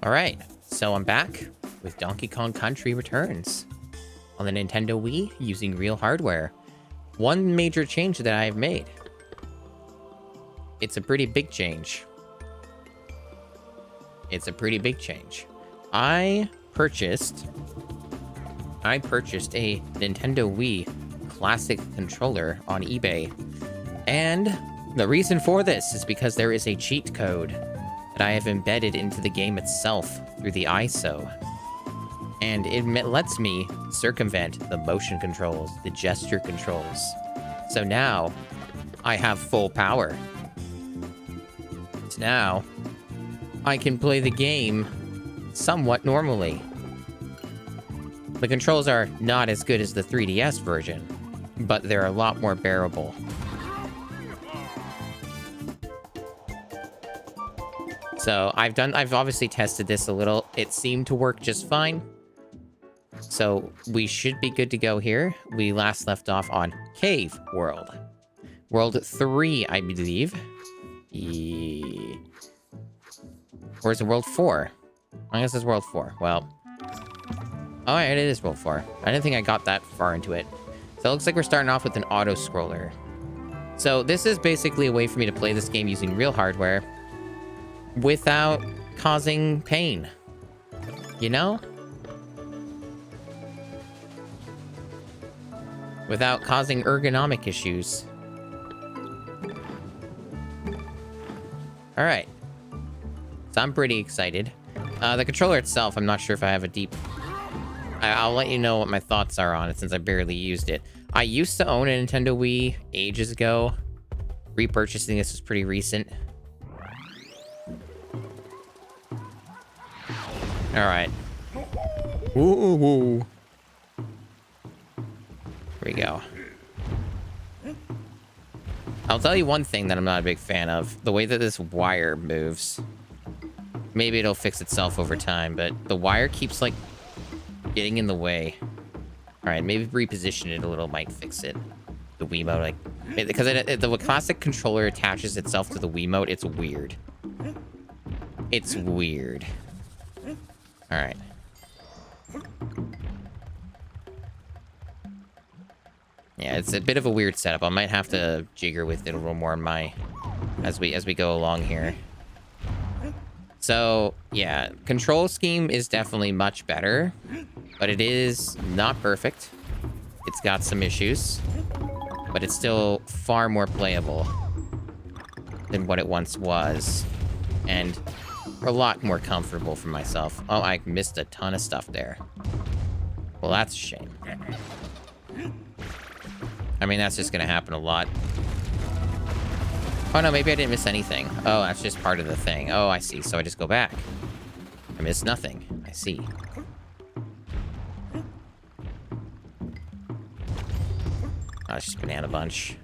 Alright, so I'm back with Donkey Kong Country Returns on the Nintendo Wii using real hardware. One major change that I've made. It's a pretty big change. I purchased a Nintendo Wii Classic controller on eBay. And the reason for this is because there is a cheat code that I have embedded into the game itself through the ISO. And it lets me circumvent the motion controls, the gesture controls. So now I have full power. So now I can play the game somewhat normally. The controls are not as good as the 3DS version, but they're a lot more bearable. So I've obviously tested this a little. It seemed to work just fine. So we should be good to go here. We last left off on Cave World. World 3, I believe. Or is it World 4? I guess it's World 4. Well. Oh, yeah, it is World 4. I didn't think I got that far into it. So it looks like we're starting off with an auto-scroller. So this is basically a way for me to play this game using real hardware without causing pain. You know? Without causing ergonomic issues. Alright. So I'm pretty excited. The controller itself, I'm not sure if I have a deep... I'll let you know what my thoughts are on it since I barely used it. I used to own a Nintendo Wii ages ago. Repurchasing this was pretty recent. Alright. Ooh. Here we go. I'll tell you one thing that I'm not a big fan of. The way that this wire moves. Maybe it'll fix itself over time, but the wire keeps, like, getting in the way. Alright, maybe reposition it a little might fix it. The Wiimote, like... Because the classic controller attaches itself to the Wiimote, it's weird. It's weird. Alright. Yeah, it's a bit of a weird setup. I might have to jigger with it a little more in my... As we go along here. So, yeah. Control scheme is definitely much better. But it is not perfect. It's got some issues. But it's still far more playable than what it once was. And a lot more comfortable for myself. Oh, I missed a ton of stuff there. Well, that's a shame. I mean, that's just gonna happen a lot. Oh, no, maybe I didn't miss anything. Oh, that's just part of the thing. Oh, I see. So I just go back. I missed nothing. I see. Oh, it's just Banana Bunch.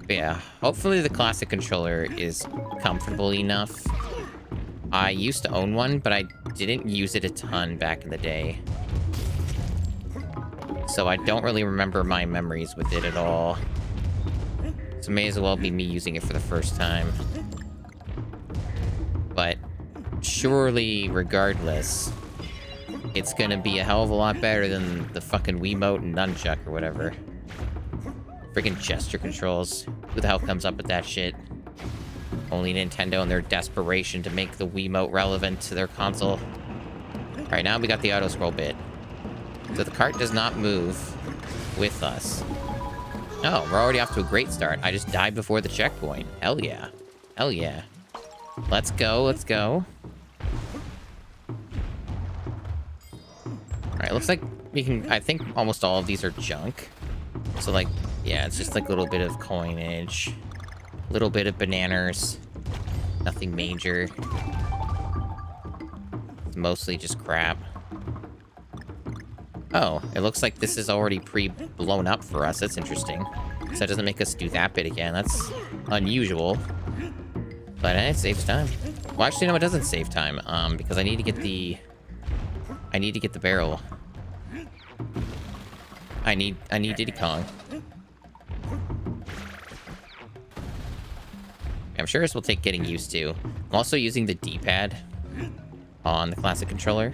But yeah, hopefully the classic controller is comfortable enough. I used to own one, but I didn't use it a ton back in the day. So I don't really remember my memories with it at all. So may as well be me using it for the first time. But surely, regardless, it's gonna be a hell of a lot better than the fucking Wiimote and Nunchuck or whatever. Freaking gesture controls. Who the hell comes up with that shit? Only Nintendo and their desperation to make the Wiimote relevant to their console. Alright, now we got the auto-scroll bit. So the cart does not move with us. Oh, we're already off to a great start. I just died before the checkpoint. Hell yeah. Hell yeah. Let's go, let's go. Alright, looks like we can... I think almost all of these are junk. So, like, yeah, it's just like a little bit of coinage. A little bit of bananas. Nothing major. It's mostly just crap. Oh, it looks like this is already pre-blown up for us. That's interesting. So it doesn't make us do that bit again. That's unusual. But it saves time. Well, actually, no, it doesn't save time. Because I need to get the... barrel. I need Diddy Kong. I'm sure this will take getting used to. I'm also using the D-pad on the classic controller.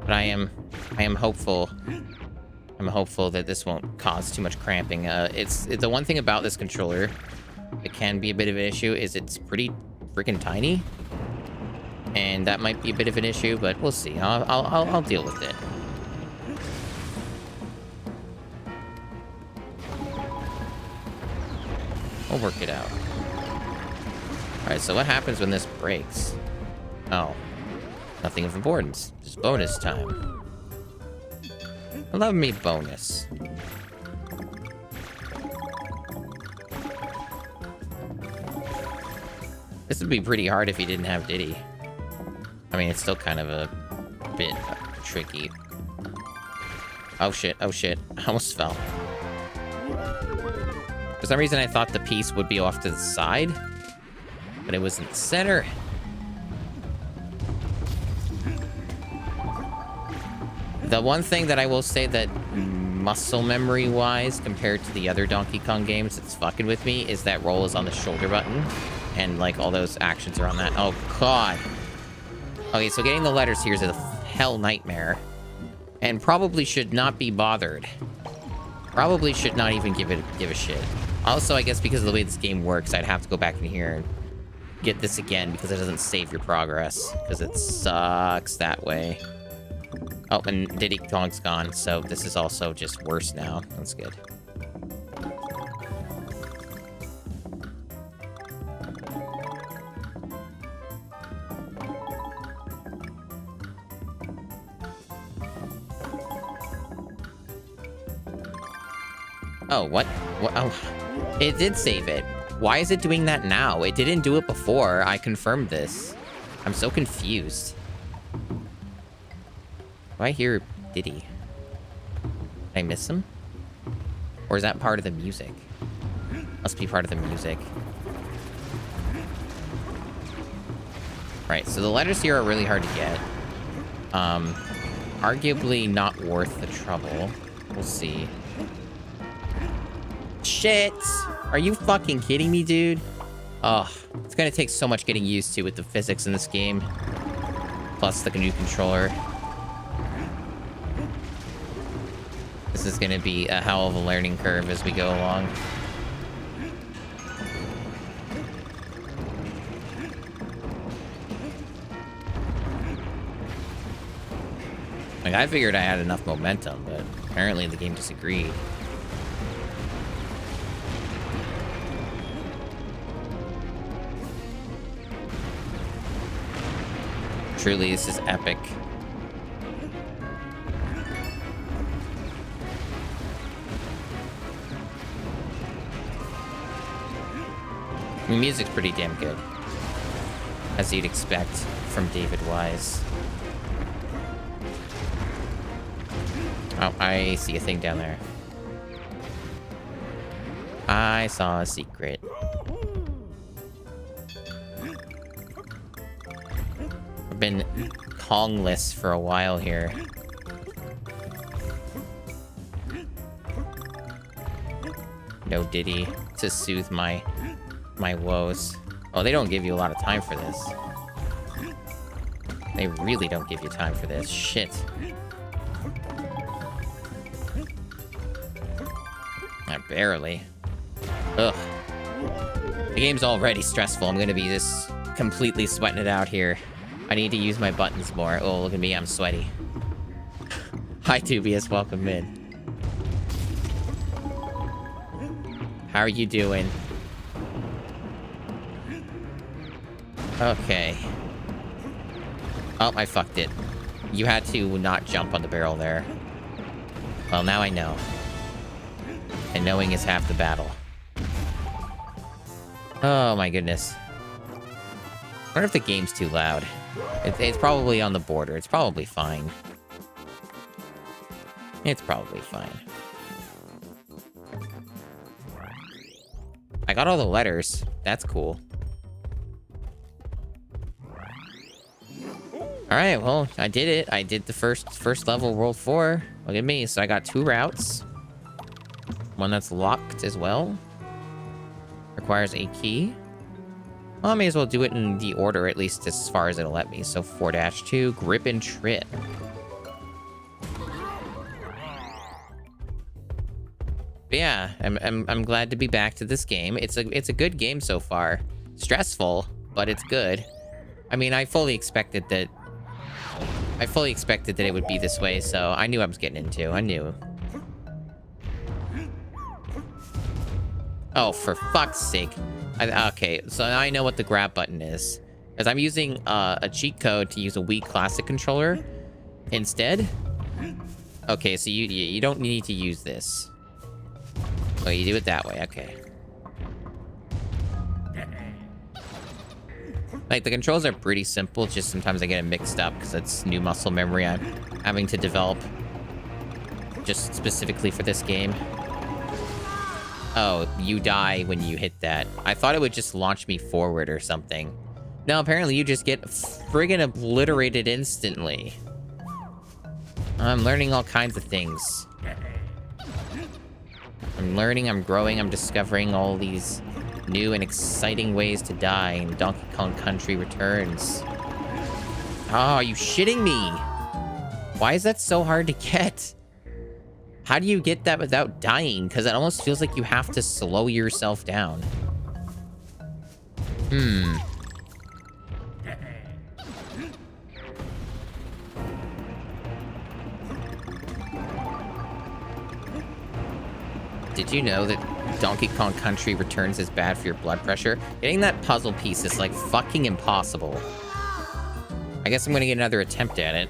But I am hopeful. I'm hopeful that this won't cause too much cramping. It's the one thing about this controller that can be a bit of an issue is it's pretty freaking tiny, and that might be a bit of an issue. But we'll see. I'll deal with it. We'll work it out. All right. So what happens when this breaks? Oh. Nothing of importance. Just bonus time. I love me bonus. This would be pretty hard if you didn't have Diddy. I mean, it's still kind of a bit tricky. Oh shit, oh shit. I almost fell. For some reason, I thought the piece would be off to the side, but it was in the center. The one thing that I will say that muscle memory wise compared to the other Donkey Kong games that's fucking with me is that roll is on the shoulder button and like all those actions are on that. Oh god. Okay, so getting the letters here is a hell nightmare and probably should not be bothered. Probably should not even give a shit. Also, I guess because of the way this game works, I'd have to go back in here and get this again because it doesn't save your progress because it sucks that way. Oh, and Diddy Kong's gone, so this is also just worse now. That's good. Oh, what? What? Oh, it did save it. Why is it doing that now? It didn't do it before. I confirmed this. I'm so confused. Do I hear Diddy? Did I miss him? Or is that part of the music? Must be part of the music. Right, so the letters here are really hard to get. Arguably not worth the trouble. We'll see. Shit! Are you fucking kidding me, dude? Oh, it's gonna take so much getting used to with the physics in this game. Plus the new controller. This is going to be a hell of a learning curve as we go along. Like, I figured I had enough momentum, but apparently the game disagreed. Truly, this is epic. I mean, music's pretty damn good, as you'd expect from David Wise. Oh, I see a thing down there. I saw a secret. I've been Kongless for a while here. No Diddy to soothe my woes. Oh, they don't give you a lot of time for this. They really don't give you time for this. Shit. Barely. Ugh. The game's already stressful. I'm gonna be just completely sweating it out here. I need to use my buttons more. Oh, look at me. I'm sweaty. Hi, Dubious. Welcome in. How are you doing? Okay. Oh, I fucked it. You had to not jump on the barrel there. Well, now I know. And knowing is half the battle. Oh my goodness. I wonder if the game's too loud. It's probably on the border. It's probably fine. It's probably fine. I got all the letters. That's cool. All right, well, I did it. I did the first level World 4. Look at me. So I got 2 routes. One that's locked as well. Requires a key. Well, I may as well do it in the order, at least as far as it'll let me. So 4-2, grip and trip. But yeah, I'm glad to be back to this game. It's a good game so far. Stressful, but it's good. I mean, I fully expected that it would be this way, so I knew I was getting into. I knew. Oh, for fuck's sake. Okay, so now I know what the grab button is. Because I'm using a cheat code to use a Wii Classic controller instead. Okay, so you don't need to use this. Oh, you do it that way. Okay. Like, the controls are pretty simple, just sometimes I get them mixed up because it's new muscle memory I'm having to develop just specifically for this game. Oh, you die when you hit that. I thought it would just launch me forward or something. No, apparently you just get friggin' obliterated instantly. I'm learning all kinds of things. I'm learning, I'm growing, I'm discovering all these new and exciting ways to die in Donkey Kong Country Returns. Oh, are you shitting me? Why is that so hard to get? How do you get that without dying? Because it almost feels like you have to slow yourself down. Did you know that Donkey Kong Country Returns is bad for your blood pressure? Getting that puzzle piece is like fucking impossible. I guess I'm gonna get another attempt at it.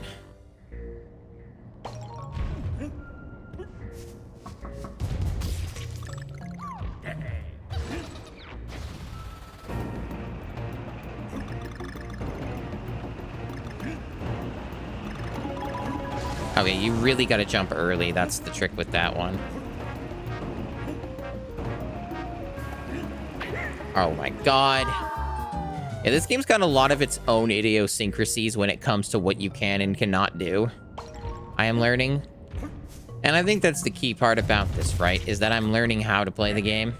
Okay, you really gotta jump early. That's the trick with that one. Oh my god. Yeah, this game's got a lot of its own idiosyncrasies when it comes to what you can and cannot do. I am learning. And I think that's the key part about this, right? Is that I'm learning how to play the game.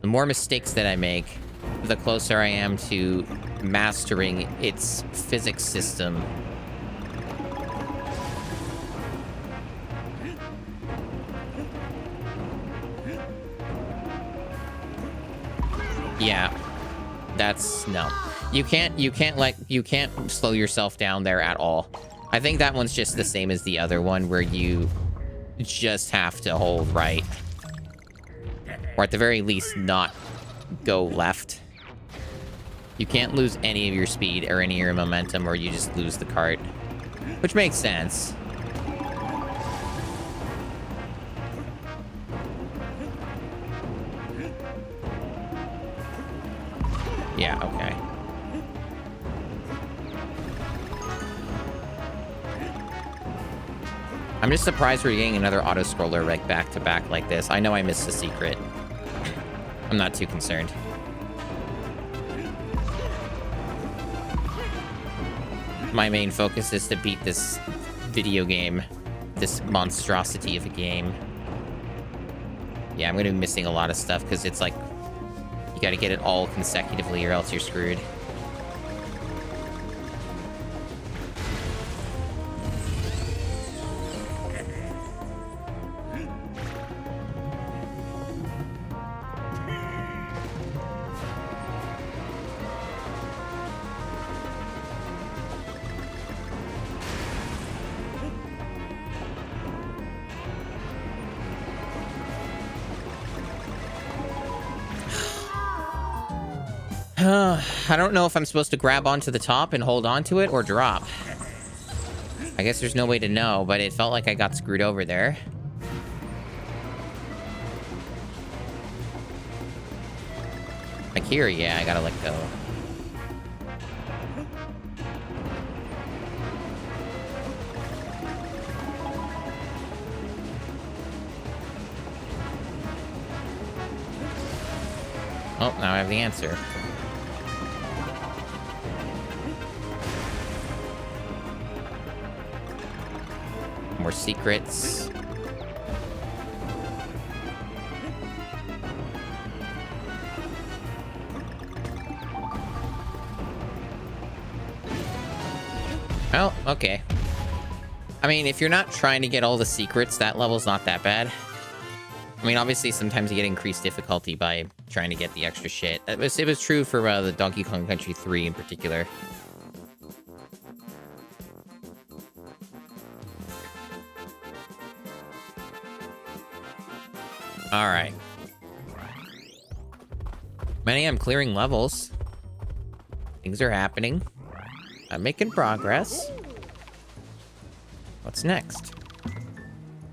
The more mistakes that I make, the closer I am to mastering its physics system. Yeah, that's no. You can't slow yourself down there at all. I think that one's just the same as the other one where you just have to hold right. Or at the very least not go left. You can't lose any of your speed or any of your momentum or you just lose the cart. Which makes sense. Yeah, okay. I'm just surprised we're getting another auto-scroller right back to back like this. I know I missed the secret. I'm not too concerned. My main focus is to beat this video game. This monstrosity of a game. Yeah, I'm gonna be missing a lot of stuff because it's like you gotta get it all consecutively or else you're screwed. I don't know if I'm supposed to grab onto the top and hold onto it or drop. I guess there's no way to know, but it felt like I got screwed over there. Like here, yeah, I gotta let go. Oh, now I have the answer. more secrets. Oh, okay. I mean, if you're not trying to get all the secrets, that level's not that bad. I mean, obviously, sometimes you get increased difficulty by trying to get the extra shit. It was true for the Donkey Kong Country 3 in particular. Alright. Many, I'm clearing levels. Things are happening. I'm making progress. What's next?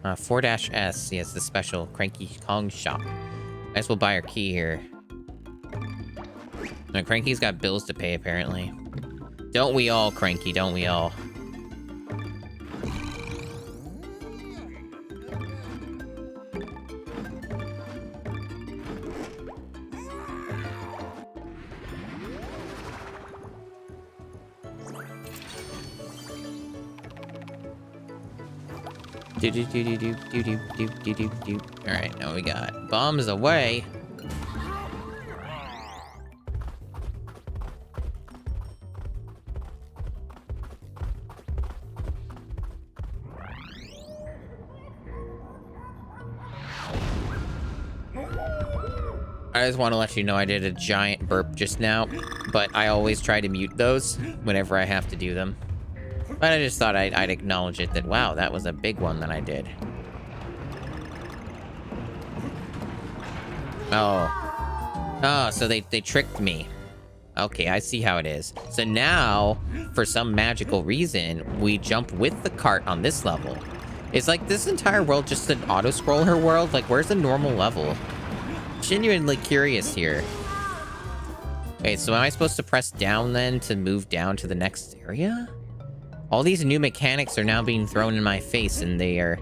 4-S. Yes, the special Cranky Kong shop. Might as well buy our key here. Now, Cranky's got bills to pay, apparently. Don't we all, Cranky? Don't we all? Alright, now we got bombs away. I just want to let you know I did a giant burp just now, but I always try to mute those whenever I have to do them. But I just thought I'd acknowledge it that, wow, that was a big one that I did. Oh. Oh, so they tricked me. Okay, I see how it is. So now, for some magical reason, we jump with the cart on this level. Is like this entire world just an auto-scroller world? Like, where's the normal level? Genuinely curious here. Okay, so am I supposed to press down then to move down to the next area? All these new mechanics are now being thrown in my face, and they are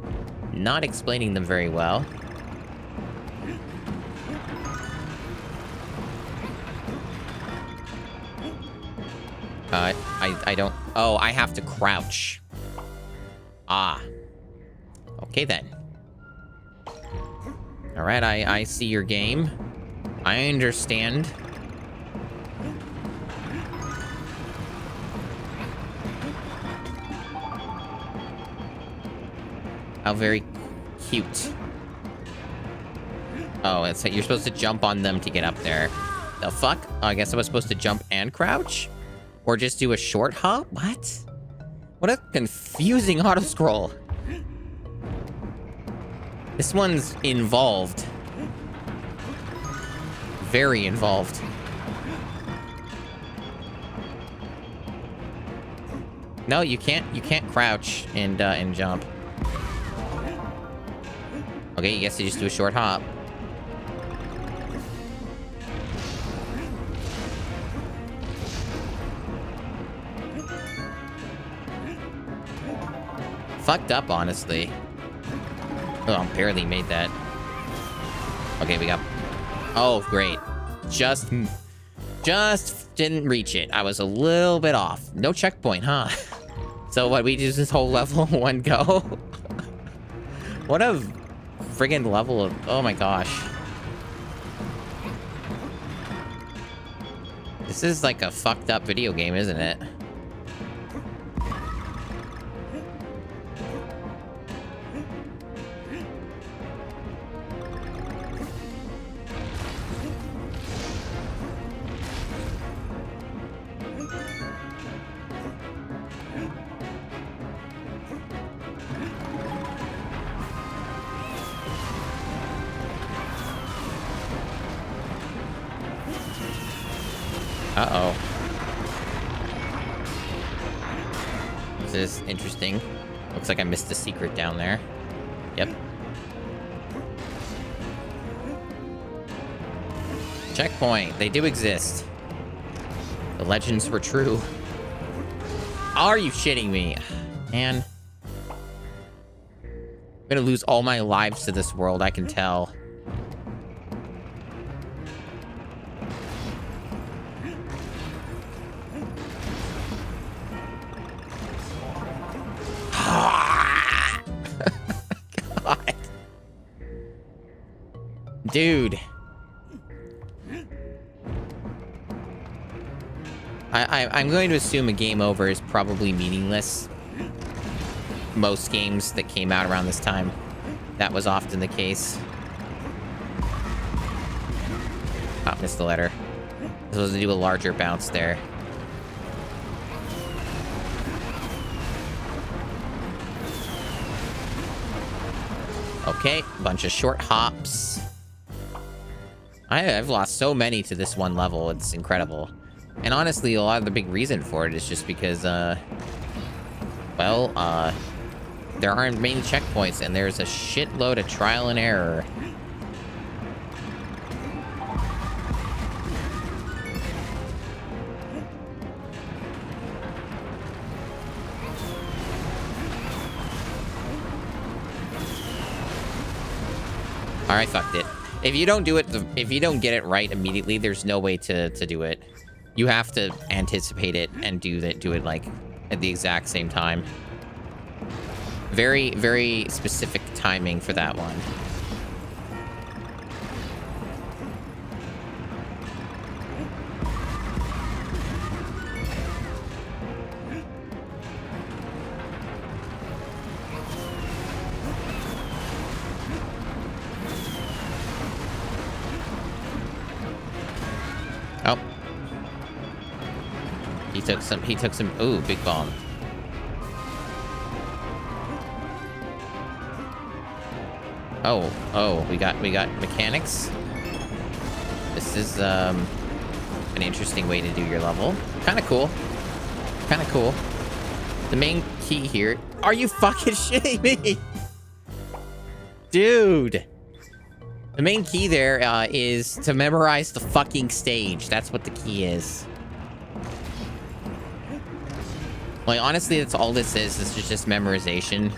not explaining them very well. I don't... Oh, I have to crouch. Ah. Okay, then. Alright, I see your game. I understand. How very cute. Oh, it's you're supposed to jump on them to get up there. The fuck? Oh, I guess I was supposed to jump and crouch? Or just do a short hop? What? What a confusing auto-scroll. This one's involved. Very involved. No, you can't crouch and jump. Okay, I guess you just do a short hop. Fucked up, honestly. Oh, I barely made that. Okay, we got... Oh, great. Just didn't reach it. I was a little bit off. No checkpoint, huh? So what, we do this whole level in one go? What a friggin' level of... Oh my gosh. This is like a fucked up video game, isn't it? Uh-oh. This is interesting. Looks like I missed a secret down there. Yep. Checkpoint. They do exist. The legends were true. Are you shitting me? Man. I'm gonna lose all my lives to this world, I can tell. Dude. I'm going to assume a game over is probably meaningless. Most games that came out around this time, that was often the case. Oh, missed the letter. I was supposed to do a larger bounce there. Okay, bunch of short hops. I've lost so many to this one level, it's incredible. And honestly, a lot of the big reason for it is just because, well, there aren't many checkpoints, and there's a shitload of trial and error. Alright, fucked it. If you don't do it, if you don't get it right immediately, there's no way to do it. You have to anticipate it and do it like at the exact same time. Very, very specific timing for that one. Oh. He took some, ooh, big bomb. Oh, we got mechanics. This is, an interesting way to do your level. Kinda cool. Kinda cool. The main key here, are you fucking shitting me? Dude. The main key there, is to memorize the fucking stage. That's what the key is. Like, honestly, that's all this is. This is just memorization.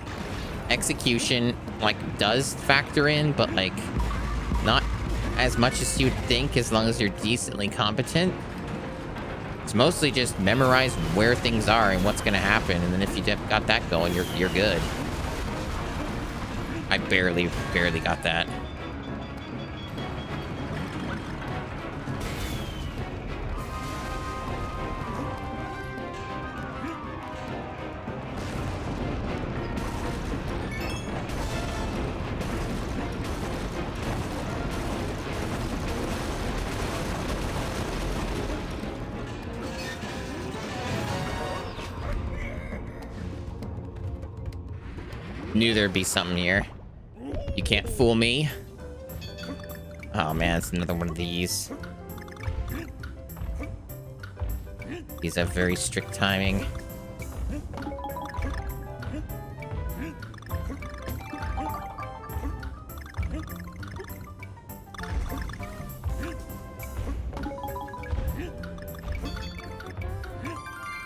Execution, like, does factor in, but, like, not as much as you'd think as long as you're decently competent. It's mostly just memorize where things are and what's gonna happen, and then if you got that going, you're good. I barely got that. Knew there'd be something here. You can't fool me. Oh man, it's another one of these. These have very strict timing.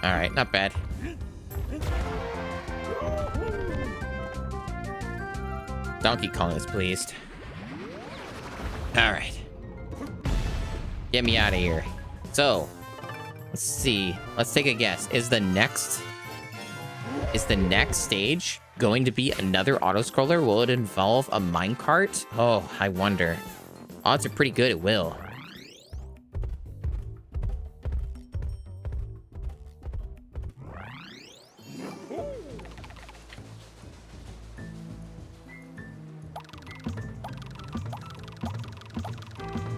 Alright, not bad. Donkey Kong is pleased. Alright. Get me out of here. So, let's see. Let's take a guess. Is the next stage going to be another auto-scroller? Will it involve a minecart? Oh, I wonder. Odds are pretty good it will.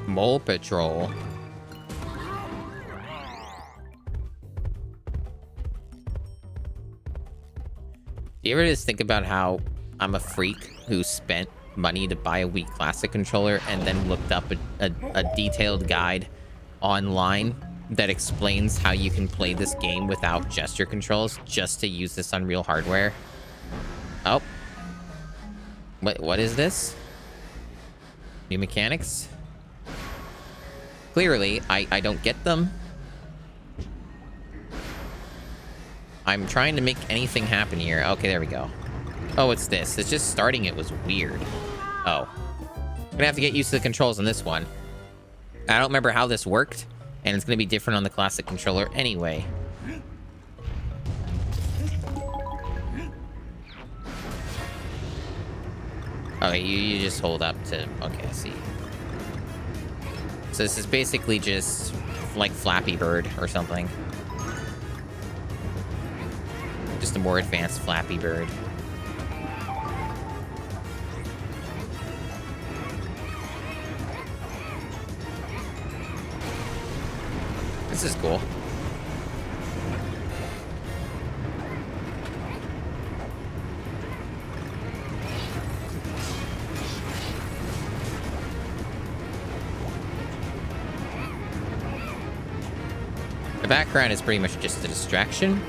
Mole Patrol. Do you ever just think about how I'm a freak who spent money to buy a Wii Classic controller and then looked up a detailed guide online that explains how you can play this game without gesture controls just to use this Unreal hardware? Oh. What is this? New mechanics? Clearly, I don't get them. I'm trying to make anything happen here. Okay, there we go. Oh, it's this. It's just starting it was weird. Oh. I'm gonna have to get used to the controls on this one. I don't remember how this worked, and it's gonna be different on the classic controller anyway. Okay, you just hold up to... Okay, I see. So this is basically just like Flappy Bird or something. Just a more advanced Flappy Bird. This is cool. The background is pretty much just a distraction.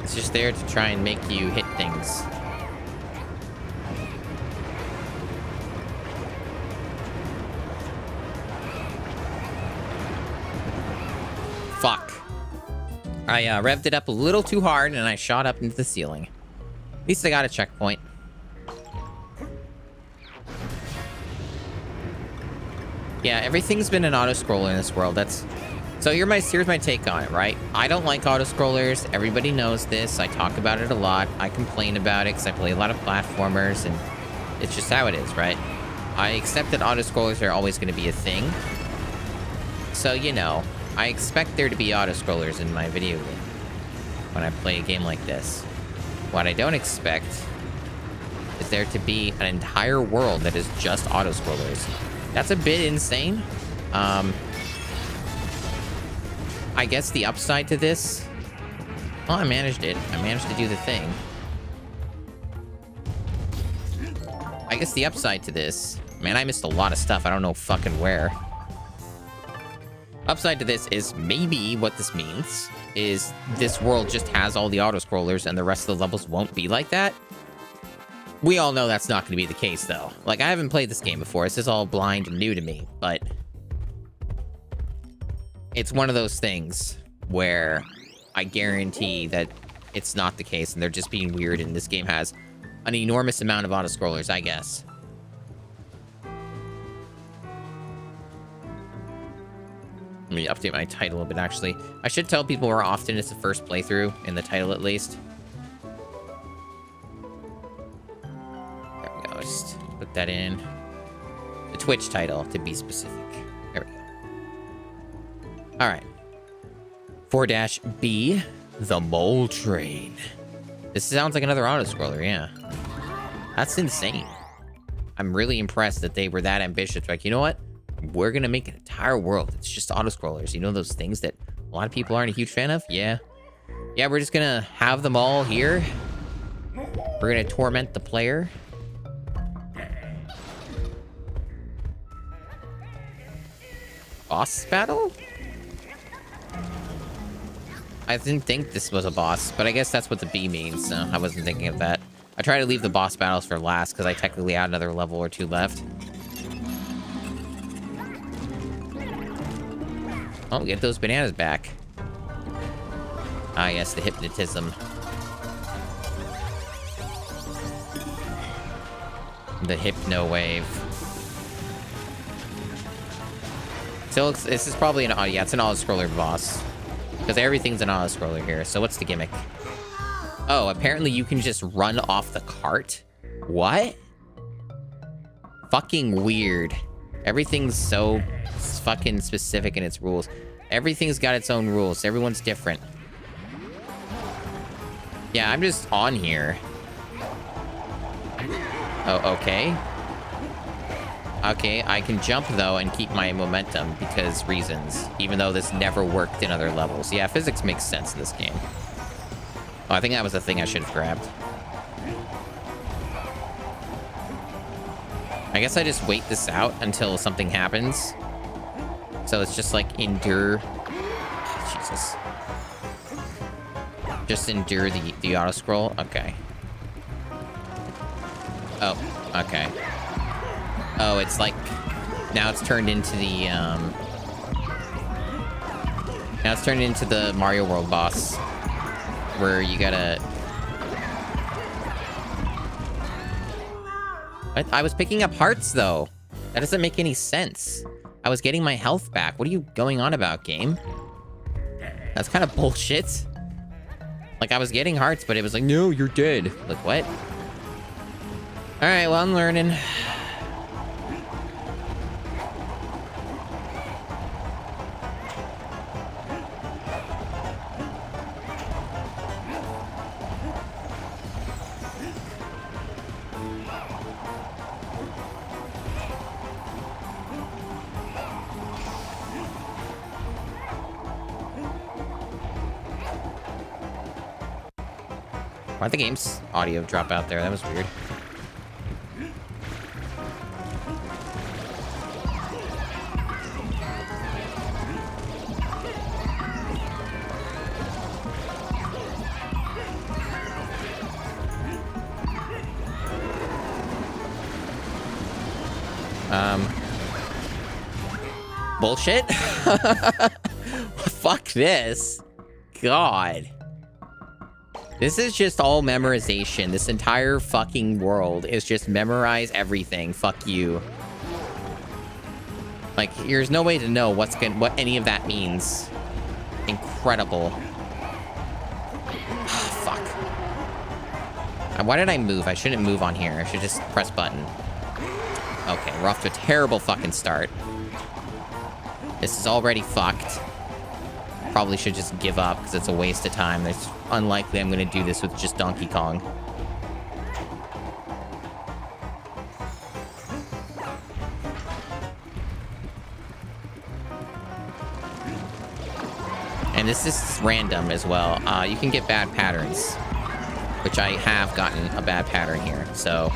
It's just there to try and make you hit things. Fuck. I revved it up a little too hard and I shot up into the ceiling. At least I got a checkpoint. Yeah, everything's been an auto-scroller in this world. So here's my take on it, right? I don't like auto-scrollers. Everybody knows this. I talk about it a lot. I complain about it because I play a lot of platformers, and it's just how it is, right? I accept that auto-scrollers are always going to be a thing. So, you know, I expect there to be auto-scrollers in my video game when I play a game like this. What I don't expect is there to be an entire world that is just auto-scrollers. That's a bit insane. I guess the upside to this... Well, I managed it. I managed to do the thing. I guess the upside to this... Man, I missed a lot of stuff. I don't know fucking where. Upside to this is maybe what this means is this world just has all the auto-scrollers and the rest of the levels won't be like that. We all know that's not going to be the case, though. Like, I haven't played this game before. This is all blind and new to me, but... It's one of those things where I guarantee that it's not the case and they're just being weird and this game has an enormous amount of auto-scrollers, I guess. Let me update my title a bit, actually. I should tell people more often it's the first playthrough, in the title at least. There we go, just put that in. The Twitch title, to be specific. There we go. Alright. 4-B, The Mole Train. This sounds like another auto-scroller, yeah. That's insane. I'm really impressed that they were that ambitious. Like, you know what? We're gonna make an entire world. It's just auto-scrollers. You know those things that a lot of people aren't a huge fan of? Yeah. Yeah, we're just gonna have them all here. We're gonna torment the player. Boss battle? I didn't think this was a boss, but I guess that's what the B means. No, I wasn't thinking of that. I try to leave the boss battles for last because I technically had another level or two left. Oh, get those bananas back. Ah, yes, the hypnotism. The hypno wave. So this is probably an auto. Yeah, it's an auto-scroller boss. Because everything's an auto-scroller here. So what's the gimmick? Oh, apparently you can just run off the cart? What? Fucking weird. Everything's so fucking specific in its rules. Everything's got its own rules. Everyone's different. Yeah, I'm just on here. Oh, okay. Okay, I can jump, though, and keep my momentum because reasons. Even though this never worked in other levels. Yeah, physics makes sense in this game. Oh, I think that was the thing I should have grabbed. I guess I just wait this out until something happens. So it's just like endure. Oh, Jesus. Just endure the auto scroll. Okay. Oh, okay. Oh, it's like now it's turned into the now it's turned into the Mario World boss where you gotta. I was picking up hearts, though. That doesn't make any sense. I was getting my health back. What are you going on about, game? That's kind of bullshit. Like, I was getting hearts, but it was like, no, you're dead. Like, what? Alright, well, I'm learning. Why'd the game's audio drop out there? That was weird. Bullshit? Fuck this. God. This is just all memorization. This entire fucking world is just memorize everything. Fuck you. Like, there's no way to know what any of that means. Incredible. Fuck. Why did I move? I shouldn't move on here. I should just press button. Okay, we're off to a terrible fucking start. This is already fucked. Probably should just give up because it's a waste of time. It's unlikely I'm going to do this with just Donkey Kong. And this is random as well. You can get bad patterns, which I have gotten a bad pattern here, so...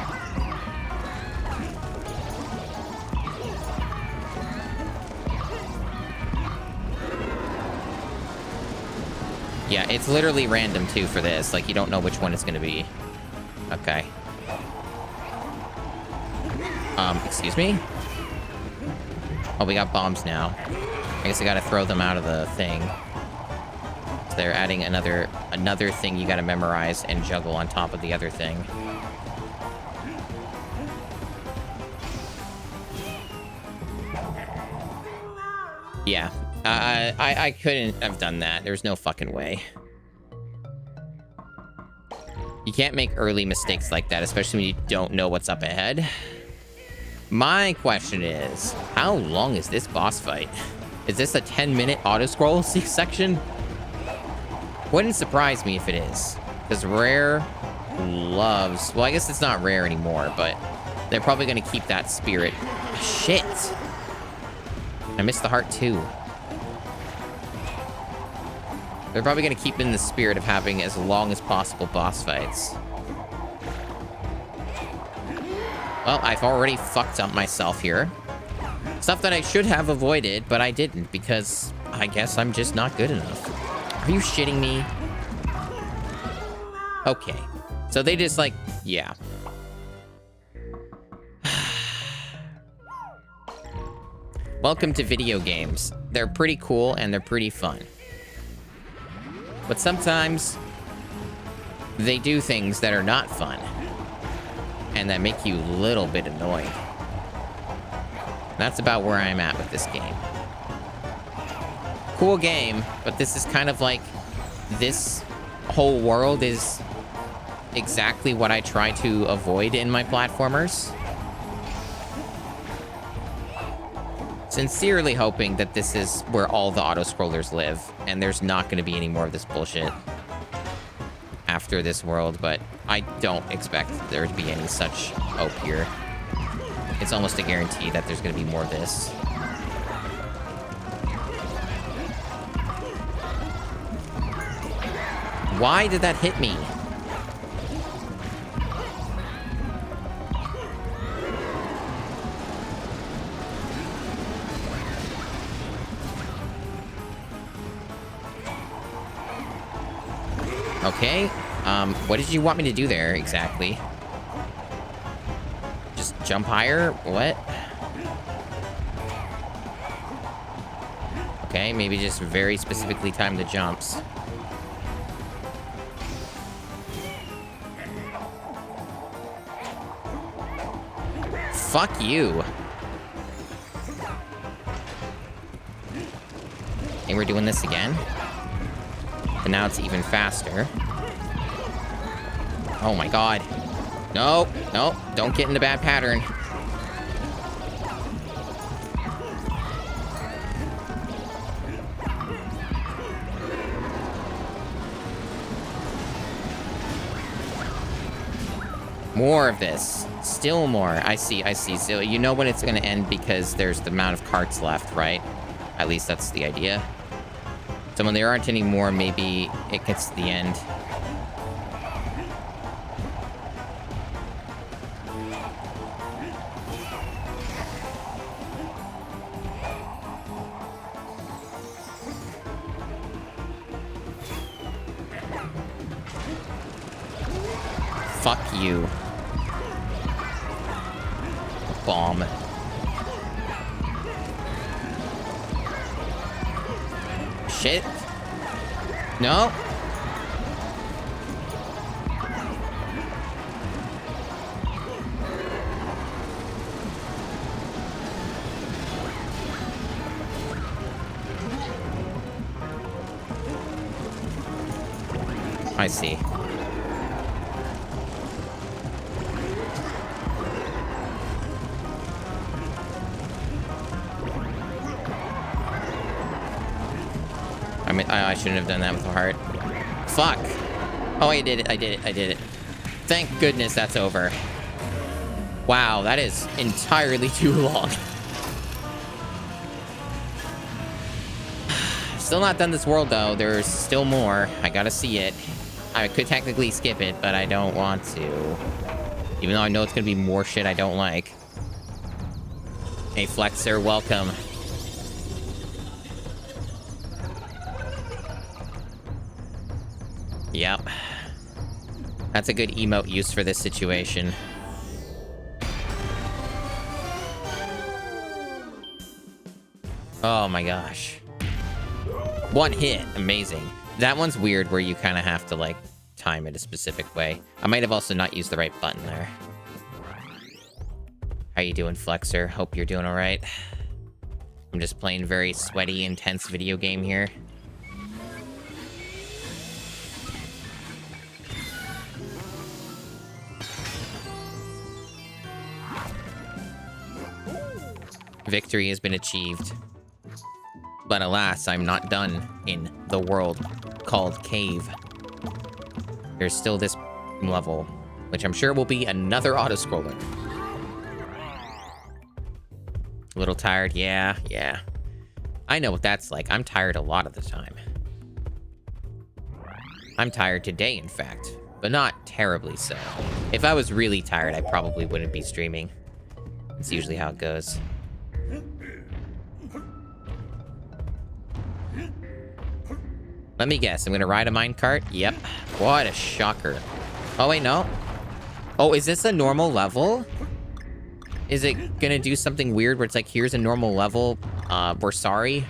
Yeah, it's literally random, too, for this. Like, you don't know which one it's gonna be. Okay. Excuse me? Oh, we got bombs now. I guess I gotta throw them out of the thing. So they're adding another thing you gotta memorize and juggle on top of the other thing. Yeah. I couldn't have done that. There's no fucking way. You can't make early mistakes like that, especially when you don't know what's up ahead. My question is, how long is this boss fight? Is this a 10-minute auto-scroll section? Wouldn't surprise me if it is. Because Rare loves... Well, I guess it's not Rare anymore, but they're probably going to keep that spirit. Shit! I missed the heart, too. They're probably going to keep in the spirit of having as long as possible boss fights. Well, I've already fucked up myself here. Stuff that I should have avoided, but I didn't, because I guess I'm just not good enough. Are you shitting me? Okay. So they just, like, yeah. Welcome to video games. They're pretty cool, and they're pretty fun. But sometimes they do things that are not fun and that make you a little bit annoyed. That's about where I'm at with this game. Cool game, but this is kind of like this whole world is exactly what I try to avoid in my platformers. Sincerely hoping that this is where all the auto-scrollers live, and there's not going to be any more of this bullshit after this world, but I don't expect there to be any such hope here. It's almost a guarantee that there's going to be more of this. Why did that hit me? Okay, what did you want me to do there, exactly? Just jump higher? What? Okay, maybe just very specifically time the jumps. Fuck you. And we're doing this again. And now it's even faster. Oh my god. No, no, don't get in the bad pattern. More of this. Still more. I see, I see. So you know when it's going to end because there's the amount of carts left, right? At least that's the idea. So when there aren't any more, maybe it gets to the end. Fuck you. Bomb. Shit. No. I see. I mean, I shouldn't have done that with a heart. Fuck. Oh, I did it. I did it. I did it. Thank goodness that's over. Wow, that is entirely too long. Still not done this world, though. There's still more. I gotta see it. I could technically skip it, but I don't want to. Even though I know it's gonna be more shit I don't like. Hey, Flexer, welcome. Yep. That's a good emote use for this situation. Oh my gosh. One hit. Amazing. That one's weird where you kind of have to, like, time it a specific way. I might have also not used the right button there. How you doing, Flexer? Hope you're doing alright. I'm just playing very sweaty, intense video game here. Victory has been achieved. But alas, I'm not done in the world called Cave. There's still this level, which I'm sure will be another auto-scroller. A little tired? Yeah. I know what that's like. I'm tired a lot of the time. I'm tired today, in fact, but not terribly so. If I was really tired, I probably wouldn't be streaming. It's usually how it goes. Let me guess. I'm gonna ride a minecart? Yep. What a shocker. Oh, wait, no. Oh, is this a normal level? Is it gonna do something weird where it's like, here's a normal level, we're sorry?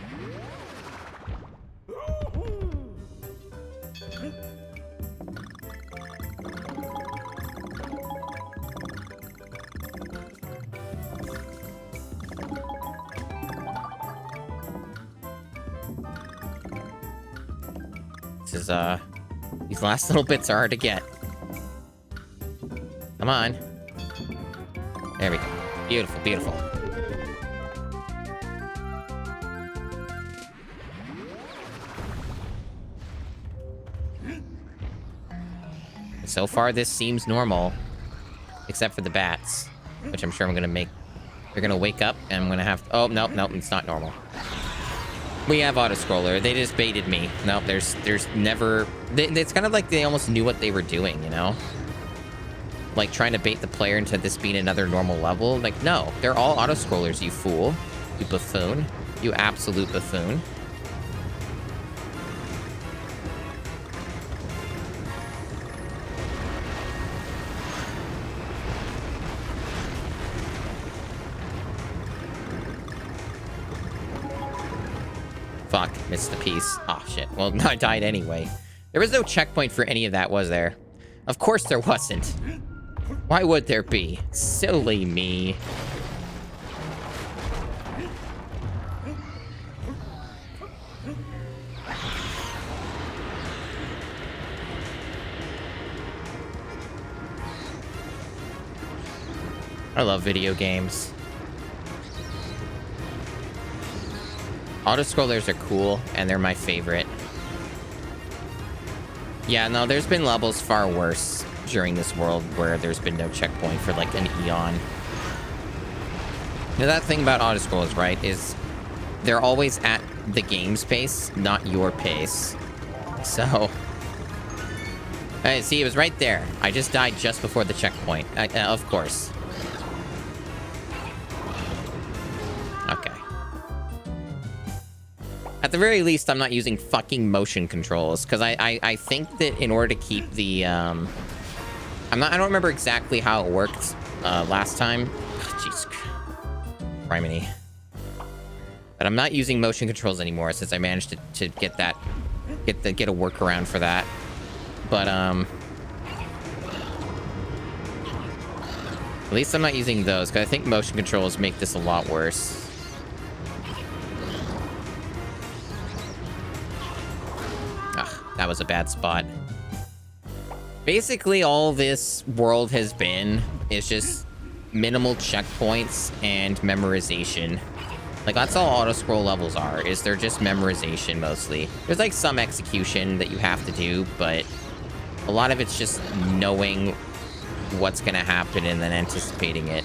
This is, these last little bits are hard to get. Come on. There we go. Beautiful, beautiful. So far, this seems normal. Except for the bats. Which I'm sure I'm gonna make... They're gonna wake up, and I'm gonna have... Oh, nope, it's not normal. We have auto-scroller. They just baited me. Nope, there's never... It's kind of like they almost knew what they were doing, you know? Like, trying to bait the player into this being another normal level. Like, no. They're all auto-scrollers, you fool. You buffoon. You absolute buffoon. Fuck, missed the piece. Oh, shit. Well, I died anyway. There was no checkpoint for any of that, was there? Of course there wasn't. Why would there be? Silly me. I love video games. Auto-scrollers are cool, and they're my favorite. Yeah, no, there's been levels far worse during this world where there's been no checkpoint for like an eon. Now, that thing about auto-scrollers, right, is they're always at the game's pace, not your pace. So... Hey, see, it was right there. I just died just before the checkpoint. Of course. Okay. At the very least, I'm not using fucking motion controls, because I think that in order to keep the, I don't remember exactly how it worked last time. Jeez. Criminy. But I'm not using motion controls anymore since I managed to get a workaround for that. But, at least I'm not using those, because I think motion controls make this a lot worse. Ugh, that was a bad spot. Basically, all this world has been is just minimal checkpoints and memorization. Like, that's all auto-scroll levels are, is they're just memorization, mostly. There's, like, some execution that you have to do, but... a lot of it's just knowing what's going to happen and then anticipating it.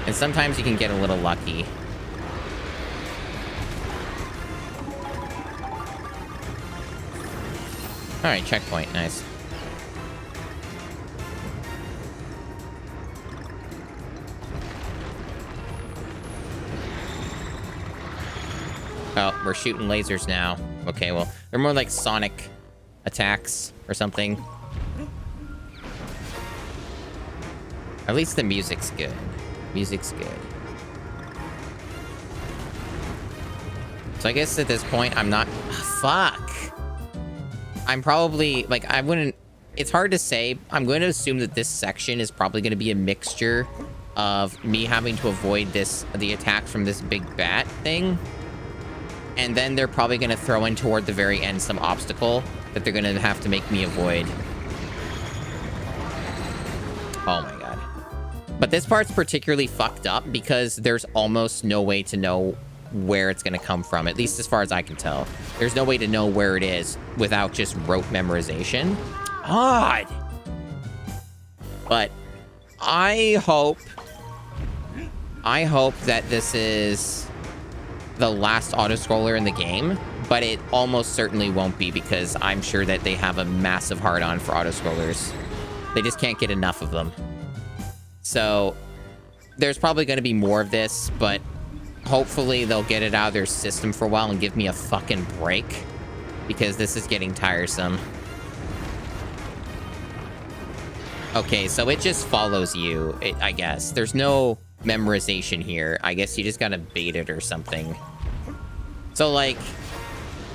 And sometimes you can get a little lucky. Alright, checkpoint. Nice. Oh, we're shooting lasers now. Okay, well, they're more like sonic attacks or something. At least the music's good. Music's good. So I guess at this point, I'm not... Fuck! I'm probably... Like, I wouldn't... It's hard to say. I'm going to assume that this section is probably going to be a mixture of me having to avoid the attack from this big bat thing. And then they're probably going to throw in toward the very end some obstacle that they're going to have to make me avoid. Oh my god. But this part's particularly fucked up because there's almost no way to know where it's going to come from, at least as far as I can tell. There's no way to know where it is without just rote memorization. Odd! But I hope that this is the last auto-scroller in the game, but it almost certainly won't be because I'm sure that they have a massive hard-on for auto-scrollers. They just can't get enough of them. So there's probably going to be more of this, but hopefully they'll get it out of their system for a while and give me a fucking break, because this is getting tiresome. Okay, so it just follows you, I guess. There's no memorization here. I guess you just gotta bait it or something. So, like,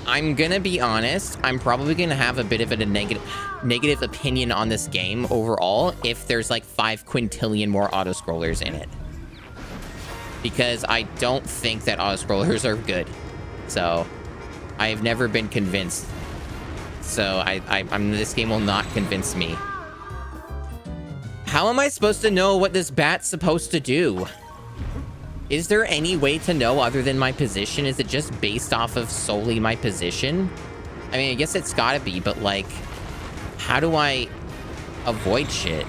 I'm gonna be honest, I'm probably gonna have a bit of a negative opinion on this game overall if there's like 5 quintillion more auto-scrollers in it. Because I don't think that auto-scrollers are good. So, I've never been convinced. So, this game will not convince me. How am I supposed to know what this bat's supposed to do? Is there any way to know other than my position? Is it just based off of solely my position? I mean, I guess it's gotta be, but like, how do I avoid shit?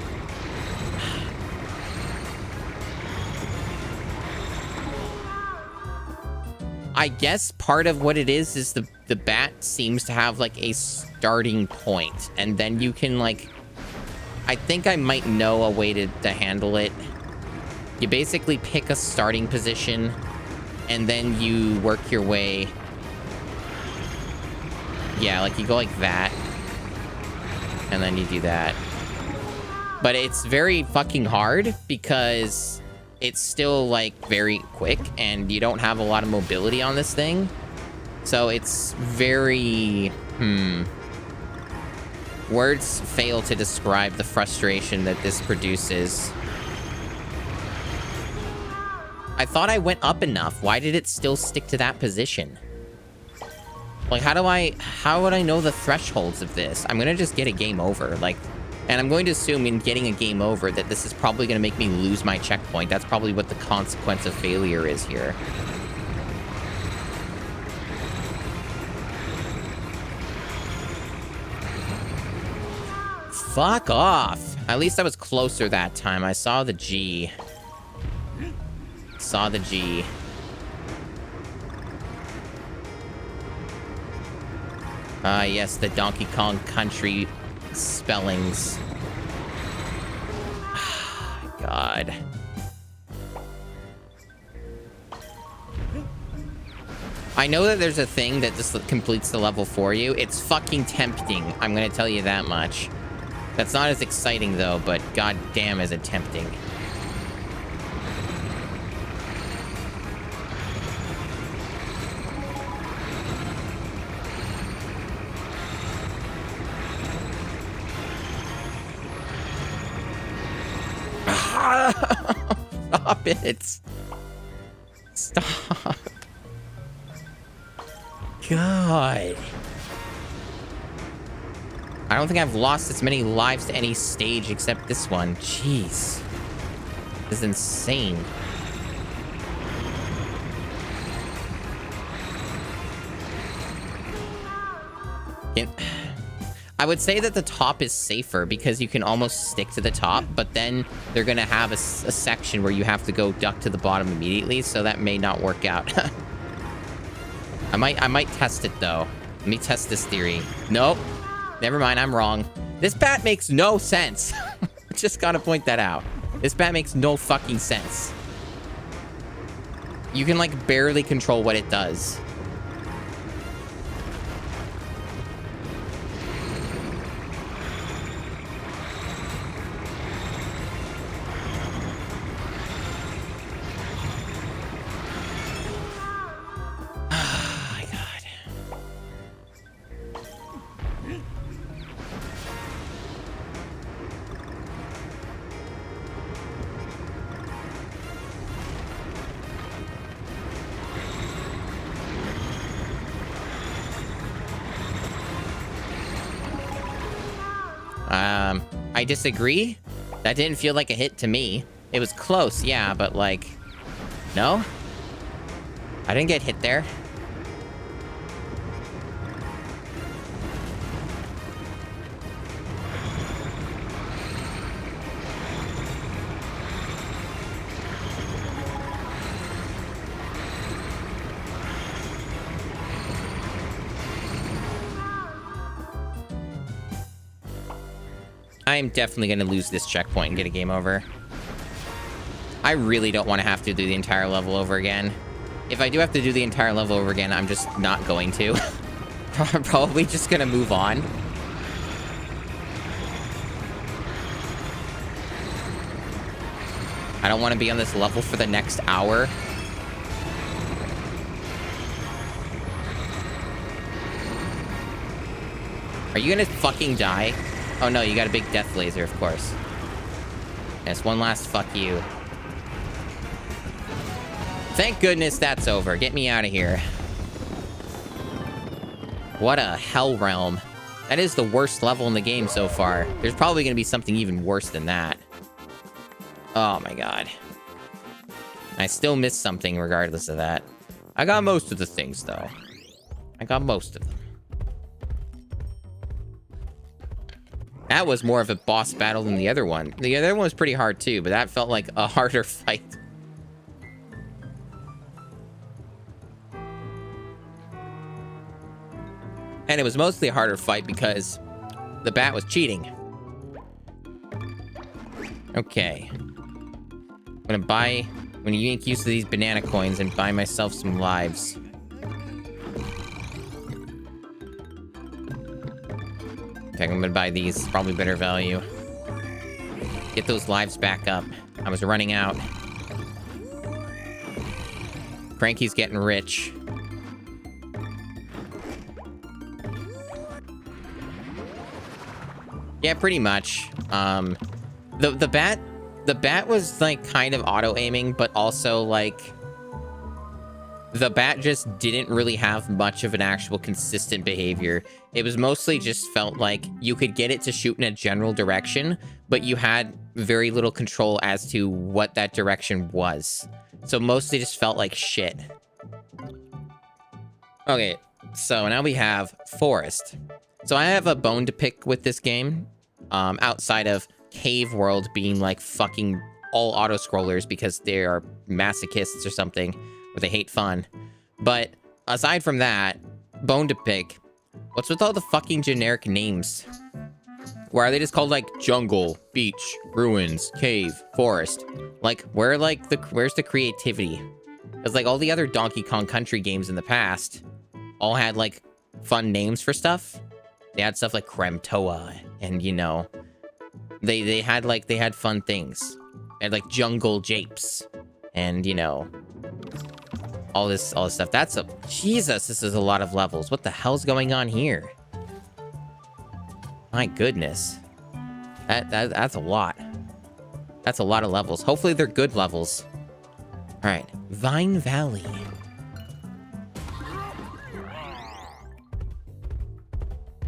I guess part of what it is the bat seems to have like a starting point, and then you can like, I think I might know a way to handle it. You basically pick a starting position, and then you work your way. Yeah, like you go like that, and then you do that. But it's very fucking hard because it's still like very quick, and you don't have a lot of mobility on this thing. So it's very, words fail to describe the frustration that this produces. I thought I went up enough. Why did it still stick to that position? Like, how would I know the thresholds of this? I'm gonna just get a game over, like, and I'm going to assume in getting a game over that this is probably gonna make me lose my checkpoint. That's probably what the consequence of failure is here. Fuck off. At least I was closer that time. I saw the G. Saw the G. Yes, the Donkey Kong Country spellings. God. I know that there's a thing that just completes the level for you. It's fucking tempting. I'm gonna tell you that much. That's not as exciting, though, but god damn is it tempting. Stop it. Stop. God. I don't think I've lost as many lives to any stage except this one. Jeez. This is insane. I would say that the top is safer because you can almost stick to the top, but then they're going to have a section where you have to go duck to the bottom immediately, so that may not work out. I might test it, though. Let me test this theory. Nope. Never mind, I'm wrong. This bat makes no sense. Just gotta point that out. This bat makes no fucking sense. You can, like, barely control what it does. I disagree. That didn't feel like a hit to me. It was close, yeah, but like... No? I didn't get hit there. I'm definitely going to lose this checkpoint and get a game over. I really don't want to have to do the entire level over again. If I do have to do the entire level over again, I'm just not going to. I'm probably just going to move on. I don't want to be on this level for the next hour. Are you going to fucking die? Oh no, you got a big death laser, of course. Yes, one last fuck you. Thank goodness that's over. Get me out of here. What a hell realm. That is the worst level in the game so far. There's probably going to be something even worse than that. Oh my god. I still missed something regardless of that. I got most of the things, though. I got most of them. That was more of a boss battle than the other one. The other one was pretty hard too, but that felt like a harder fight. And it was mostly a harder fight because the bat was cheating. Okay. I'm gonna buy... I'm gonna make use of these banana coins and buy myself some lives. Okay, I'm gonna buy these. Probably better value. Get those lives back up. I was running out. Frankie's getting rich. Yeah, pretty much. The bat The bat was like kind of auto-aiming, but also like the bat just didn't really have much of an actual consistent behavior. It was mostly just felt like you could get it to shoot in a general direction, but you had very little control as to what that direction was. So mostly just felt like shit. Okay, so now we have Forest. So I have a bone to pick with this game, outside of Cave World being like fucking all auto-scrollers because they are masochists or something, or they hate fun. But aside from that, bone to pick, what's with all the fucking generic names? Why are they just called like jungle, beach, ruins, cave, forest? Like, where's the creativity? Because like all the other Donkey Kong Country games in the past all had like fun names for stuff. They had stuff like Kremtoa, and you know, they had fun things. They had like Jungle Japes, and you know, all this stuff. Jesus, this is a lot of levels. What the hell's going on here? My goodness. That's a lot. That's a lot of levels. Hopefully they're good levels. All right, Vine Valley.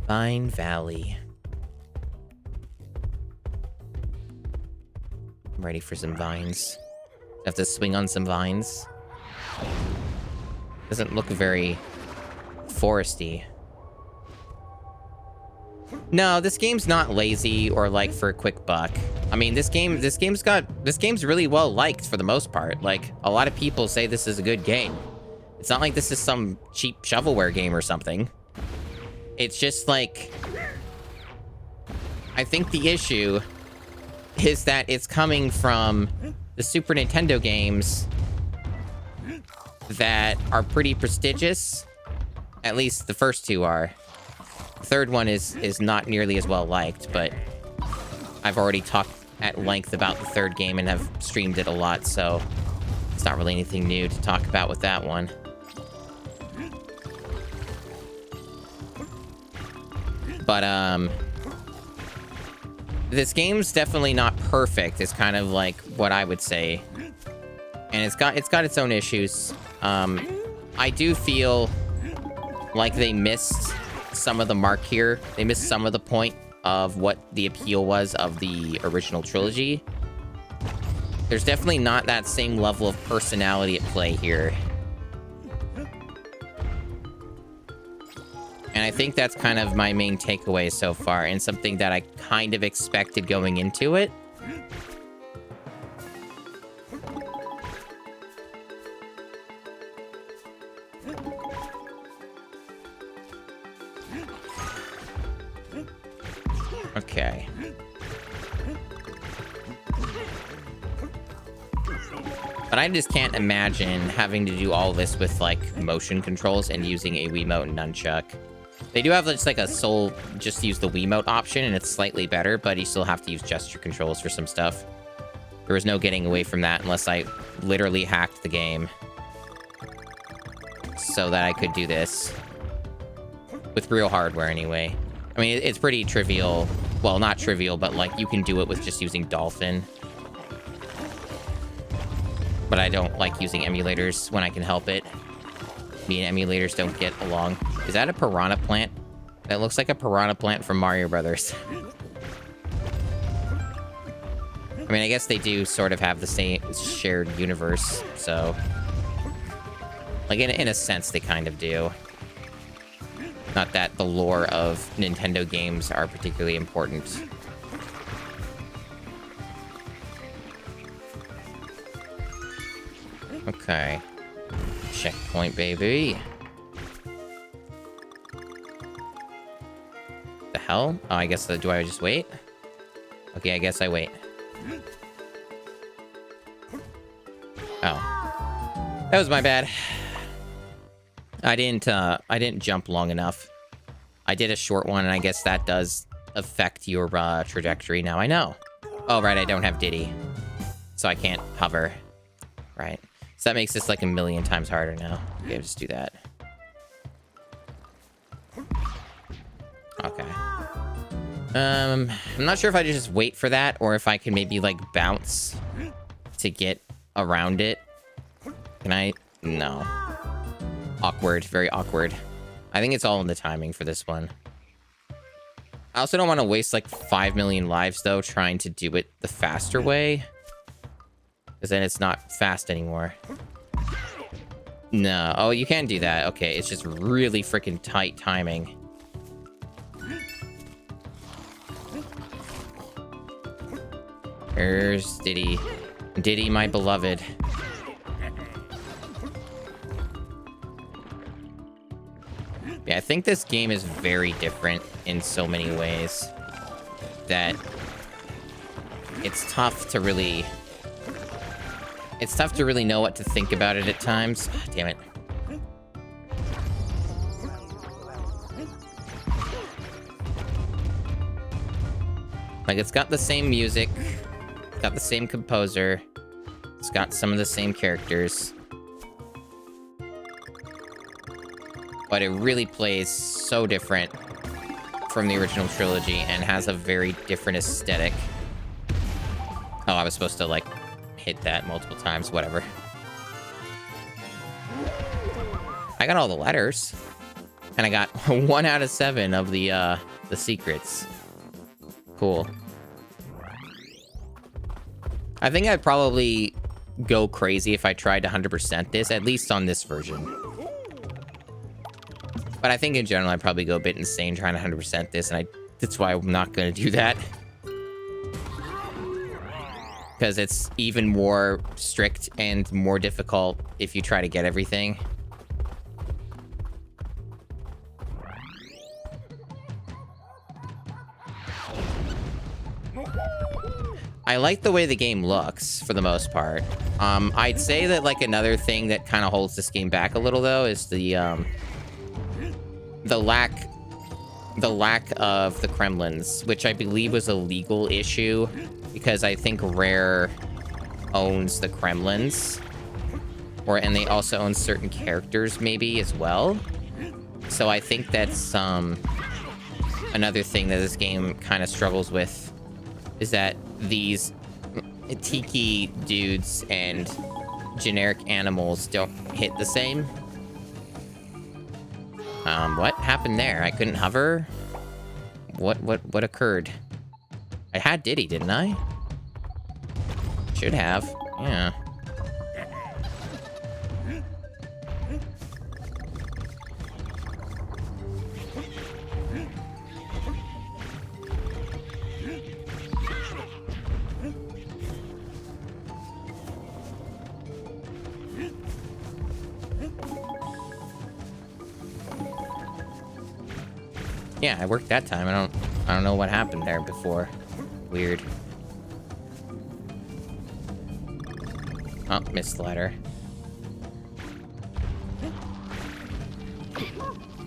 Vine Valley. I'm ready for some vines. Have to swing on some vines. Doesn't look very foresty. No, this game's not lazy or like for a quick buck. I mean, this game's really well liked for the most part. Like, a lot of people say this is a good game. It's not like this is some cheap shovelware game or something. It's just like, I think the issue is that it's coming from the Super Nintendo games that are pretty prestigious. At least the first two are. The third one is not nearly as well liked, but I've already talked at length about the third game and have streamed it a lot, so it's not really anything new to talk about with that one. But, this game's definitely not perfect, is kind of like what I would say. And it's got its own issues. I do feel like they missed some of the mark here. They missed some of the point of what the appeal was of the original trilogy. There's definitely not that same level of personality at play here. And I think that's kind of my main takeaway so far, and something that I kind of expected going into it. Okay. But I just can't imagine having to do all this with, like, motion controls and using a Wiimote and nunchuck. They do have just, like, just use the Wiimote option, and it's slightly better, but you still have to use gesture controls for some stuff. There was no getting away from that unless I literally hacked the game so that I could do this. With real hardware, anyway. I mean, it's pretty trivial. Well, not trivial, but, like, you can do it with just using Dolphin. But I don't like using emulators when I can help it. Me and emulators don't get along. Is that a piranha plant? That looks like a piranha plant from Mario Brothers. I mean, I guess they do sort of have the same shared universe, so... Like, in a sense, they kind of do. Not that the lore of Nintendo games are particularly important. Okay. Checkpoint, baby. The hell? Oh, I guess, do I just wait? Okay, I guess I wait. Oh. That was my bad. I didn't jump long enough. I did a short one, and I guess that does affect your trajectory. Now I know. Oh, right, I don't have Diddy. So I can't hover. Right. So that makes this like a million times harder now. Okay, just do that. Okay. I'm not sure if I just wait for that or if I can maybe like bounce to get around it. Can I? No. Awkward, very awkward. I think it's all in the timing for this one. I also don't want to waste like 5 million lives though trying to do it the faster way. Because then it's not fast anymore. No. Oh, you can do that. Okay, it's just really freaking tight timing. There's Diddy. Diddy, my beloved. Yeah, I think this game is very different in so many ways that it's tough to really... It's tough to really know what to think about it at times. Damn it. Like, it's got the same music. It's got the same composer. It's got some of the same characters. But it really plays so different from the original trilogy and has a very different aesthetic. Oh, I was supposed to, like, hit that multiple times. Whatever. I got all the letters. And I got 1 out of 7 of the secrets. Cool. I think I'd probably go crazy if I tried to 100% this, at least on this version. But I think in general, I'd probably go a bit insane trying to 100% this, and that's why I'm not going to do that. Because it's even more strict and more difficult if you try to get everything. I like the way the game looks, for the most part. I'd say that, like, another thing that kind of holds this game back a little, though, is the lack of the Kremlins, which I believe was a legal issue, because I think Rare owns the Kremlins, and they also own certain characters, maybe, as well. So I think that's, another thing that this game kind of struggles with, is that these tiki dudes and generic animals don't hit the same. What happened there? I couldn't hover? What occurred? I had Diddy, didn't I? Should have. Yeah. Yeah, I worked that time. I don't know what happened there before. Weird. Oh, missed the ladder.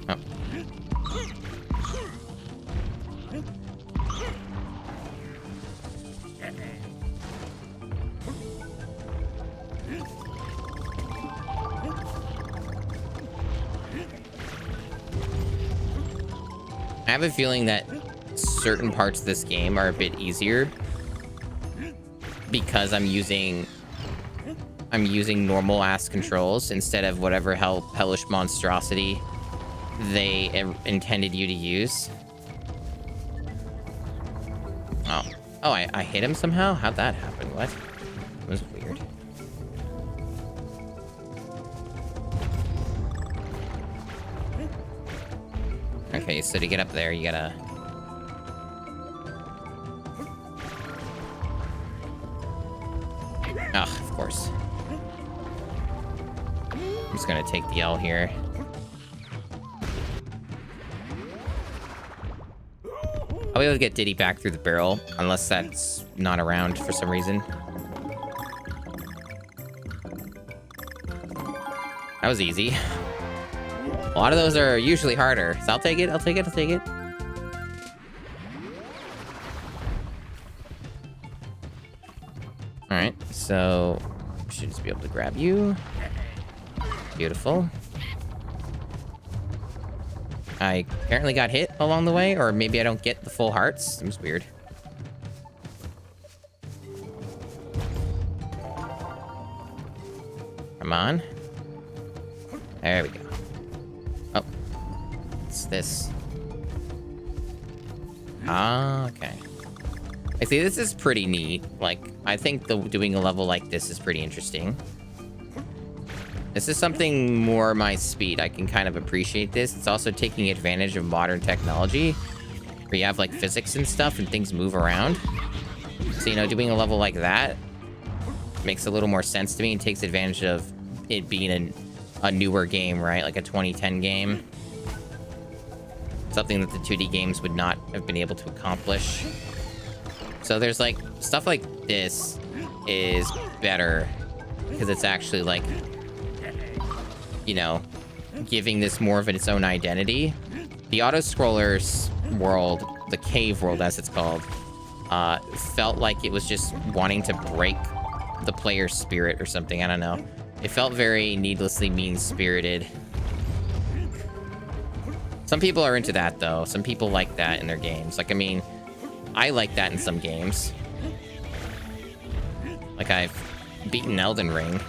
Oh. I have a feeling that certain parts of this game are a bit easier because I'm using normal ass controls instead of whatever hellish monstrosity they intended you to use. Oh, I hit him somehow? How'd that happen? What? That was weird. Okay, so to get up there, you gotta... Ugh, of course. I'm just gonna take the L here. I'll be able to get Diddy back through the barrel, unless that's not around for some reason. That was easy. A lot of those are usually harder, so I'll take it, I'll take it, I'll take it. Alright, so... should just be able to grab you. Beautiful. I apparently got hit along the way, or maybe I don't get the full hearts. Seems weird. Come on. There we go. Oh. What's this? Ah, okay. I see, this is pretty neat. Like, I think doing a level like this is pretty interesting. This is something more my speed. I can kind of appreciate this. It's also taking advantage of modern technology, where you have, like, physics and stuff, and things move around. So, you know, doing a level like that makes a little more sense to me and takes advantage of it being a newer game, right? Like a 2010 game. Something that the 2D games would not have been able to accomplish. So there's like, stuff like this is better because it's actually like, you know, giving this more of its own identity. The auto-scrollers world, the cave world as it's called, felt like it was just wanting to break the player's spirit or something. I don't know. It felt very needlessly mean-spirited. Some people are into that, though. Some people like that in their games. Like, I mean, I like that in some games. Like, I've beaten Elden Ring.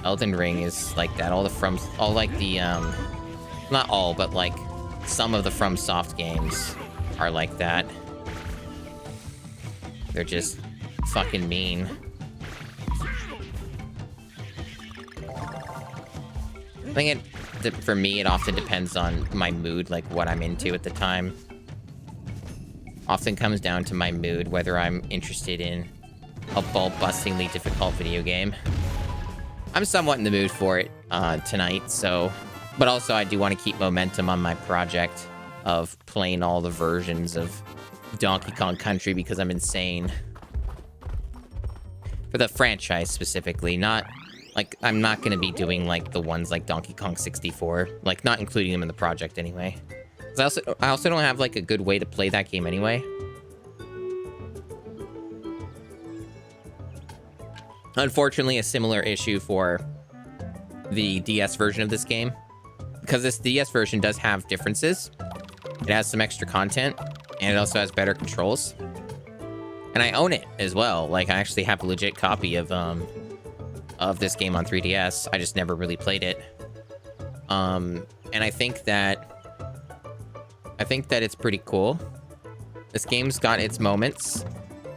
Elden Ring is like that. All like the, not all, but like some of the FromSoft games are like that. They're just fucking mean. I think for me, it often depends on my mood, like what I'm into at the time. Often comes down to my mood, whether I'm interested in a ball-bustingly difficult video game. I'm somewhat in the mood for it tonight, so... But also, I do want to keep momentum on my project of playing all the versions of Donkey Kong Country because I'm insane. For the franchise, specifically, not... Like, I'm not going to be doing, like, the ones like Donkey Kong 64. Like, not including them in the project, anyway. 'Cause I also don't have, like, a good way to play that game anyway. Unfortunately, a similar issue for the DS version of this game. Because this DS version does have differences. It has some extra content, and it also has better controls. And I own it, as well. Like, I actually have a legit copy of this game on 3DS. I just never really played it. And I think that it's pretty cool. This game's got its moments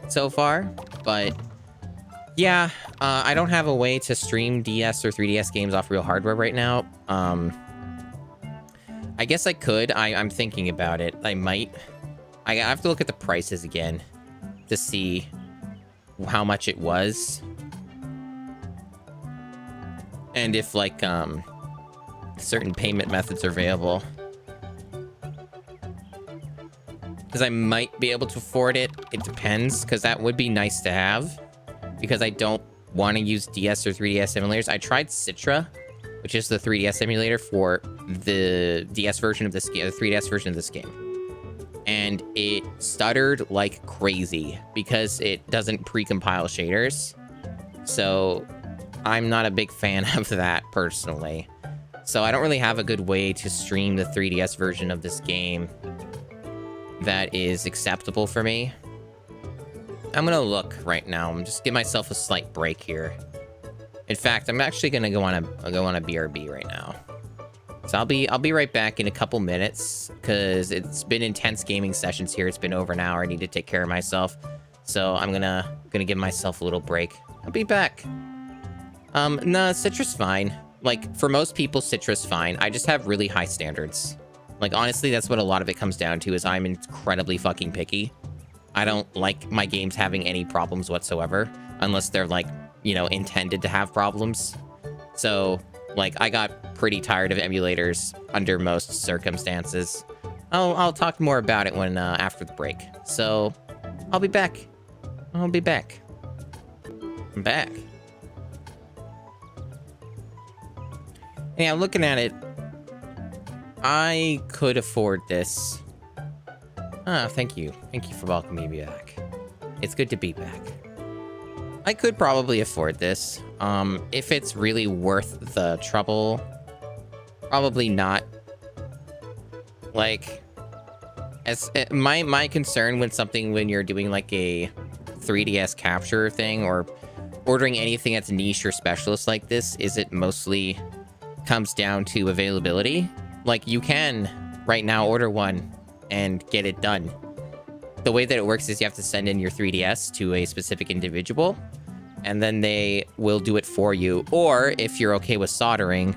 so far, but yeah, I don't have a way to stream DS or 3DS games off real hardware right now. I guess I could. I'm thinking about it. I might. I have to look at the prices again to see how much it was. And if, like, certain payment methods are available. Because I might be able to afford it. It depends, because that would be nice to have. Because I don't want to use DS or 3DS emulators. I tried Citra, which is the 3DS emulator for the DS version of this game, the 3DS version of this game. And it stuttered like crazy, because it doesn't pre-compile shaders. So... I'm not a big fan of that, personally. So I don't really have a good way to stream the 3DS version of this game that is acceptable for me. I'm gonna look right now. I'm just give myself a slight break here. In fact, I'm actually gonna go on a BRB right now. So I'll be right back in a couple minutes, because it's been intense gaming sessions here. It's been over an hour. I need to take care of myself. So I'm gonna give myself a little break. I'll be back. No, Citra's fine. Like, for most people, Citra's fine. I just have really high standards. Like, honestly, that's what a lot of it comes down to, is I'm incredibly fucking picky. I don't like my games having any problems whatsoever, unless they're, like, you know, intended to have problems. So, like, I got pretty tired of emulators under most circumstances. I'll talk more about it when, after the break. So, I'll be back. I'm back. Yeah, looking at it, I could afford this. Ah, thank you. Thank you for welcoming me back. It's good to be back. I could probably afford this. If it's really worth the trouble, probably not. Like, my concern when you're doing like a 3DS capture thing or ordering anything that's niche or specialist like this is it mostly comes down to availability. Like, you can right now order one and get it done. The way that it works is you have to send in your 3DS to a specific individual, and then they will do it for you. Or if you're okay with soldering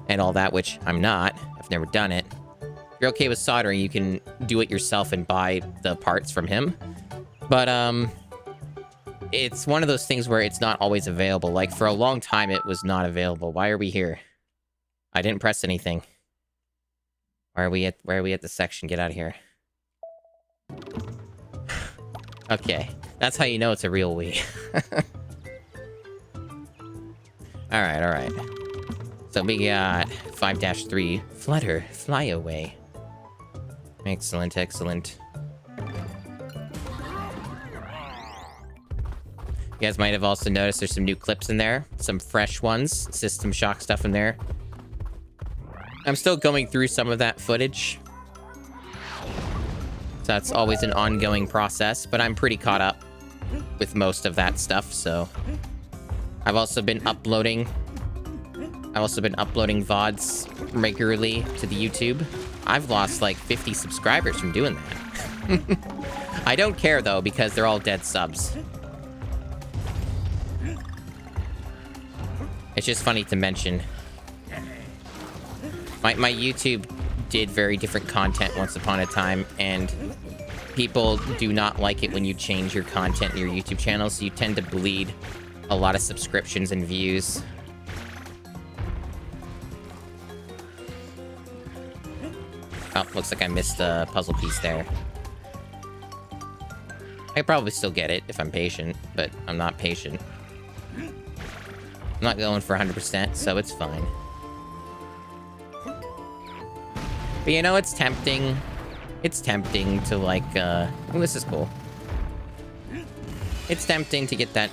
and all that, which I'm not, I've never done it. If you're okay with soldering, you can do it yourself and buy the parts from him. But, it's one of those things where it's not always available. Like, for a long time, it was not available. Why are we here? I didn't press anything. Where are we at the section? Get out of here. Okay. That's how you know it's a real Wii. Alright, alright. So we got 5-3. Flutter. Fly away. Excellent, excellent. You guys might have also noticed there's some new clips in there. Some fresh ones. System Shock stuff in there. I'm still going through some of that footage. So that's always an ongoing process, but I'm pretty caught up with most of that stuff, so... I've also been uploading VODs regularly to the YouTube. I've lost like 50 subscribers from doing that. I don't care though, because they're all dead subs. It's just funny to mention. My YouTube did very different content once upon a time, and people do not like it when you change your content in your YouTube channel, so you tend to bleed a lot of subscriptions and views. Oh, looks like I missed a puzzle piece there. I could probably still get it if I'm patient, but I'm not patient. I'm not going for 100%, so it's fine. But you know, it's tempting. It's tempting to like, oh, this is cool. It's tempting to get that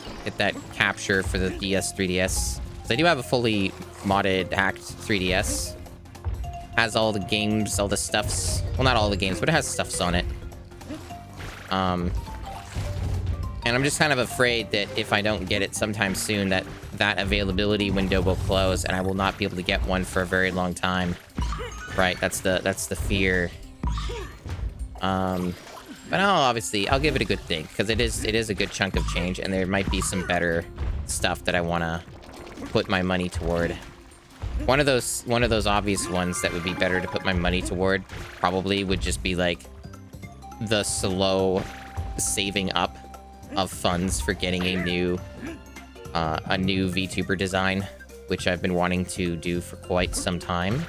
capture for the DS 3DS. So I do have a fully modded, hacked 3DS. Has all the games, all the stuffs. Well, not all the games, but it has stuffs on it. And I'm just kind of afraid that if I don't get it sometime soon, that availability window will close and I will not be able to get one for a very long time. Right, that's the fear. But I'll give it a good think, because it is a good chunk of change, and there might be some better stuff that I want to put my money toward. One of those obvious ones that would be better to put my money toward probably would just be like the slow saving up of funds for getting a new VTuber design, which I've been wanting to do for quite some time.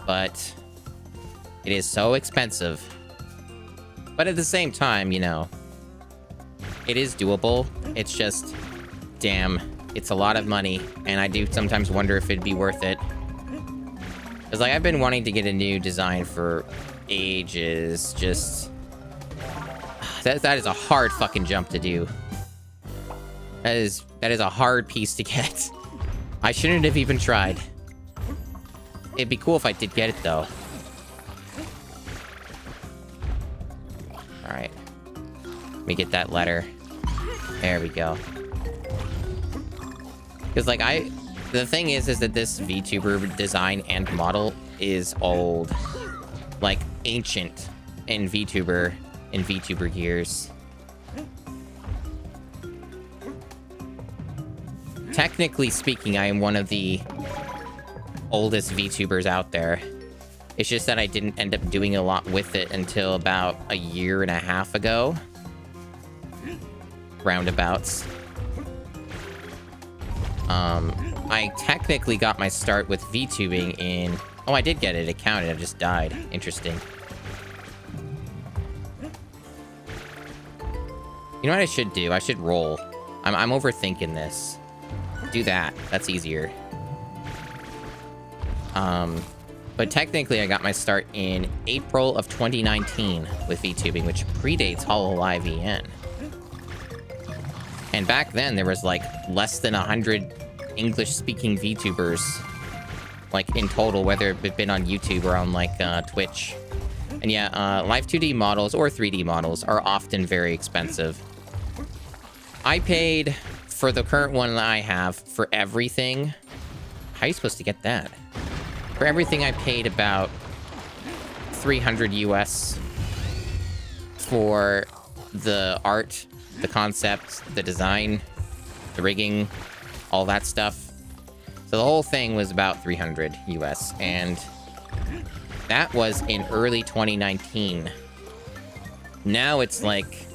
But it is so expensive. But at the same time, you know, it is doable. It's just, damn, it's a lot of money, and I do sometimes wonder if it'd be worth it. Because, like, I've been wanting to get a new design for ages. Just... That is a hard fucking jump to do. That is a hard piece to get. I shouldn't have even tried. It'd be cool if I did get it, though. Alright. Let me get that letter. There we go. Because, like, the thing is that this VTuber design and model is old. Like, ancient in VTuber years. Technically speaking, I am one of the oldest VTubers out there. It's just that I didn't end up doing a lot with it until about a year and a half ago. Roundabouts. I technically got my start with VTubing in... Oh, I did get it. It counted. I just died. Interesting. You know what I should do? I should roll. I'm overthinking this. Do that. That's easier. But technically I got my start in April of 2019 with VTubing, which predates HoloLive EN. And back then there was like less than 100 English-speaking VTubers like in total, whether it's been on YouTube or on like Twitch. And yeah, live 2D models or 3D models are often very expensive. I paid for the current one that I have for everything. How are you supposed to get that? For everything, I paid about 300 US for the art, the concept, the design, the rigging, all that stuff. So the whole thing was about 300 US, and that was in early 2019. Now it's like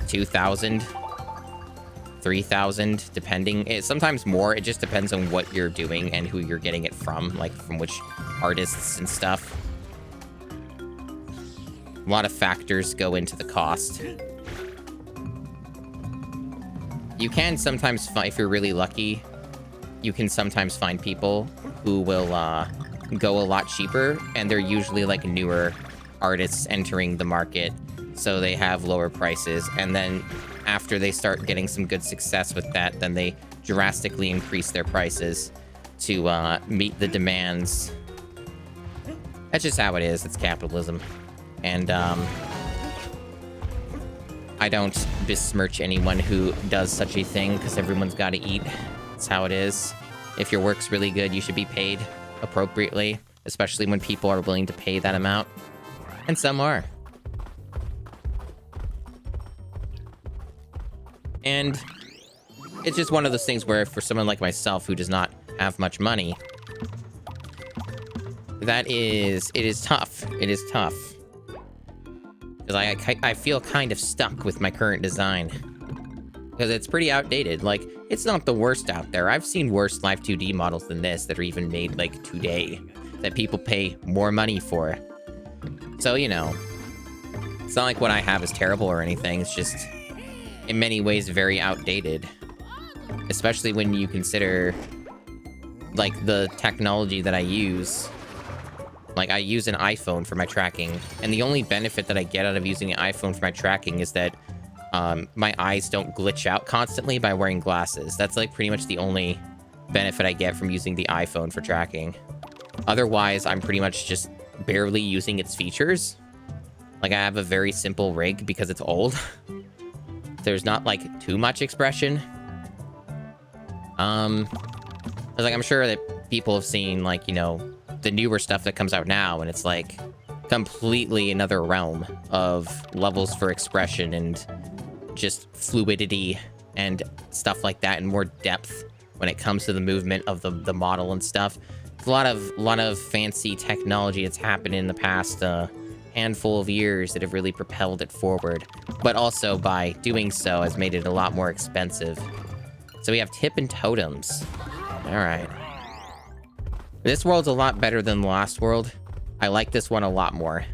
2,000, 3,000, depending. Sometimes more. It just depends on what you're doing and who you're getting it from, like from which artists and stuff. A lot of factors go into the cost. You can sometimes find, if you're really lucky, you can sometimes find people who will go a lot cheaper, and they're usually like newer artists entering the market, so they have lower prices, and then after they start getting some good success with that, then they drastically increase their prices to meet the demands. That's just how it is. It's capitalism. And I don't besmirch anyone who does such a thing, because everyone's got to eat. That's how it is. If your work's really good, you should be paid appropriately, especially when people are willing to pay that amount. And some are. And it's just one of those things where for someone like myself who does not have much money, it is tough. It is tough. Because I feel kind of stuck with my current design. Because it's pretty outdated. Like, it's not the worst out there. I've seen worse Live 2D models than this that are even made, like, today. That people pay more money for. So, you know. It's not like what I have is terrible or anything. It's just, in many ways, very outdated. Especially when you consider, like, the technology that I use. Like, I use an iPhone for my tracking, and the only benefit that I get out of using an iPhone for my tracking is that my eyes don't glitch out constantly by wearing glasses. That's, like, pretty much the only benefit I get from using the iPhone for tracking. Otherwise, I'm pretty much just barely using its features. Like, I have a very simple rig because it's old. There's not, like, too much expression. Like, I'm sure that people have seen, like, you know, the newer stuff that comes out now, and it's like completely another realm of levels for expression and just fluidity and stuff like that, and more depth when it comes to the movement of the model and stuff. It's a lot of fancy technology that's happened in the past handful of years that have really propelled it forward, but also by doing so has made it a lot more expensive. So we have tip and totems. All right. This world's a lot better than the last world. I like this one a lot more.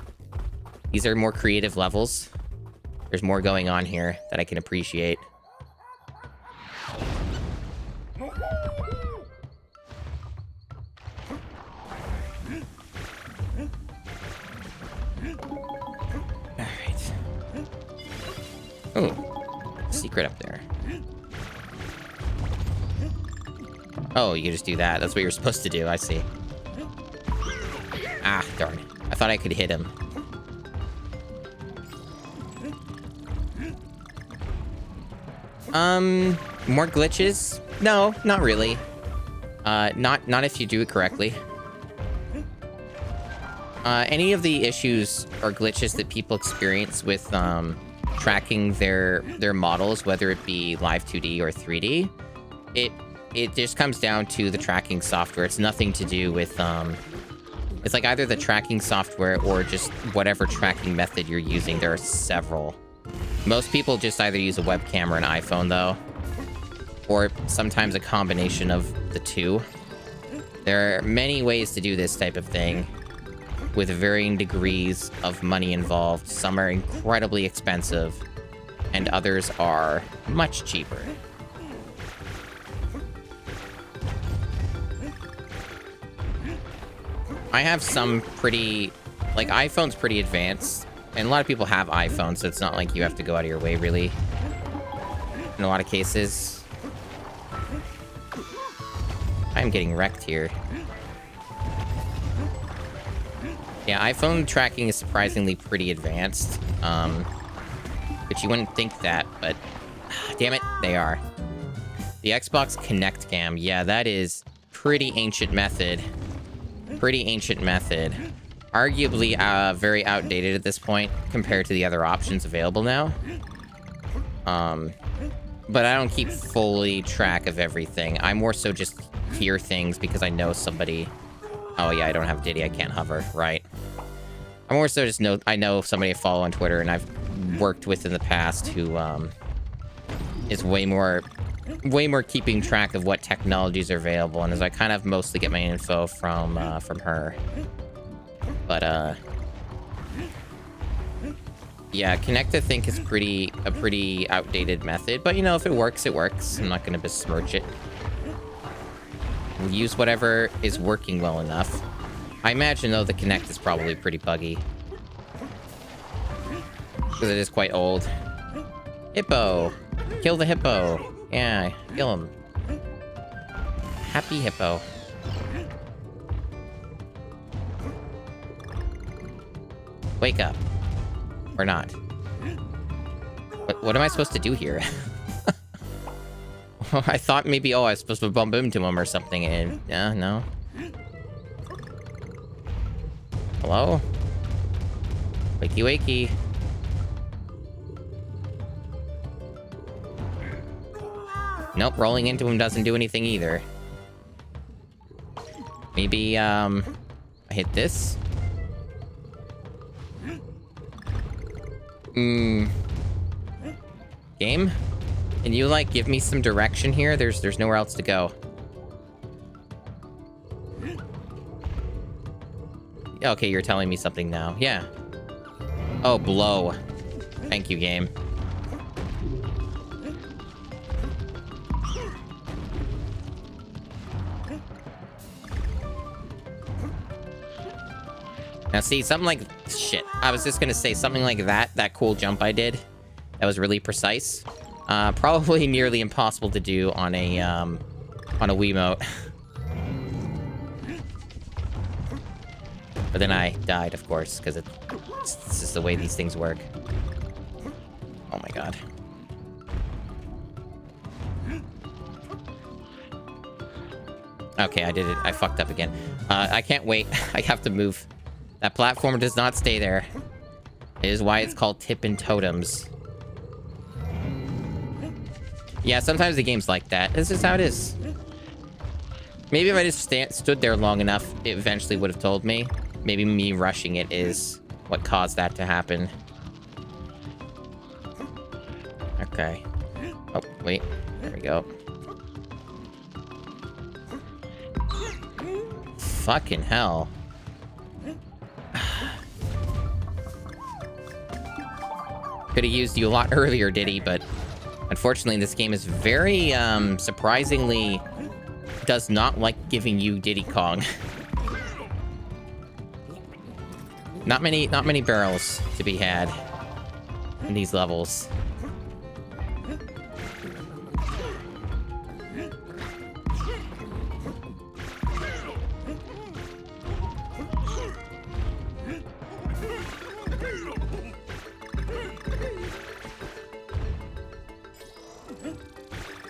These are more creative levels. There's more going on here that I can appreciate. Alright. Oh, secret up there. Oh, you can just do that. That's what you're supposed to do. I see. Ah, darn. I thought I could hit him. More glitches? No, not really. Not if you do it correctly. Any of the issues or glitches that people experience with tracking their models, whether it be live 2D or 3D, it just comes down to the tracking software. It's nothing to do with, it's like either the tracking software or just whatever tracking method you're using. There are several. Most people just either use a webcam or an iPhone, though. Or sometimes a combination of the two. There are many ways to do this type of thing, with varying degrees of money involved. Some are incredibly expensive, and others are much cheaper. I have some pretty, like, iPhone's pretty advanced, and a lot of people have iPhones, so it's not like you have to go out of your way, really, in a lot of cases. I'm getting wrecked here. Yeah, iPhone tracking is surprisingly pretty advanced. But you wouldn't think that, but damn it, they are. The Xbox Kinect cam, yeah, that is pretty ancient method. Pretty ancient method. Arguably very outdated at this point compared to the other options available now. But I don't keep fully track of everything. I more so just hear things because I know somebody... Oh yeah, I don't have Diddy, I can't hover, right. I more so just know... I know somebody I follow on Twitter and I've worked with in the past who is way more keeping track of what technologies are available, and as I kind of mostly get my info from her. But yeah, Kinect I think is a pretty outdated method, but you know, if it works, it works. I'm not gonna besmirch it. We'll use whatever is working well enough. I imagine though the Kinect is probably pretty buggy because it is quite old. Hippo, kill the hippo. Yeah, kill him. Happy hippo. Wake up. Or not. What am I supposed to do here? I thought maybe, oh, I was supposed to bump into him or something, and... yeah, no. Hello? Wakey, wakey. Nope, rolling into him doesn't do anything either. Maybe, I hit this? Game? Can you, like, give me some direction here? There's nowhere else to go. Okay, you're telling me something now. Yeah. Oh, blow. Thank you, game. Now, see, something like... shit. I was just gonna say, something like that cool jump I did, that was really precise. Probably nearly impossible to do on a Wiimote. But then I died, of course, because it's just the way these things work. Oh my god. Okay, I did it. I fucked up again. I can't wait. I have to move. That platform does not stay there. It is why it's called Tippin' Totems. Yeah, sometimes the game's like that. This is how it is. Maybe if I just stood there long enough, it eventually would have told me. Maybe me rushing it is what caused that to happen. Okay. Oh, wait. There we go. Fucking hell. Could have used you a lot earlier, Diddy, but unfortunately this game is very, surprisingly does not like giving you Diddy Kong. Not many barrels to be had in these levels.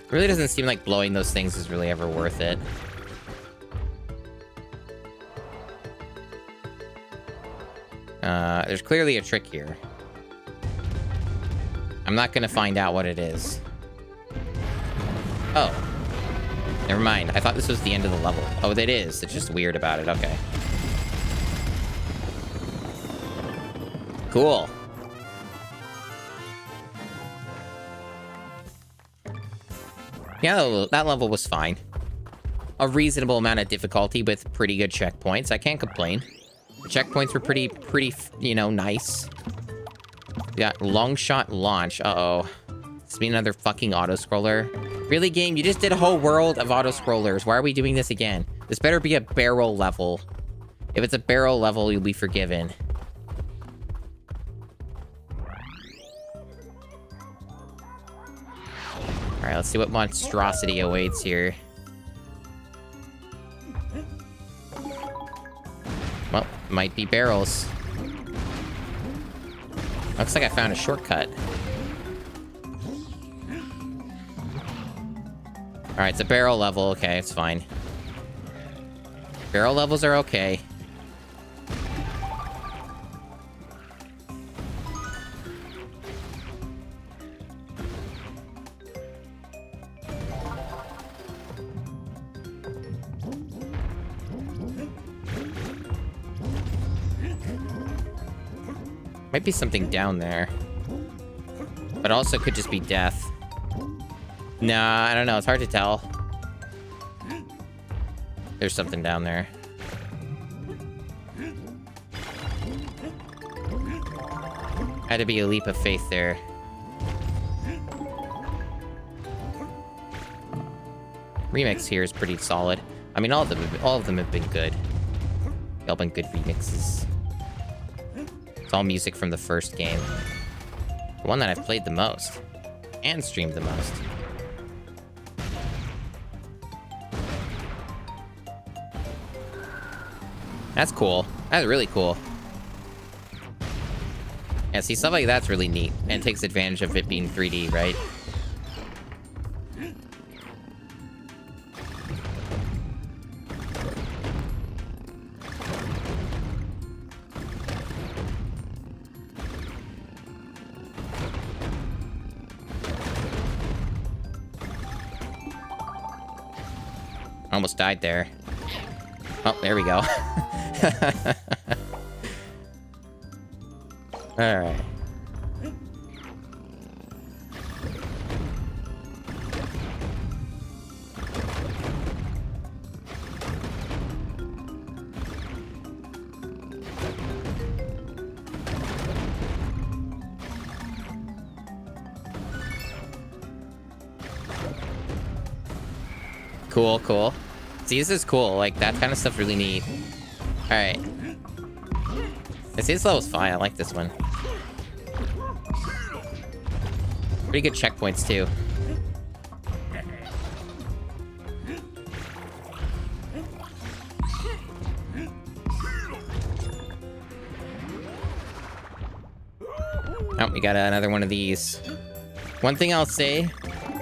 It really doesn't seem like blowing those things is really ever worth it. There's clearly a trick here. I'm not gonna find out what it is. Oh. Never mind. I thought this was the end of the level. Oh, it is. It's just weird about it. Okay. Cool. Yeah, that level was fine. A reasonable amount of difficulty with pretty good checkpoints. I can't complain. The checkpoints were pretty, you know, nice. We got long shot launch. Uh-oh. This be another fucking auto-scroller. Really, game? You just did a whole world of auto-scrollers. Why are we doing this again? This better be a barrel level. If it's a barrel level, you'll be forgiven. Alright, let's see what monstrosity awaits here. Well, might be barrels. Looks like I found a shortcut. Alright, it's a barrel level. Okay, it's fine. Barrel levels are okay. Might be something down there. But also could just be death. Nah, I don't know. It's hard to tell. There's something down there. Had to be a leap of faith there. Remix here is pretty solid. I mean, all of them have been good. They've all been good remixes. It's all music from the first game. The one that I've played the most. And streamed the most. That's cool. That's really cool. Yeah, see, stuff like that's really neat. And it takes advantage of it being 3D, right? Almost died there. Oh, there we go. Alright. Cool, cool. See, this is cool. Like, that kind of stuff's really neat. Alright. This level's fine. I like this one. Pretty good checkpoints, too. Oh, we got another one of these. One thing I'll say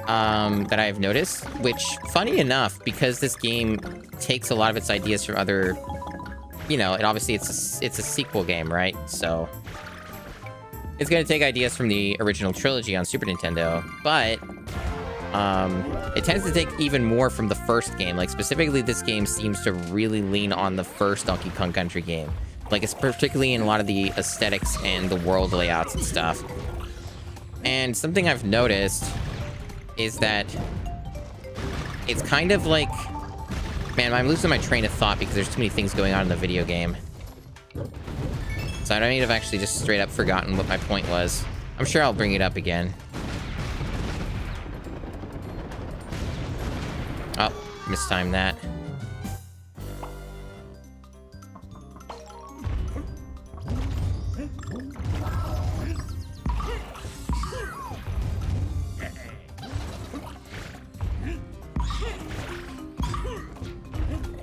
that I've noticed, which, funny enough, because this game takes a lot of its ideas from other... You know, and obviously it's a sequel game, right? So it's gonna take ideas from the original trilogy on Super Nintendo, but it tends to take even more from the first game. Like, specifically, this game seems to really lean on the first Donkey Kong Country game. Like, it's particularly in a lot of the aesthetics and the world layouts and stuff. And something I've noticed is that it's kind of like... Man, I'm losing my train of thought because there's too many things going on in the video game. So I may have actually just straight up forgotten what my point was. I'm sure I'll bring it up again. Oh, mistimed that.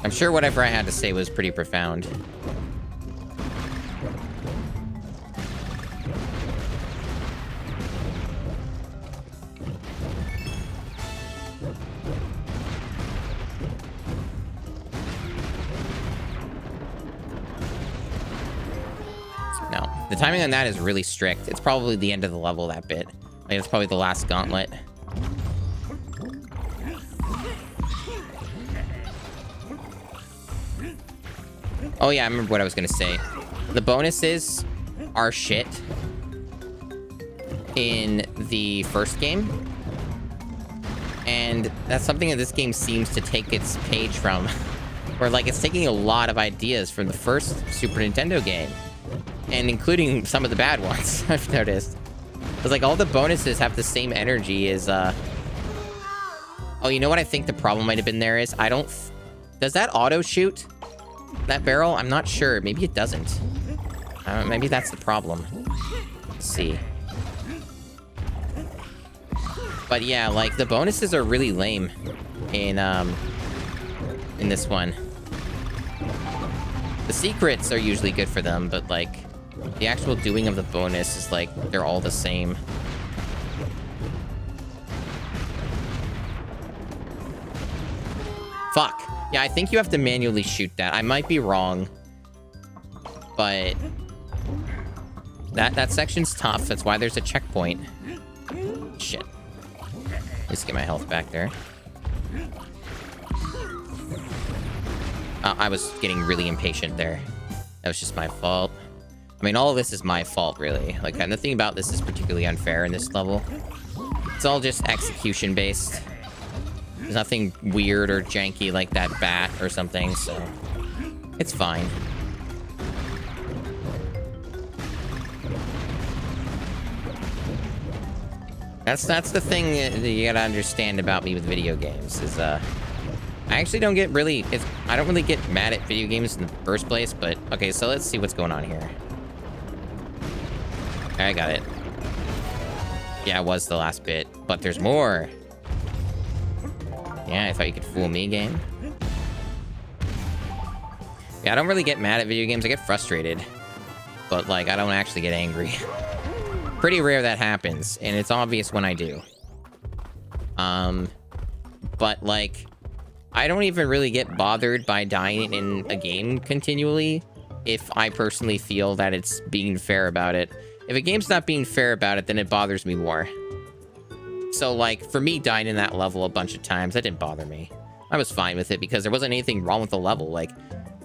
I'm sure whatever I had to say was pretty profound. No, the timing on that is really strict. It's probably the end of the level, that bit. Like, it's probably the last gauntlet. Oh yeah, I remember what I was gonna say. The bonuses are shit in the first game. And that's something that this game seems to take its page from. Where, like, it's taking a lot of ideas from the first Super Nintendo game. And including some of the bad ones, I've noticed. Because, like, all the bonuses have the same energy as, Oh, you know what I think the problem might have been there is? Does that auto-shoot? That barrel? I'm not sure. Maybe it doesn't. Maybe that's the problem. Let's see. But yeah, like, the bonuses are really lame in this one. The secrets are usually good for them, but, like, the actual doing of the bonus is, like, they're all the same. Fuck. Yeah, I think you have to manually shoot that. I might be wrong. But that section's tough. That's why there's a checkpoint. Shit. Let's get my health back there. I was getting really impatient there. That was just my fault. I mean, all of this is my fault, really. Like, nothing about this is particularly unfair in this level. It's all just execution-based. There's nothing weird or janky like that bat or something, so it's fine. That's the thing that you gotta understand about me with video games is I actually don't get really I don't really get mad at video games in the first place, but okay, so let's see what's going on here. I got it. Yeah, it was the last bit, but there's more. Yeah, I thought you could fool me, game. Yeah, I don't really get mad at video games. I get frustrated, but like I don't actually get angry. Pretty rare that happens, and it's obvious when I do. But like, I don't even really get bothered by dying in a game continually if I personally feel that it's being fair about it. If a game's not being fair about it, then it bothers me more. So like, for me dying in that level a bunch of times, that didn't bother me. I was fine with it because there wasn't anything wrong with the level. Like,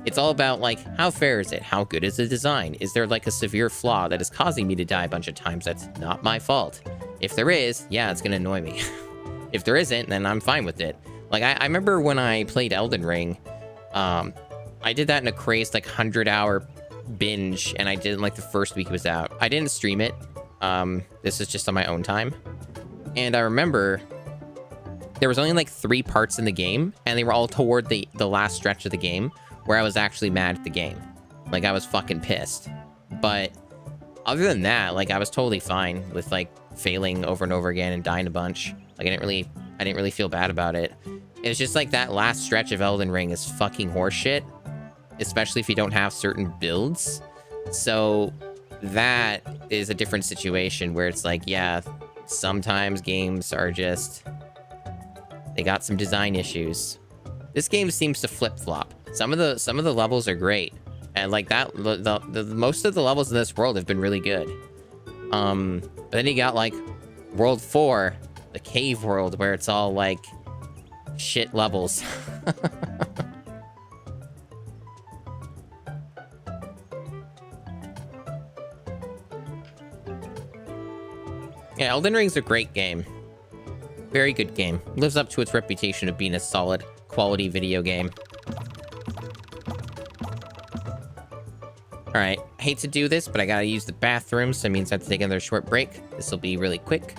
it's all about, like, how fair is it? How good is the design? Is there, like, a severe flaw that is causing me to die a bunch of times? That's not my fault. If there is, yeah, it's gonna annoy me. If there isn't, then I'm fine with it. Like, I remember when I played Elden Ring, I did that in a crazed, like, 100-hour binge, and I did it in, like, the first week it was out. I didn't stream it. This is just on my own time. And I remember there was only, like, 3 parts in the game, and they were all toward the last stretch of the game, where I was actually mad at the game. Like, I was fucking pissed. But other than that, like, I was totally fine with, like, failing over and over again and dying a bunch. Like, I didn't really feel bad about it. It's just like that last stretch of Elden Ring is fucking horseshit, especially if you don't have certain builds. So that is a different situation where it's like, yeah, sometimes games are just, they got some design issues. This game seems to flip-flop. Some of the levels are great, and like that, the most of the levels in this world have been really good. But then you got like World 4, the cave world, where it's all like shit levels. Yeah, Elden Ring's a great game. Very good game. Lives up to its reputation of being a solid, quality video game. Alright, hate to do this, but I gotta use the bathroom, so it means I have to take another short break. This will be really quick.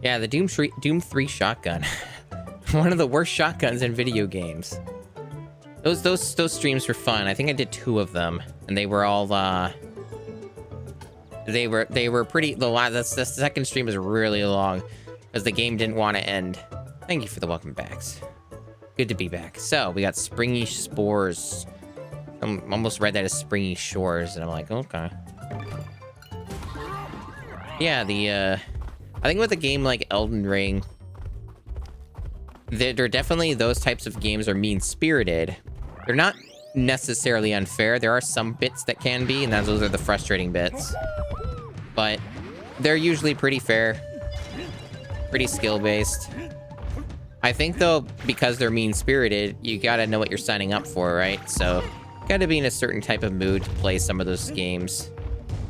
Yeah, the Doom 3 shotgun. One of the worst shotguns in video games. Those streams were fun. I think I did 2 of them, and they were all they were pretty. The second stream was really long because the game didn't want to end. Thank you for the welcome backs. Good to be back. So we got Springy Spores. I almost read that as Springy Shores, and I'm like, okay. Yeah, I think with a game like Elden Ring, they're definitely, those types of games are mean-spirited. They're not necessarily unfair. There are some bits that can be, and those are the frustrating bits. But they're usually pretty fair, pretty skill-based. I think, though, because they're mean-spirited, you gotta know what you're signing up for, right? So gotta be in a certain type of mood to play some of those games.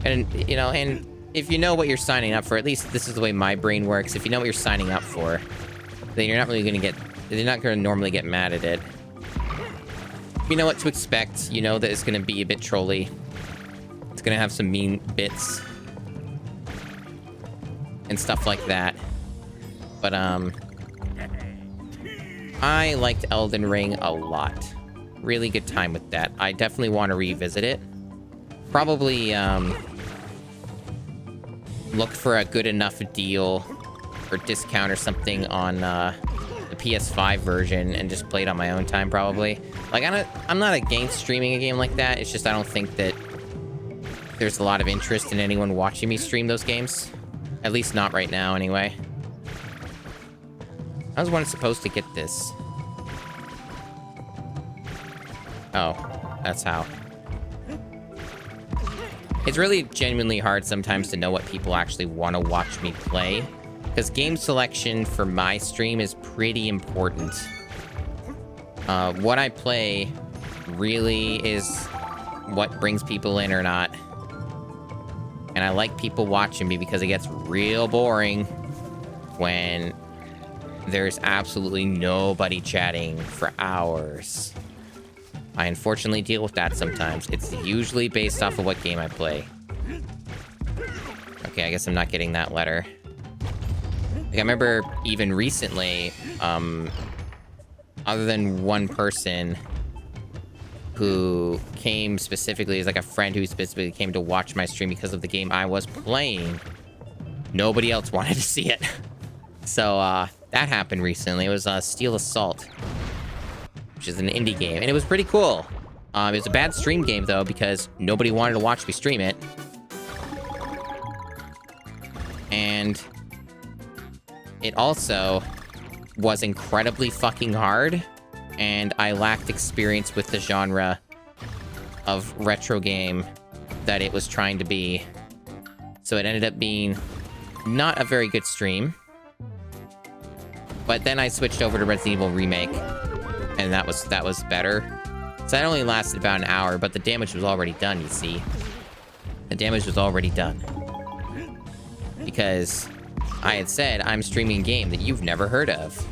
And, you know, and if you know what you're signing up for, at least this is the way my brain works, if you know what you're signing up for, then you're not really gonna get, you're not gonna normally get mad at it. You know what to expect, you know that it's gonna be a bit trolly. It's gonna have some mean bits. And stuff like that. But, I liked Elden Ring a lot. Really good time with that. I definitely want to revisit it. Probably look for a good enough deal or discount or something on the the PS5 version and just play it on my own time, probably. Like, I'm not against streaming a game like that. It's just I don't think that there's a lot of interest in anyone watching me stream those games. At least not right now, anyway. How was one supposed to get this? Oh, that's how. It's really genuinely hard sometimes to know what people actually want to watch me play, because game selection for my stream is pretty important. What I play really is what brings people in or not. And I like people watching me because it gets real boring when there's absolutely nobody chatting for hours. I unfortunately deal with that sometimes. It's usually based off of what game I play. Okay, I guess I'm not getting that letter. Like, I remember even recently, other than one person who came specifically as like a friend who specifically came to watch my stream because of the game I was playing, nobody else wanted to see it. So, that happened recently. It was Steel Assault, which is an indie game, and it was pretty cool. It was a bad stream game, though, because nobody wanted to watch me stream it. And it also was incredibly fucking hard, and I lacked experience with the genre of retro game that it was trying to be. So it ended up being not a very good stream. But then I switched over to Resident Evil Remake, and that was better. So that only lasted about an hour, but the damage was already done, you see. The damage was already done. Because I had said, I'm streaming a game that you've never heard of.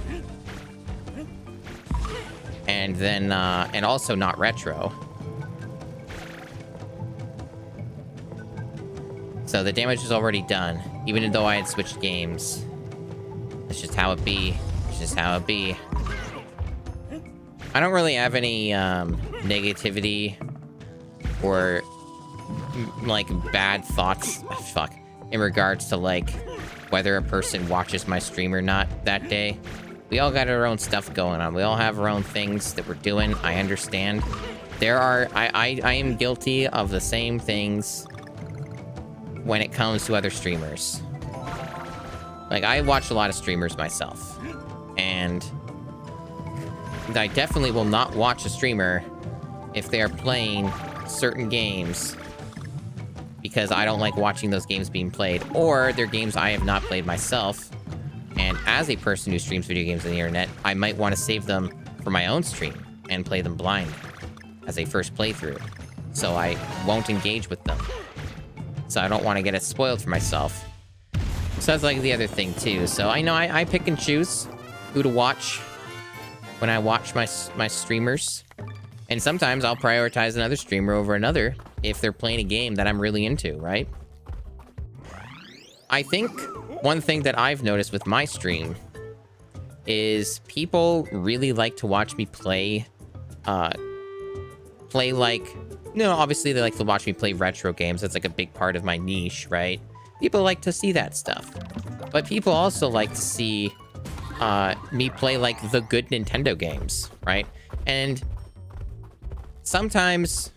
And then, and also not retro. So the damage was already done, even though I had switched games. That's just how it be. It's just how it be. I don't really have any, negativity or, like, bad thoughts, fuck, in regards to, like, whether a person watches my stream or not that day. We all got our own stuff going on. We all have our own things that we're doing. I understand. I am guilty of the same things when it comes to other streamers. Like, I watch a lot of streamers myself, and I definitely will not watch a streamer if they are playing certain games because I don't like watching those games being played, or they're games I have not played myself. And as a person who streams video games on the internet, I might want to save them for my own stream and play them blind as a first playthrough. So I won't engage with them. So I don't want to get it spoiled for myself. So that's like the other thing too. So I know I pick and choose who to watch when I watch my streamers. And sometimes I'll prioritize another streamer over another if they're playing a game that I'm really into, right? I think one thing that I've noticed with my stream is people really like to watch me play like, obviously they like to watch me play retro games. That's like a big part of my niche, right? People like to see that stuff. But people also like to see me play like the good Nintendo games, right? And sometimes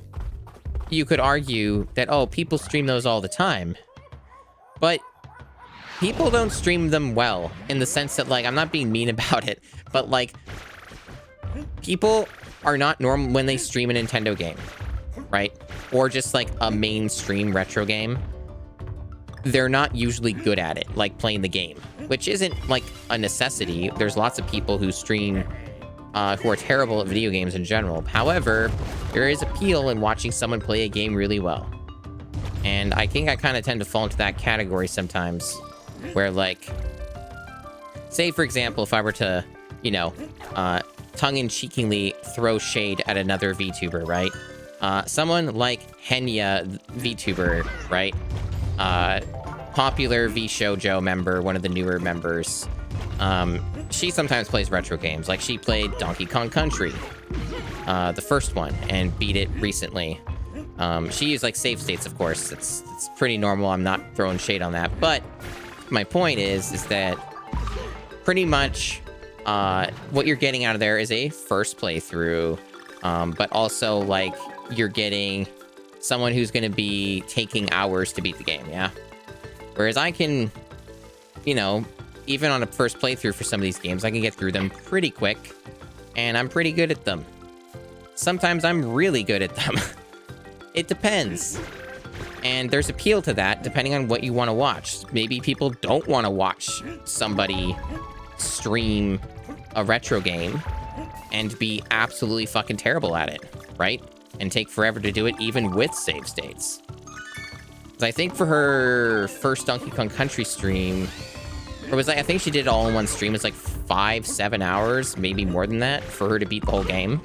you could argue that, oh, people stream those all the time. But people don't stream them well, in the sense that, like, I'm not being mean about it, but, like, people are not normal when they stream a Nintendo game, right? Or just, like, a mainstream retro game. They're not usually good at it, like playing the game, which isn't, like, a necessity. There's lots of people who stream who are terrible at video games in general. However, there is appeal in watching someone play a game really well. And I think I kind of tend to fall into that category sometimes, where, like, say, for example, if I were to, tongue-in-cheekingly throw shade at another VTuber, right? Someone like Henya VTuber, right? Popular VShojo member, one of the newer members. She sometimes plays retro games. Like, she played Donkey Kong Country, the first one, and beat it recently. She used, like, save states, of course. It's pretty normal. I'm not throwing shade on that. But my point is that pretty much what you're getting out of there is a first playthrough, but also, like, you're getting someone who's going to be taking hours to beat the game, yeah? Whereas I can, you know, even on a first playthrough for some of these games, I can get through them pretty quick, and I'm pretty good at them. Sometimes I'm really good at them. It depends. And there's appeal to that, depending on what you want to watch. Maybe people don't want to watch somebody stream a retro game and be absolutely fucking terrible at it, right? And take forever to do it, even with save states. 'Cause I think for her first Donkey Kong Country stream, or was I think she did it all in one stream. It's like 5-7 hours, maybe more than that, for her to beat the whole game.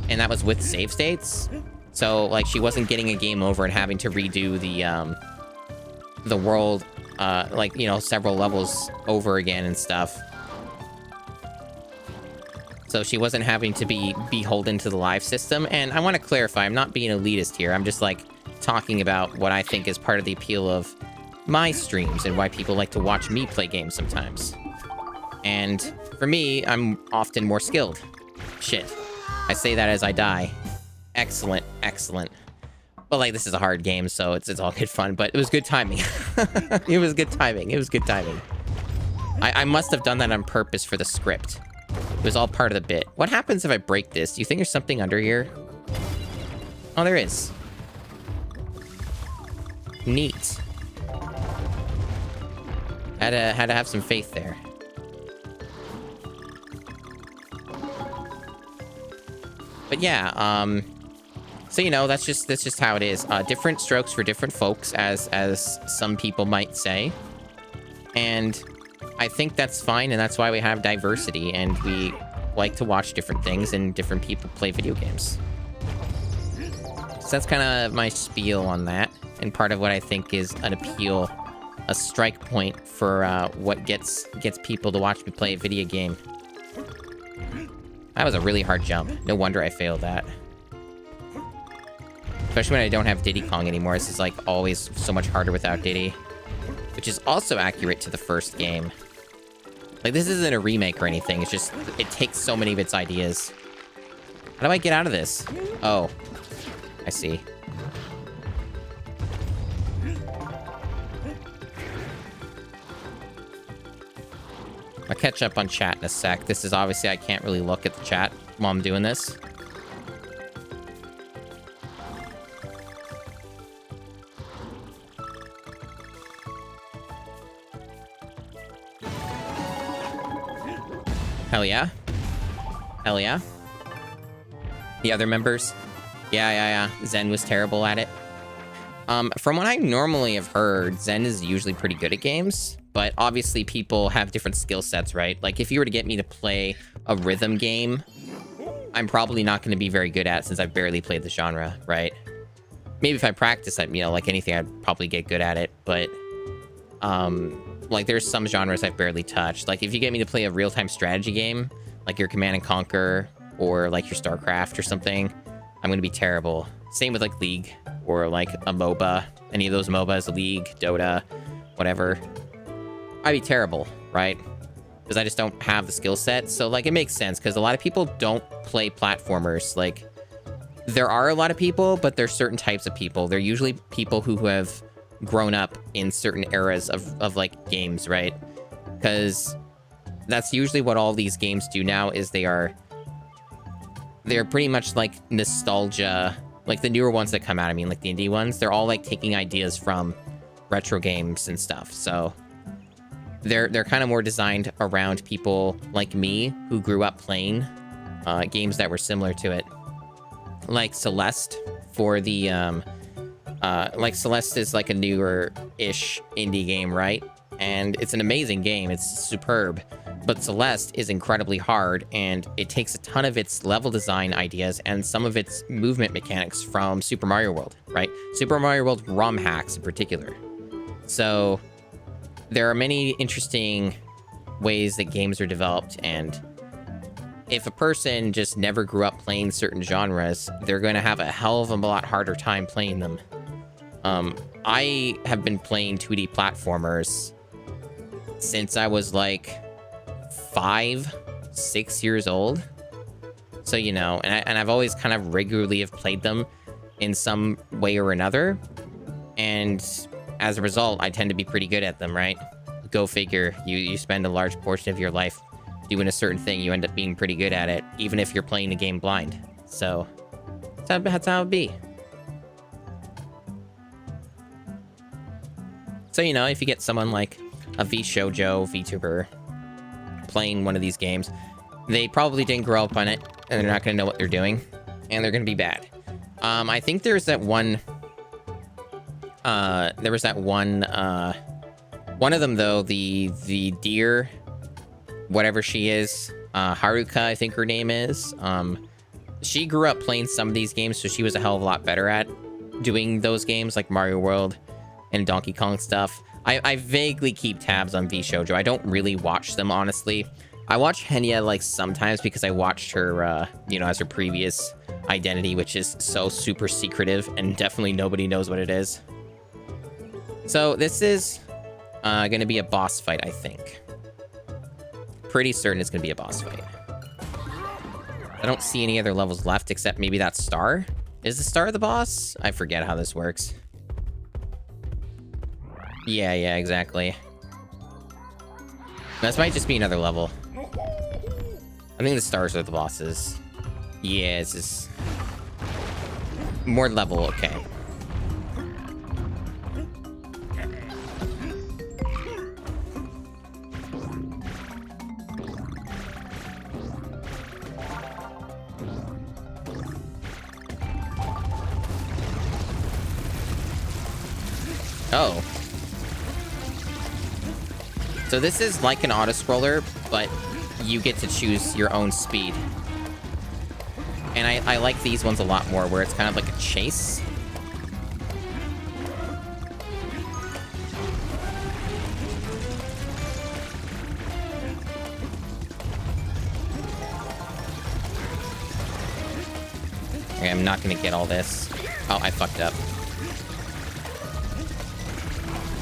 And that was with save states. So, like, she wasn't getting a game over and having to redo the world, like, you know, several levels over again and stuff. So she wasn't having to be beholden to the live system. And I want to clarify, I'm not being elitist here. I'm just, like, talking about what I think is part of the appeal of my streams and why people like to watch me play games sometimes. And for me, I'm often more skilled. Shit. I say that as I die. Excellent, excellent. But, like, this is a hard game, so it's all good fun, but it was good timing. It was good timing. It was good timing. I must have done that on purpose for the script. It was all part of the bit. What happens if I break this? Do you think there's something under here? Oh, there is. Neat. Had to have some faith there. But yeah, so, you know, that's just how it is. Different strokes for different folks, as some people might say. And I think that's fine, and that's why we have diversity, and we like to watch different things, and different people play video games. So that's kind of my spiel on that, and part of what I think is an appeal, a strike point for what gets people to watch me play a video game. That was a really hard jump. No wonder I failed that. Especially when I don't have Diddy Kong anymore. This is, like, always so much harder without Diddy. Which is also accurate to the first game. Like, this isn't a remake or anything. It's just, it takes so many of its ideas. How do I get out of this? Oh. I see. I'll catch up on chat in a sec. This is obviously, I can't really look at the chat while I'm doing this. Hell yeah. Hell yeah. The other members? Yeah. Zen was terrible at it. From what I normally have heard, Zen is usually pretty good at games, but obviously people have different skill sets, right? Like, if you were to get me to play a rhythm game, I'm probably not going to be very good at, since I've barely played the genre, right? Maybe if I practice, you know, like anything, I'd probably get good at it, but, like, there's some genres I've barely touched. Like, if you get me to play a real-time strategy game, like your Command & Conquer, or, like, your StarCraft or something, I'm going to be terrible. Same with, like, League, or, like, a MOBA. Any of those MOBAs, League, Dota, whatever. I'd be terrible, right? Because I just don't have the skill set. So, like, it makes sense, because a lot of people don't play platformers. Like, there are a lot of people, but there's certain types of people. They're usually people who have grown up in certain eras of like, games, right? Because that's usually what all these games do now, is they're pretty much like nostalgia. Like, the newer ones that come out, I mean, like the indie ones, they're all like taking ideas from retro games and stuff. So they're kind of more designed around people like me who grew up playing games that were similar to it. Like Celeste for the like, Celeste is like a newer-ish indie game, right? And it's an amazing game. It's superb. But Celeste is incredibly hard, and it takes a ton of its level design ideas and some of its movement mechanics from Super Mario World, right? Super Mario World ROM hacks in particular. So there are many interesting ways that games are developed, and if a person just never grew up playing certain genres, they're going to have a hell of a lot harder time playing them. I have been playing 2D platformers since I was like 5, 6 years old. So, you know, and I've always kind of regularly have played them in some way or another. And as a result, I tend to be pretty good at them, right? Go figure. You spend a large portion of your life doing a certain thing, you end up being pretty good at it, even if you're playing the game blind. So that's how it be. So, you know, if you get someone like a VShojo VTuber playing one of these games, they probably didn't grow up on it, and they're not going to know what they're doing, and they're going to be bad. I think there's that one... there was that one of them, though, the deer, whatever she is, Haruka, I think her name is. She grew up playing some of these games, so she was a hell of a lot better at doing those games, like Mario World and Donkey Kong stuff. I vaguely keep tabs on VShojo. I don't really watch them, honestly. I watch Henya, like, sometimes because I watched her, you know, as her previous identity, which is so super secretive, and definitely nobody knows what it is. So this is going to be a boss fight, I think. Pretty certain it's going to be a boss fight. I don't see any other levels left except maybe that star. Is the star the boss? I forget how this works. Yeah, exactly. This might just be another level. I think the stars are the bosses. Yeah, it's just... more level, okay. Oh. So this is like an auto-scroller, but you get to choose your own speed. And I like these ones a lot more, where it's kind of like a chase. Okay, I'm not gonna get all this. Oh, I fucked up.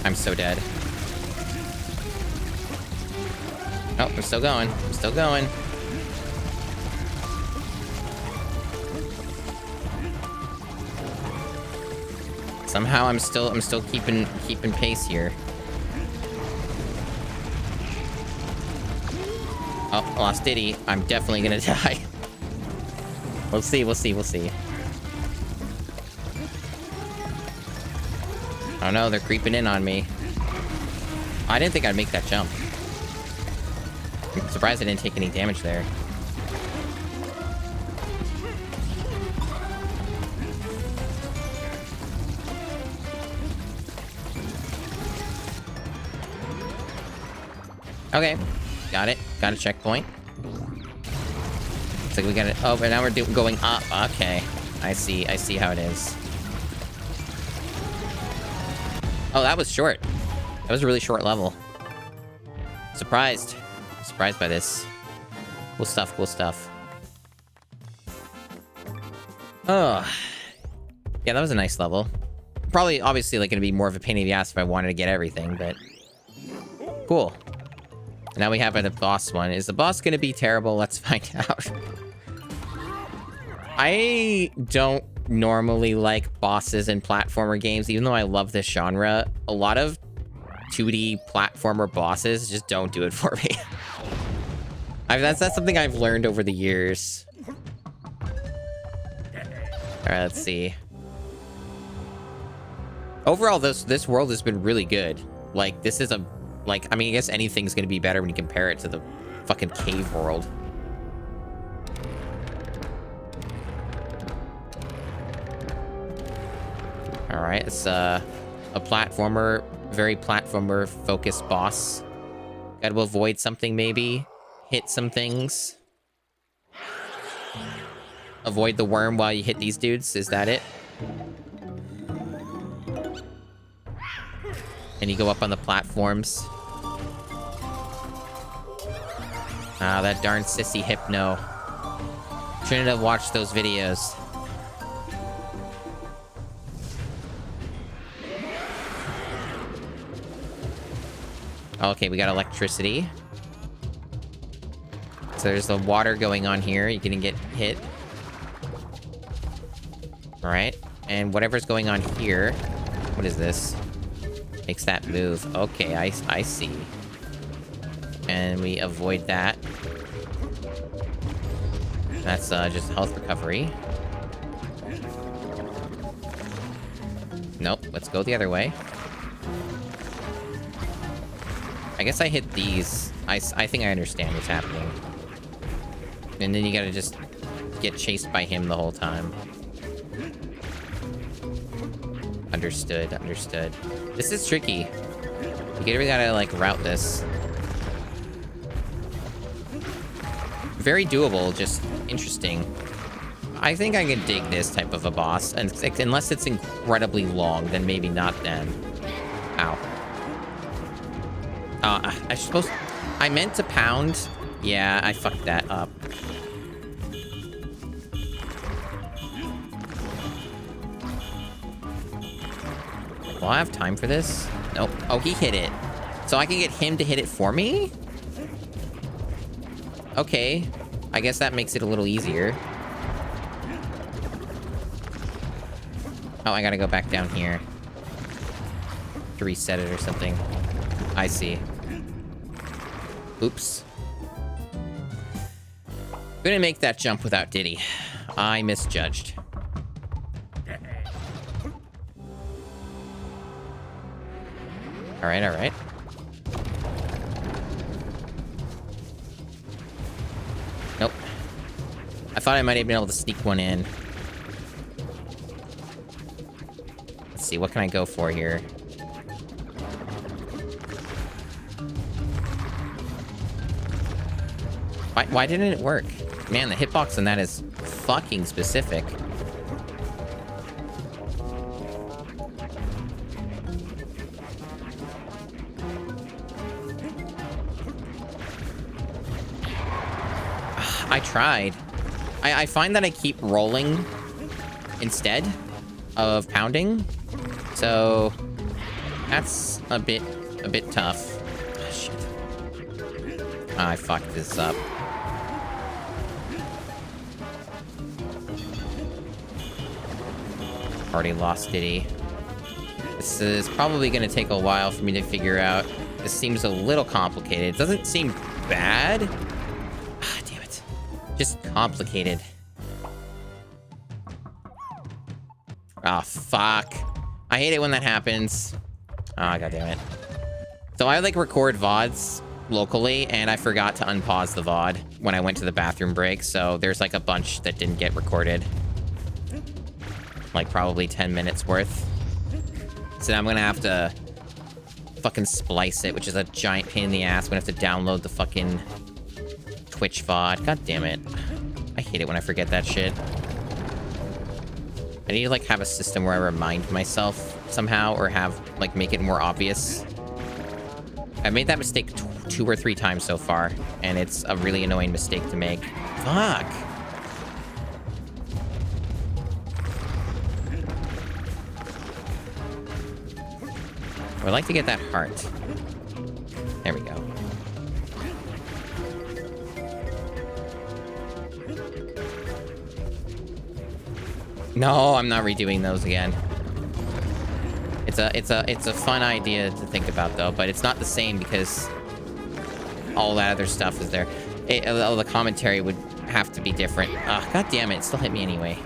I'm so dead. Oh, I'm still going. I'm still going. Somehow I'm still keeping pace here. Oh, lost Diddy. I'm definitely gonna die. We'll see. Oh no, they're creeping in on me. I didn't think I'd make that jump. I'm surprised I didn't take any damage there. Okay, got it. Got a checkpoint. Looks like we got it. Oh, but now we're going up. Okay, I see how it is. Oh, that was short. That was a really short level. Surprised by this. Cool stuff. Oh. Yeah, that was a nice level. Probably, obviously, like, gonna be more of a pain in the ass if I wanted to get everything, but... cool. Now we have a boss one. Is the boss gonna be terrible? Let's find out. I don't normally like bosses in platformer games, even though I love this genre. A lot of 2D platformer bosses just don't do it for me. That's something I've learned over the years. Alright, let's see. Overall, this world has been really good. Like, this is a... like, I mean, I guess anything's gonna be better when you compare it to the fucking cave world. Alright, it's a platformer, very platformer-focused boss. Gotta avoid something, maybe. Hit some things. Avoid the worm while you hit these dudes, is that it? And you go up on the platforms. Ah, that darn sissy Hypno. Shouldn't have watched those videos. Okay, we got electricity. It's So there's the water going on here. You're gonna get hit. Alright. And whatever's going on here... What is this? Makes that move. Okay, I see. And we avoid that. That's just health recovery. Nope, let's go the other way. I guess I hit these. I think I understand what's happening. And then you gotta just get chased by him the whole time. Understood, understood. This is tricky. You really gotta, like, route this. Very doable, just interesting. I think I can dig this type of a boss, and unless it's incredibly long, then maybe not then. Ow. I suppose... I meant to pound. Yeah, I fucked that up. Will I have time for this? Nope. Oh, he hit it. So I can get him to hit it for me? Okay. I guess that makes it a little easier. Oh, I gotta go back down here. To reset it or something. I see. Oops. Couldn't make that jump without Diddy. I misjudged. Alright, alright. Nope. I thought I might have been able to sneak one in. Let's see, what can I go for here? Why didn't it work? Man, the hitbox on that is fucking specific. I tried. I find that I keep rolling instead of pounding. So that's a bit tough. Oh, shit. I fucked this up. Already lost Diddy. This is probably going to take a while for me to figure out. This seems a little complicated. It doesn't seem bad. Ah, damn it. Just complicated. Ah, fuck. I hate it when that happens. Ah, god damn it. So I, like, record VODs locally, and I forgot to unpause the VOD when I went to the bathroom break, so there's, like, a bunch that didn't get recorded. Like, probably 10 minutes worth. So now I'm gonna have to fucking splice it, which is a giant pain in the ass. I'm gonna have to download the fucking Twitch VOD. God damn it. I hate it when I forget that shit. I need to, like, have a system where I remind myself somehow, or have, like, make it more obvious. I've made that mistake 2 or 3 times so far, and it's a really annoying mistake to make. Fuck! I'd like to get that heart. There we go. No, I'm not redoing those again. It's a fun idea to think about, though, but it's not the same because all that other stuff is there. All the commentary would have to be different. Ah, god damn it! It still hit me anyway.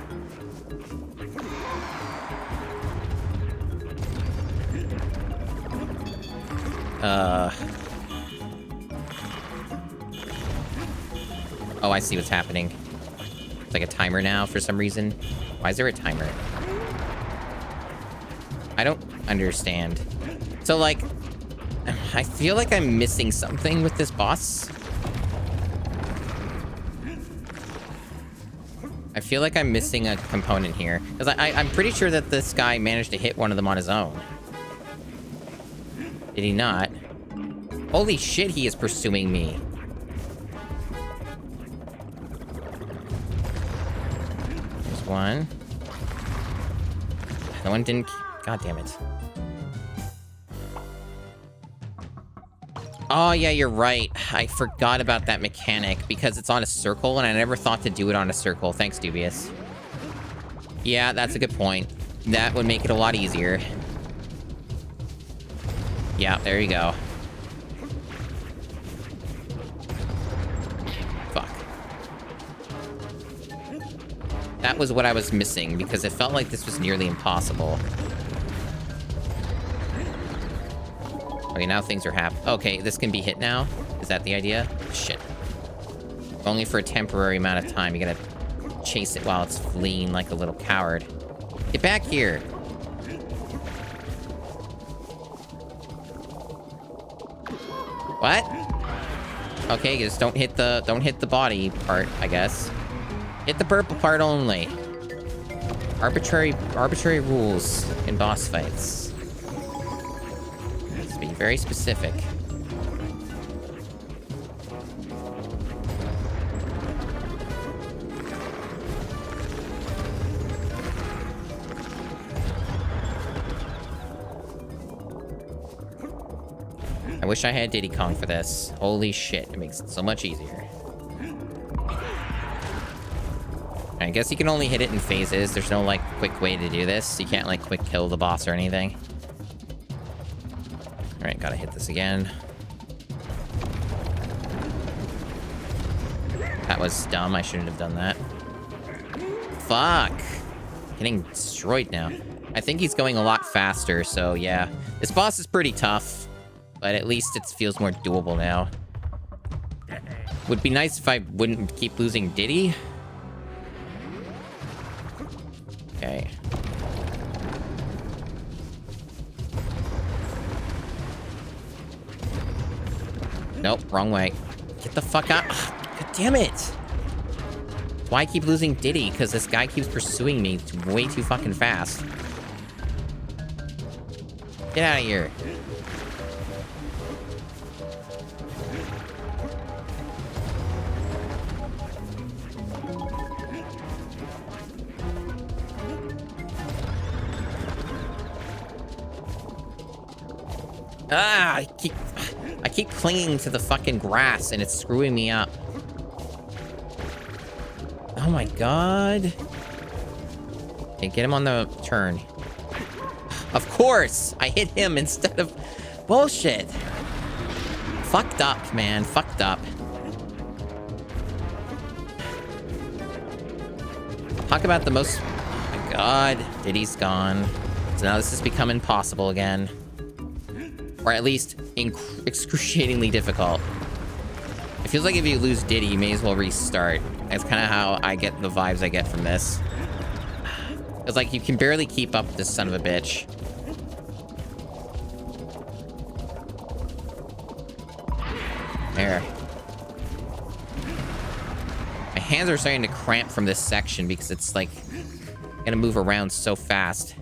Oh, I see what's happening. It's like a timer now for some reason. Why is there a timer? I don't understand. So, like, I feel like I'm missing something with this boss. I feel like I'm missing a component here. Because I'm pretty sure that this guy managed to hit one of them on his own. Did he not? Holy shit, he is pursuing me. There's one. The one didn't... God damn it. Oh, yeah, you're right. I forgot about that mechanic because it's on a circle, and I never thought to do it on a circle. Thanks, Dubious. Yeah, that's a good point. That would make it a lot easier. Yeah, there you go. Fuck. That was what I was missing, because it felt like this was nearly impossible. Okay, now things are happening. Okay, this can be hit now? Is that the idea? Shit. Only for a temporary amount of time. You gotta chase it while it's fleeing like a little coward. Get back here! What? Okay, just don't hit the body part, I guess. Hit the purple part only. Arbitrary rules in boss fights. Let's be very specific. I wish I had Diddy Kong for this. Holy shit, it makes it so much easier. I guess you can only hit it in phases. There's no, like, quick way to do this. You can't, like, quick kill the boss or anything. Alright, gotta hit this again. That was dumb. I shouldn't have done that. Fuck! Getting destroyed now. I think he's going a lot faster, so yeah. This boss is pretty tough. But at least it feels more doable now. Would be nice if I wouldn't keep losing Diddy. Okay. Nope, wrong way. Get the fuck out. Ugh, God damn it. That's why I keep losing Diddy, because this guy keeps pursuing me way too fucking fast. Get out of here. Ah, I keep clinging to the fucking grass and it's screwing me up. Oh my god. Okay, get him on the turn. Of course! I hit him instead of... Bullshit! Fucked up, man. Fucked up. Talk about the most... Oh my god. Diddy's gone. So now this has become impossible again. Or at least excruciatingly difficult. It feels like if you lose Diddy, you may as well restart. That's kind of how I get the vibes I get from this. It's like you can barely keep up with this son of a bitch. There. My hands are starting to cramp from this section because it's like gonna move around so fast.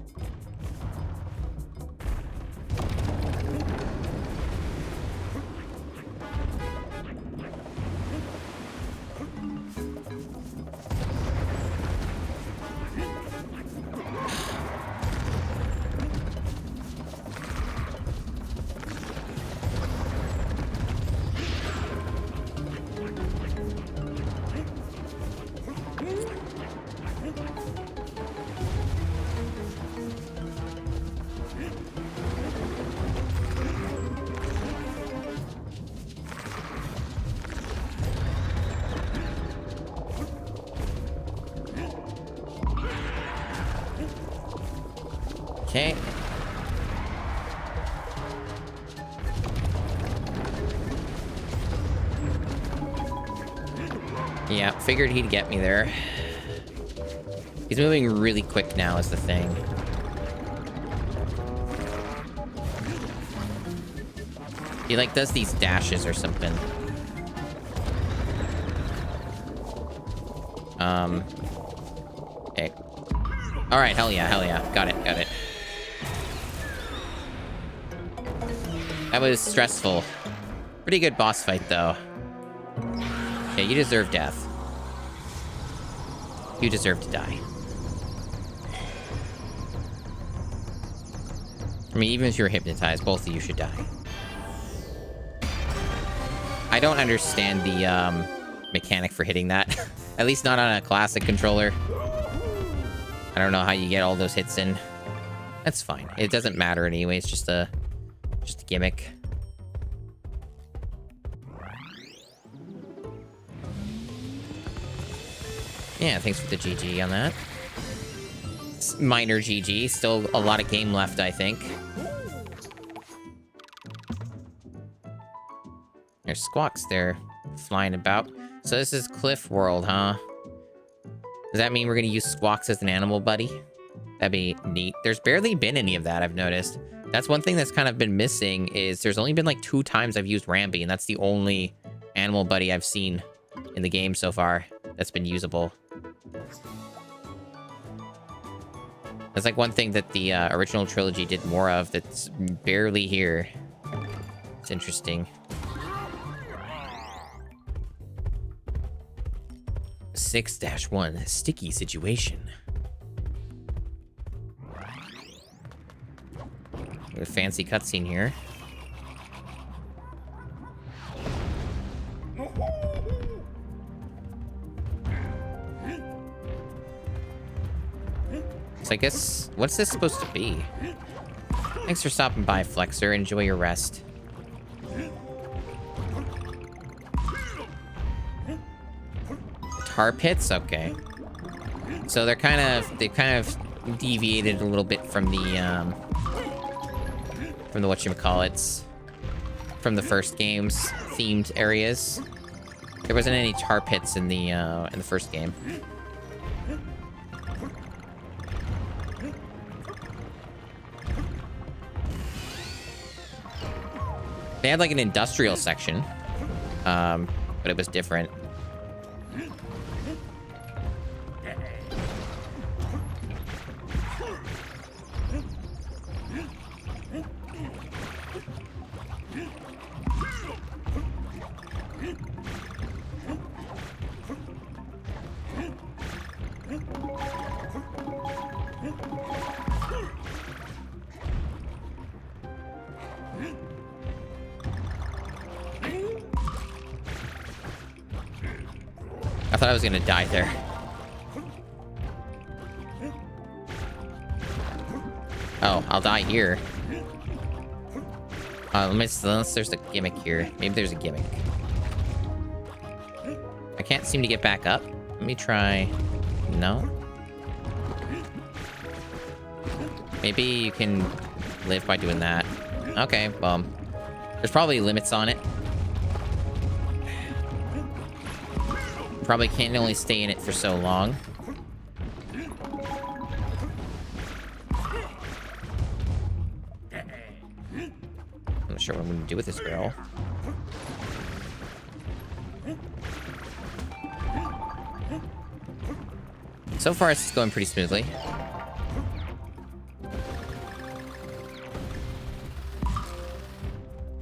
Okay. Yeah, figured he'd get me there. He's moving really quick now is the thing. He like does these dashes or something. Okay. Alright, hell yeah, hell yeah. Got it, got it. That was stressful. Pretty good boss fight, though. Yeah, you deserve death. You deserve to die. I mean, even if you're hypnotized, both of you should die. I don't understand the mechanic for hitting that. At least not on a classic controller. I don't know how you get all those hits in. That's fine. It doesn't matter anyway. It's just a gimmick. Yeah, thanks for the GG on that. It's minor GG. Still a lot of game left, I think. There's squawks there flying about. So this is Cliff World, huh? Does that mean we're gonna use squawks as an animal buddy? That'd be neat. There's barely been any of that, I've noticed. That's one thing that's kind of been missing, is there's only been like 2 times I've used Rambi, and that's the only animal buddy I've seen in the game so far that's been usable. That's like one thing that the original trilogy did more of that's barely here. It's interesting. 6-1, sticky situation. A fancy cutscene here. So I guess, what's this supposed to be? Thanks for stopping by, Flexor. Enjoy your rest. Tar pits? Okay. So they kind of deviated a little bit from the whatchamacallits, from the first game's themed areas. There wasn't any tar pits in the first game. They had like an industrial section, but it was different. I thought I was gonna die there. Oh, I'll die here. Unless there's a gimmick here. Maybe there's a gimmick. I can't seem to get back up. Let me try. No. Maybe you can live by doing that. Okay, well, there's probably limits on it. Probably can't only stay in it for so long. I'm not sure what I'm gonna do with this girl. So far, it's going pretty smoothly.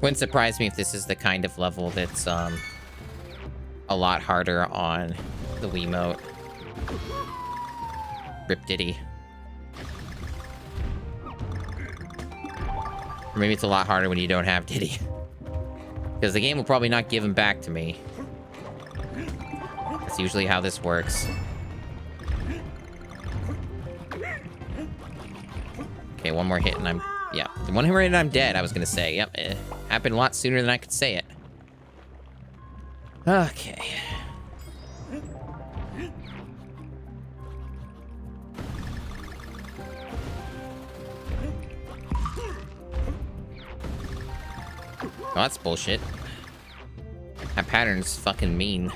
Wouldn't surprise me if this is the kind of level that's a lot harder on the Wiimote. Rip Diddy. Or maybe it's a lot harder when you don't have Diddy. Because the game will probably not give him back to me. That's usually how this works. Okay, one more hit and I'm... Yeah, one more hit and I'm dead, I was gonna say. Yep, it happened a lot sooner than I could say it. Okay. Oh, that's bullshit. That pattern's fucking mean.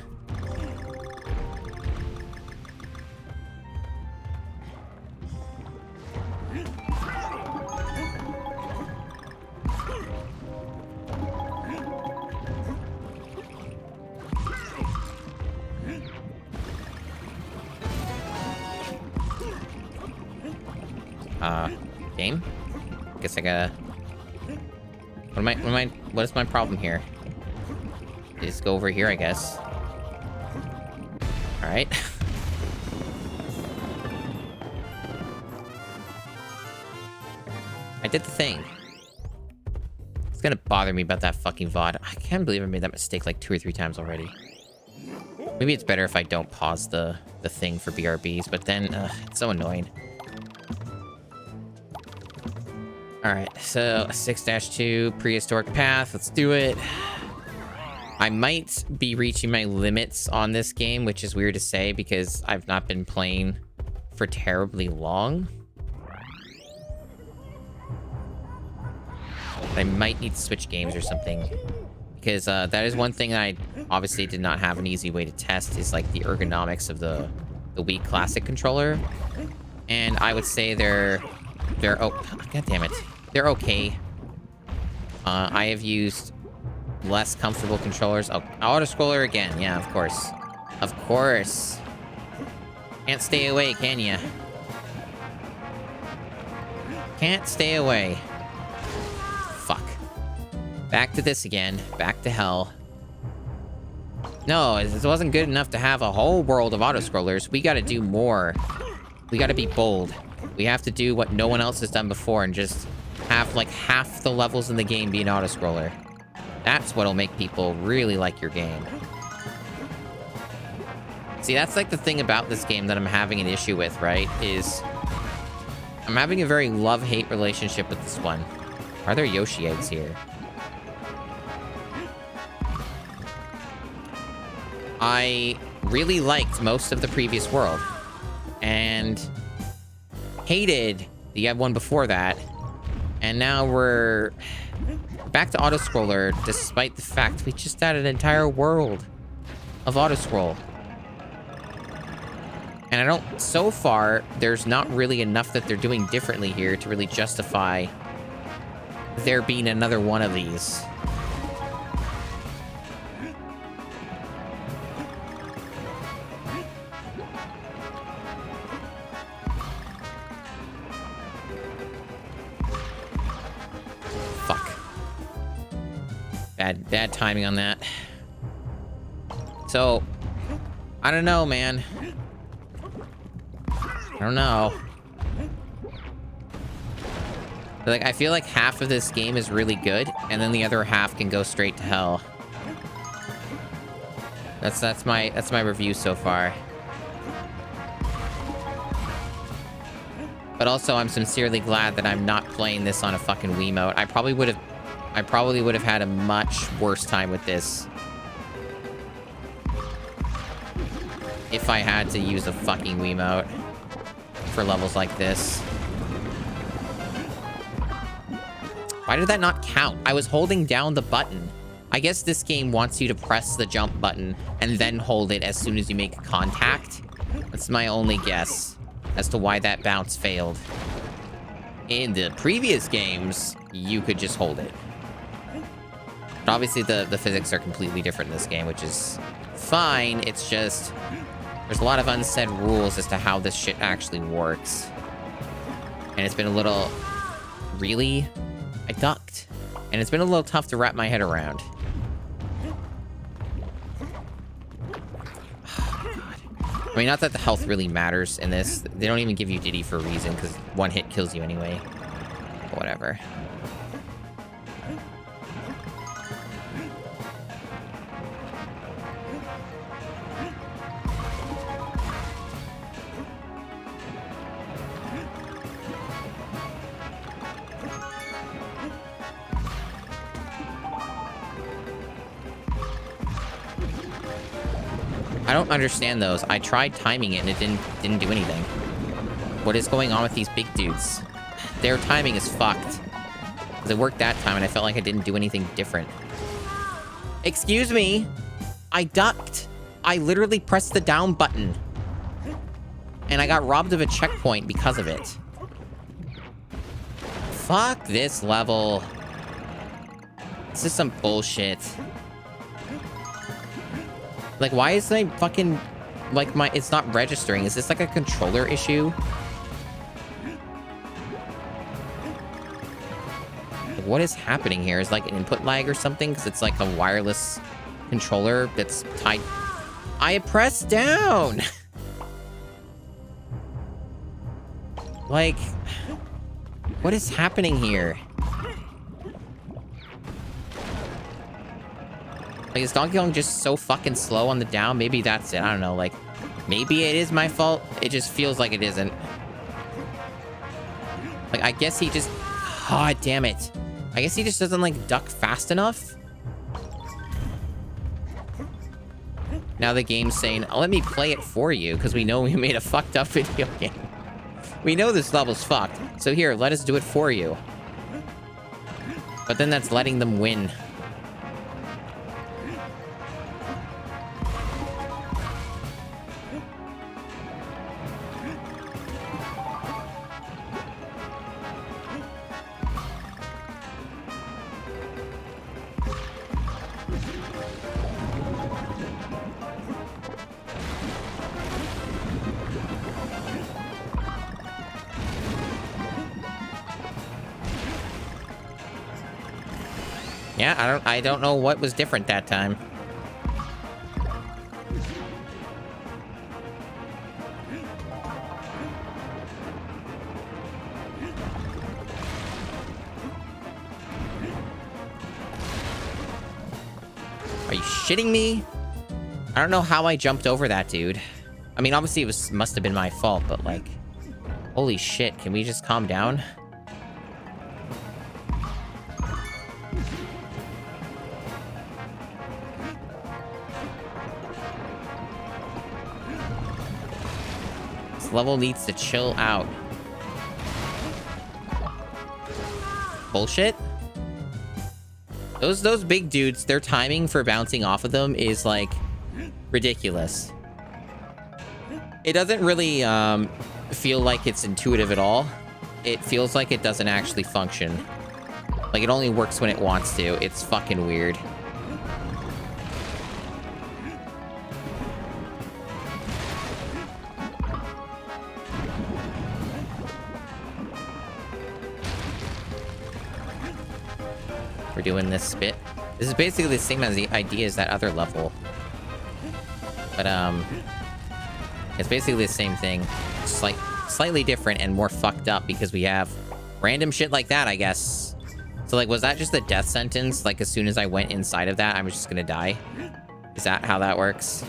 Game? Guess I gotta... What is my problem here? Just go over here, I guess. Alright. I did the thing. It's gonna bother me about that fucking VOD. I can't believe I made that mistake like 2 or 3 times already. Maybe it's better if I don't pause the thing for BRBs, but then it's so annoying. Alright, so 6-2 prehistoric path. Let's do it. I might be reaching my limits on this game, which is weird to say because I've not been playing for terribly long. I might need to switch games or something. Because that is one thing I obviously did not have an easy way to test, is like the ergonomics of the Wii Classic controller. And I would say they're oh, god damn it. They're okay. I have used less comfortable controllers. Oh, auto-scroller again. Yeah, of course. Of course. Can't stay away, can ya? Can't stay away. Fuck. Back to this again. Back to hell. No, it wasn't good enough to have a whole world of auto-scrollers. We gotta do more. We gotta be bold. We have to do what no one else has done before and just have like half the levels in the game be an auto-scroller. That's what'll make people really like your game. See, that's like the thing about this game that I'm having an issue with, right? Is I'm having a very love-hate relationship with this one. Are there Yoshi eggs here? I really liked most of the previous world. And hated the one before that. And now we're back to auto-scroller, despite the fact we just added an entire world of auto-scroll. And I don't... So far, there's not really enough that they're doing differently here to really justify there being another one of these. Bad timing on that. So, I don't know, man. I don't know. Like, I feel like half of this game is really good, and then the other half can go straight to hell. That's my review so far. But also, I'm sincerely glad that I'm not playing this on a fucking Wiimote. I probably would have had a much worse time with this if I had to use a fucking Wiimote for levels like this. Why did that not count? I was holding down the button. I guess this game wants you to press the jump button and then hold it as soon as you make contact. That's my only guess as to why that bounce failed. In the previous games, you could just hold it. But obviously, the physics are completely different in this game, which is fine. It's just... there's a lot of unsaid rules as to how this shit actually works. And it's been a little... Really? I ducked. And it's been a little tough to wrap my head around. I mean, not that the health really matters in this. They don't even give you Diddy for a reason, because one hit kills you anyway. Whatever. I don't understand those. I tried timing it and it didn't do anything. What is going on with these big dudes? Their timing is fucked. Because it worked that time and I felt like I didn't do anything different. Excuse me. I ducked. I literally pressed the down button. And I got robbed of a checkpoint because of it. Fuck this level. This is some bullshit. Like, why is my fucking... like, it's not registering. Is this like a controller issue? Like, what is happening here? Is like an input lag or something? Because it's like a wireless controller that's tied... I pressed down! Like... what is happening here? Like, is Donkey Kong just so fucking slow on the down? Maybe that's it. I don't know. Like, maybe it is my fault. It just feels like it isn't. Like, I guess he just... God damn it. I guess he just doesn't, like, duck fast enough. Now the game's saying, oh, let me play it for you, because we know we made a fucked up video game. We know this level's fucked. So here, let us do it for you. But then that's letting them win. Yeah, I don't know what was different that time. Are you shitting me? I don't know how I jumped over that, dude. I mean, obviously it must have been my fault, but like, holy shit, can we just calm down? Level needs to chill out. Bullshit. Those big dudes, their timing for bouncing off of them is like ridiculous. It doesn't really feel like it's intuitive at all. It feels like it doesn't actually function. Like it only works when it wants to. It's fucking weird. We're doing this bit. This is basically the same as the idea as that other level. But, it's basically the same thing. Just, like, slightly different and more fucked up because we have random shit like that, I guess. So, like, was that just a death sentence? Like, as soon as I went inside of that, I was just gonna die? Is that how that works?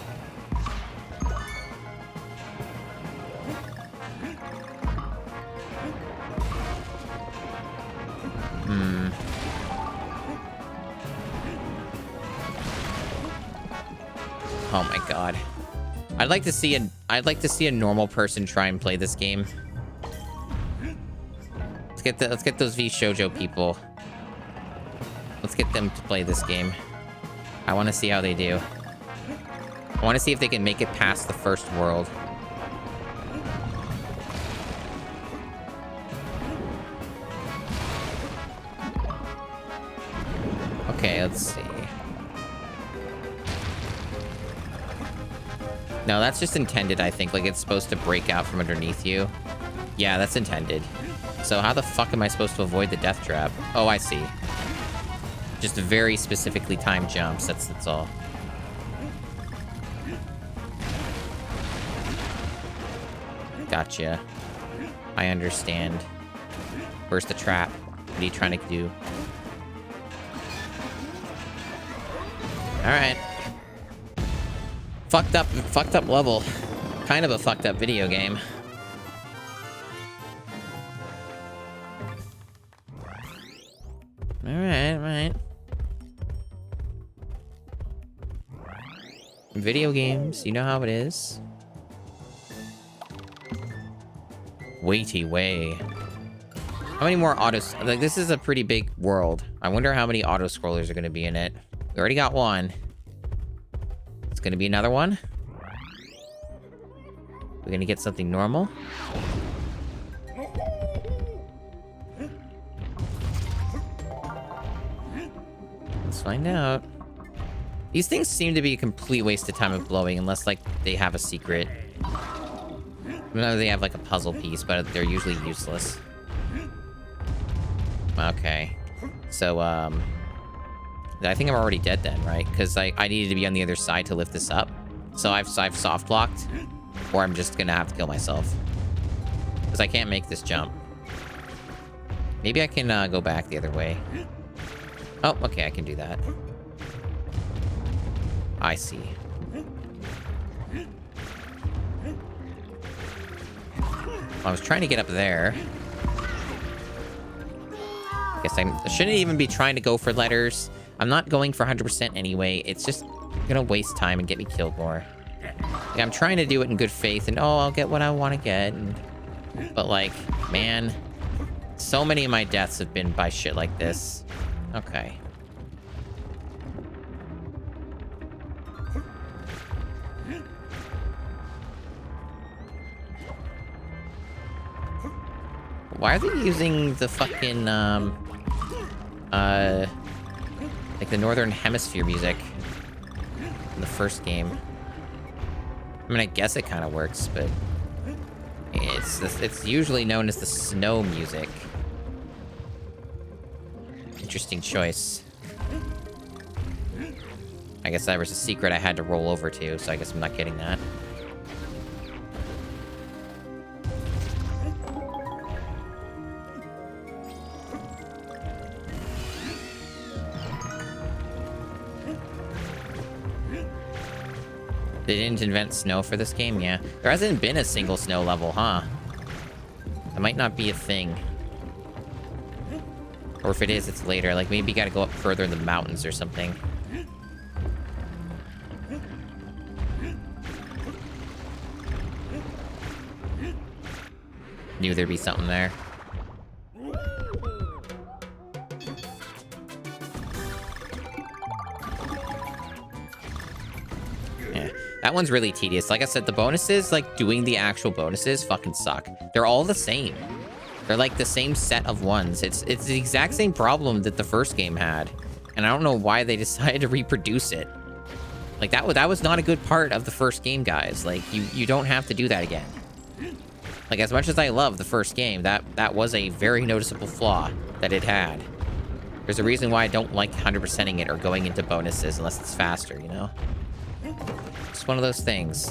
Oh my god. I'd like to see a normal person try and play this game. Let's get those V Shoujo people. Let's get them to play this game. I want to see how they do. I want to see if they can make it past the first world. Okay, let's see. No, that's just intended, I think. Like, it's supposed to break out from underneath you. Yeah, that's intended. So how the fuck am I supposed to avoid the death trap? Oh, I see. Just very specifically timed jumps. That's all. Gotcha. I understand. Where's the trap? What are you trying to do? Alright. Fucked up level. Kind of a fucked up video game. Alright. Video games, you know how it is. Weighty way. How many more autos? Like, this is a pretty big world. I wonder how many auto scrollers are going to be in it. We already got one. It's going to be another one. We're going to get something normal. Let's find out. These things seem to be a complete waste of time of blowing unless, like, they have a secret. Maybe they have, like, a puzzle piece, but they're usually useless. Okay. So, I think I'm already dead then, right? Because I needed to be on the other side to lift this up. So I've soft blocked, or I'm just gonna have to kill myself. Because I can't make this jump. Maybe I can go back the other way. Oh, okay, I can do that. I see. I was trying to get up there. Guess I shouldn't even be trying to go for letters. I'm not going for 100% anyway. It's just gonna waste time and get me killed more. Like, I'm trying to do it in good faith, and I'll get what I want to get. But like, man, so many of my deaths have been by shit like this. Okay. Why are they using the fucking, like the Northern Hemisphere music in the first game? I mean, I guess it kind of works, but it's usually known as the snow music. Interesting choice. I guess that was a secret I had to roll over to, so I guess I'm not getting that. They didn't invent snow for this game? Yeah. There hasn't been a single snow level, huh? That might not be a thing. Or if it is, it's later. Like, maybe you gotta go up further in the mountains or something. Knew there'd be something there. That one's really tedious. Like I said, the bonuses, like doing the actual bonuses fucking suck. They're all the same. They're like the same set of ones. It's the exact same problem that the first game had. And I don't know why they decided to reproduce it. Like that was not a good part of the first game, guys. Like you don't have to do that again. Like as much as I love the first game, that was a very noticeable flaw that it had. There's a reason why I don't like 100%ing it or going into bonuses unless it's faster, you know? It's one of those things.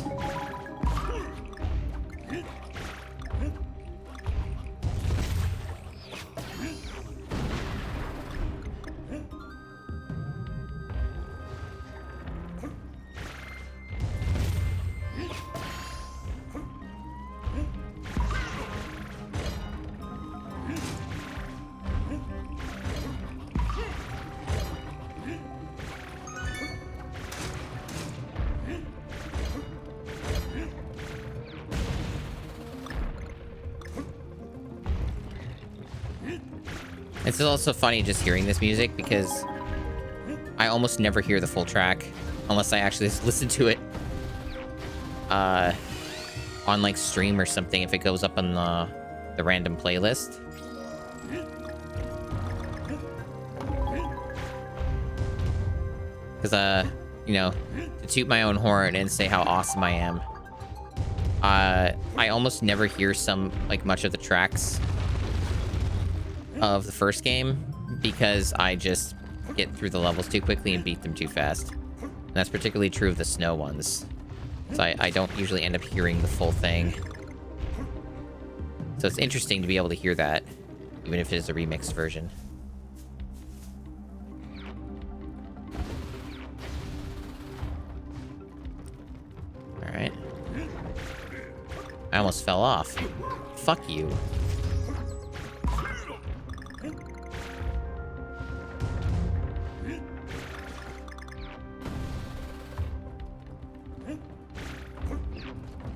It's also funny just hearing this music because I almost never hear the full track unless I actually listen to it on like stream or something if it goes up on the random playlist. Because you know, to toot my own horn and say how awesome I am, I almost never hear much of the tracks of the first game because I just get through the levels too quickly and beat them too fast. And that's particularly true of the snow ones. So I don't usually end up hearing the full thing. So it's interesting to be able to hear that, even if it is a remixed version. Alright. I almost fell off. Fuck you.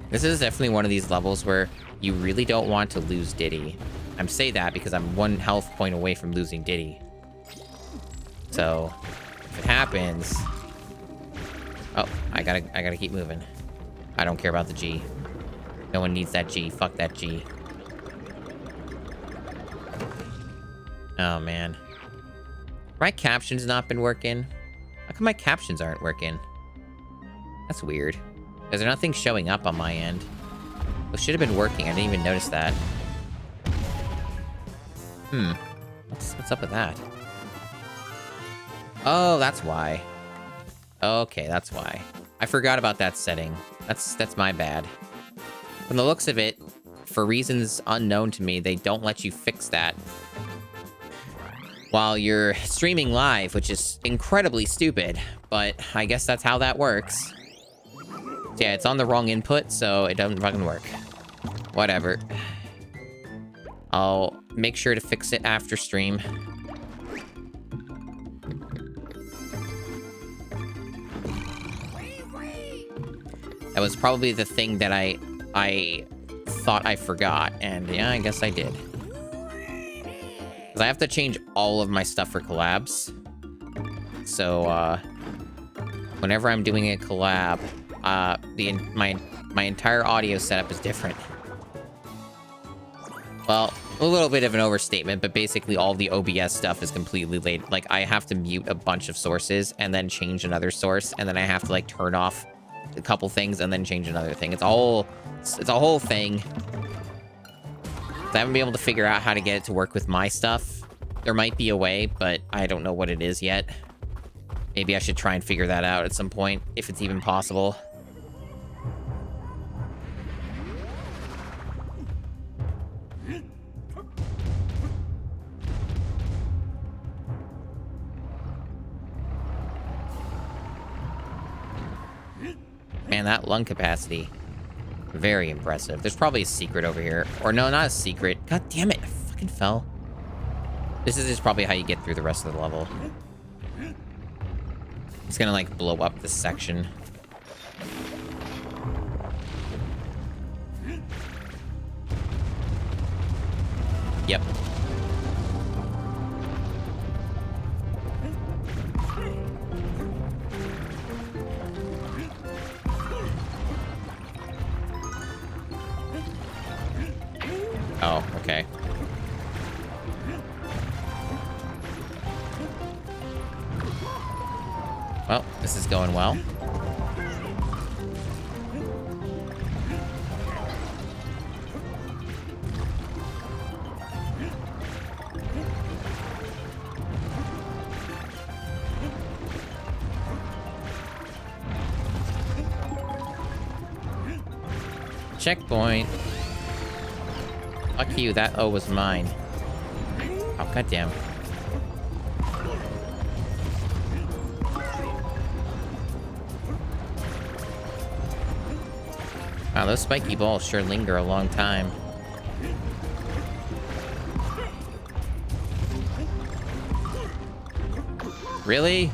This is definitely one of these levels where you really don't want to lose Diddy. I'm saying that because I'm 1 health point away from losing Diddy. So, if it happens... Oh, I gotta keep moving. I don't care about the G. No one needs that G. Fuck that G. Oh, man. My captions not been working? How come my captions aren't working? That's weird. Is there nothing showing up on my end? It should have been working. I didn't even notice that. What's up with that? Oh, that's why. Okay, that's why. I forgot about that setting. That's my bad. From the looks of it, for reasons unknown to me, they don't let you fix that. while you're streaming live, which is incredibly stupid, but I guess that's how that works. So yeah, it's on the wrong input, so it doesn't fucking work. Whatever. I'll make sure to fix it after stream. That was probably the thing that I thought I forgot, and yeah, I guess I did. Because I have to change all of my stuff for collabs. So, whenever I'm doing a collab, my entire audio setup is different. Well, a little bit of an overstatement, but basically all the OBS stuff is completely laid. Like, I have to mute a bunch of sources and then change another source, and then I have to, like, turn off a couple things and then change another thing. It's a whole thing. I haven't been able to figure out how to get it to work with my stuff. There might be a way, but I don't know what it is yet. Maybe I should try and figure that out at some point, if it's even possible. Man, that lung capacity. Very impressive. There's probably a secret over here. Or no, not a secret. God damn it, I fucking fell. This is just probably how you get through the rest of the level. It's gonna, like, blow up this section. Yep. Oh, okay. Well, this is going well. Checkpoint. Fuck you, that O was mine. Oh, goddamn. Wow, those spiky balls sure linger a long time. Really?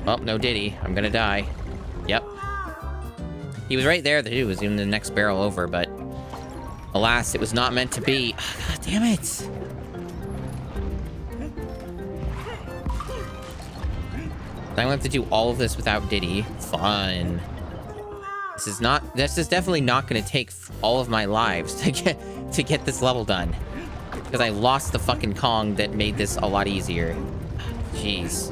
Well, no diddy. I'm gonna die. Yep. He was right there. The dude was in the next barrel over, but alas, it was not meant to be. Oh, God damn it. I'm gonna have to do all of this without Diddy. Fun. This is definitely not gonna take all of my lives to get this level done. Because I lost the fucking Kong that made this a lot easier. Jeez.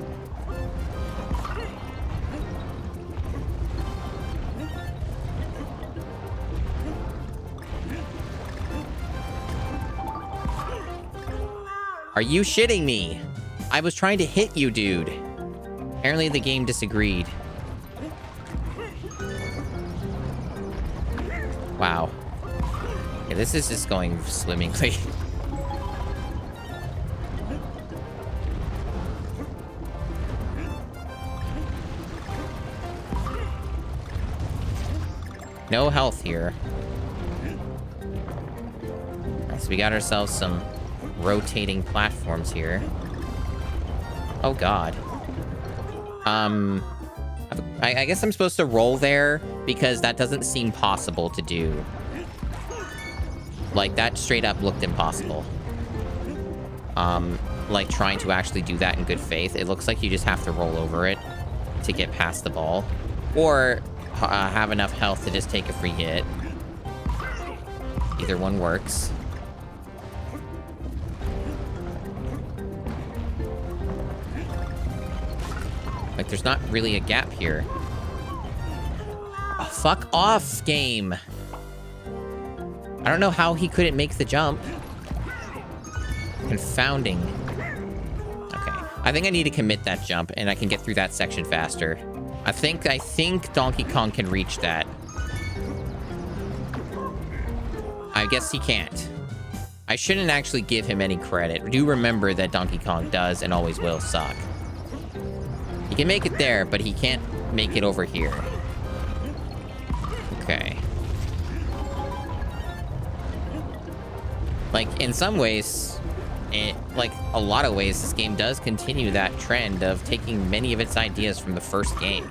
Are you shitting me? I was trying to hit you, dude. Apparently the game disagreed. Wow. Yeah, this is just going swimmingly. No health here. Alright, so we got ourselves some rotating platforms here. Oh god. I guess I'm supposed to roll there because that doesn't seem possible to do. Like, that straight up looked impossible. Like, trying to actually do that in good faith. It looks like you just have to roll over it to get past the ball. Or have enough health to just take a free hit. Either one works. Like, there's not really a gap here. Oh, fuck off, game. I don't know how he couldn't make the jump. Confounding. Okay. I think I need to commit that jump, and I can get through that section faster. I think Donkey Kong can reach that. I guess he can't. I shouldn't actually give him any credit. Do remember that Donkey Kong does and always will suck. He can make it there, but he can't make it over here. Okay. Like, in some ways, like a lot of ways, this game does continue that trend of taking many of its ideas from the first game.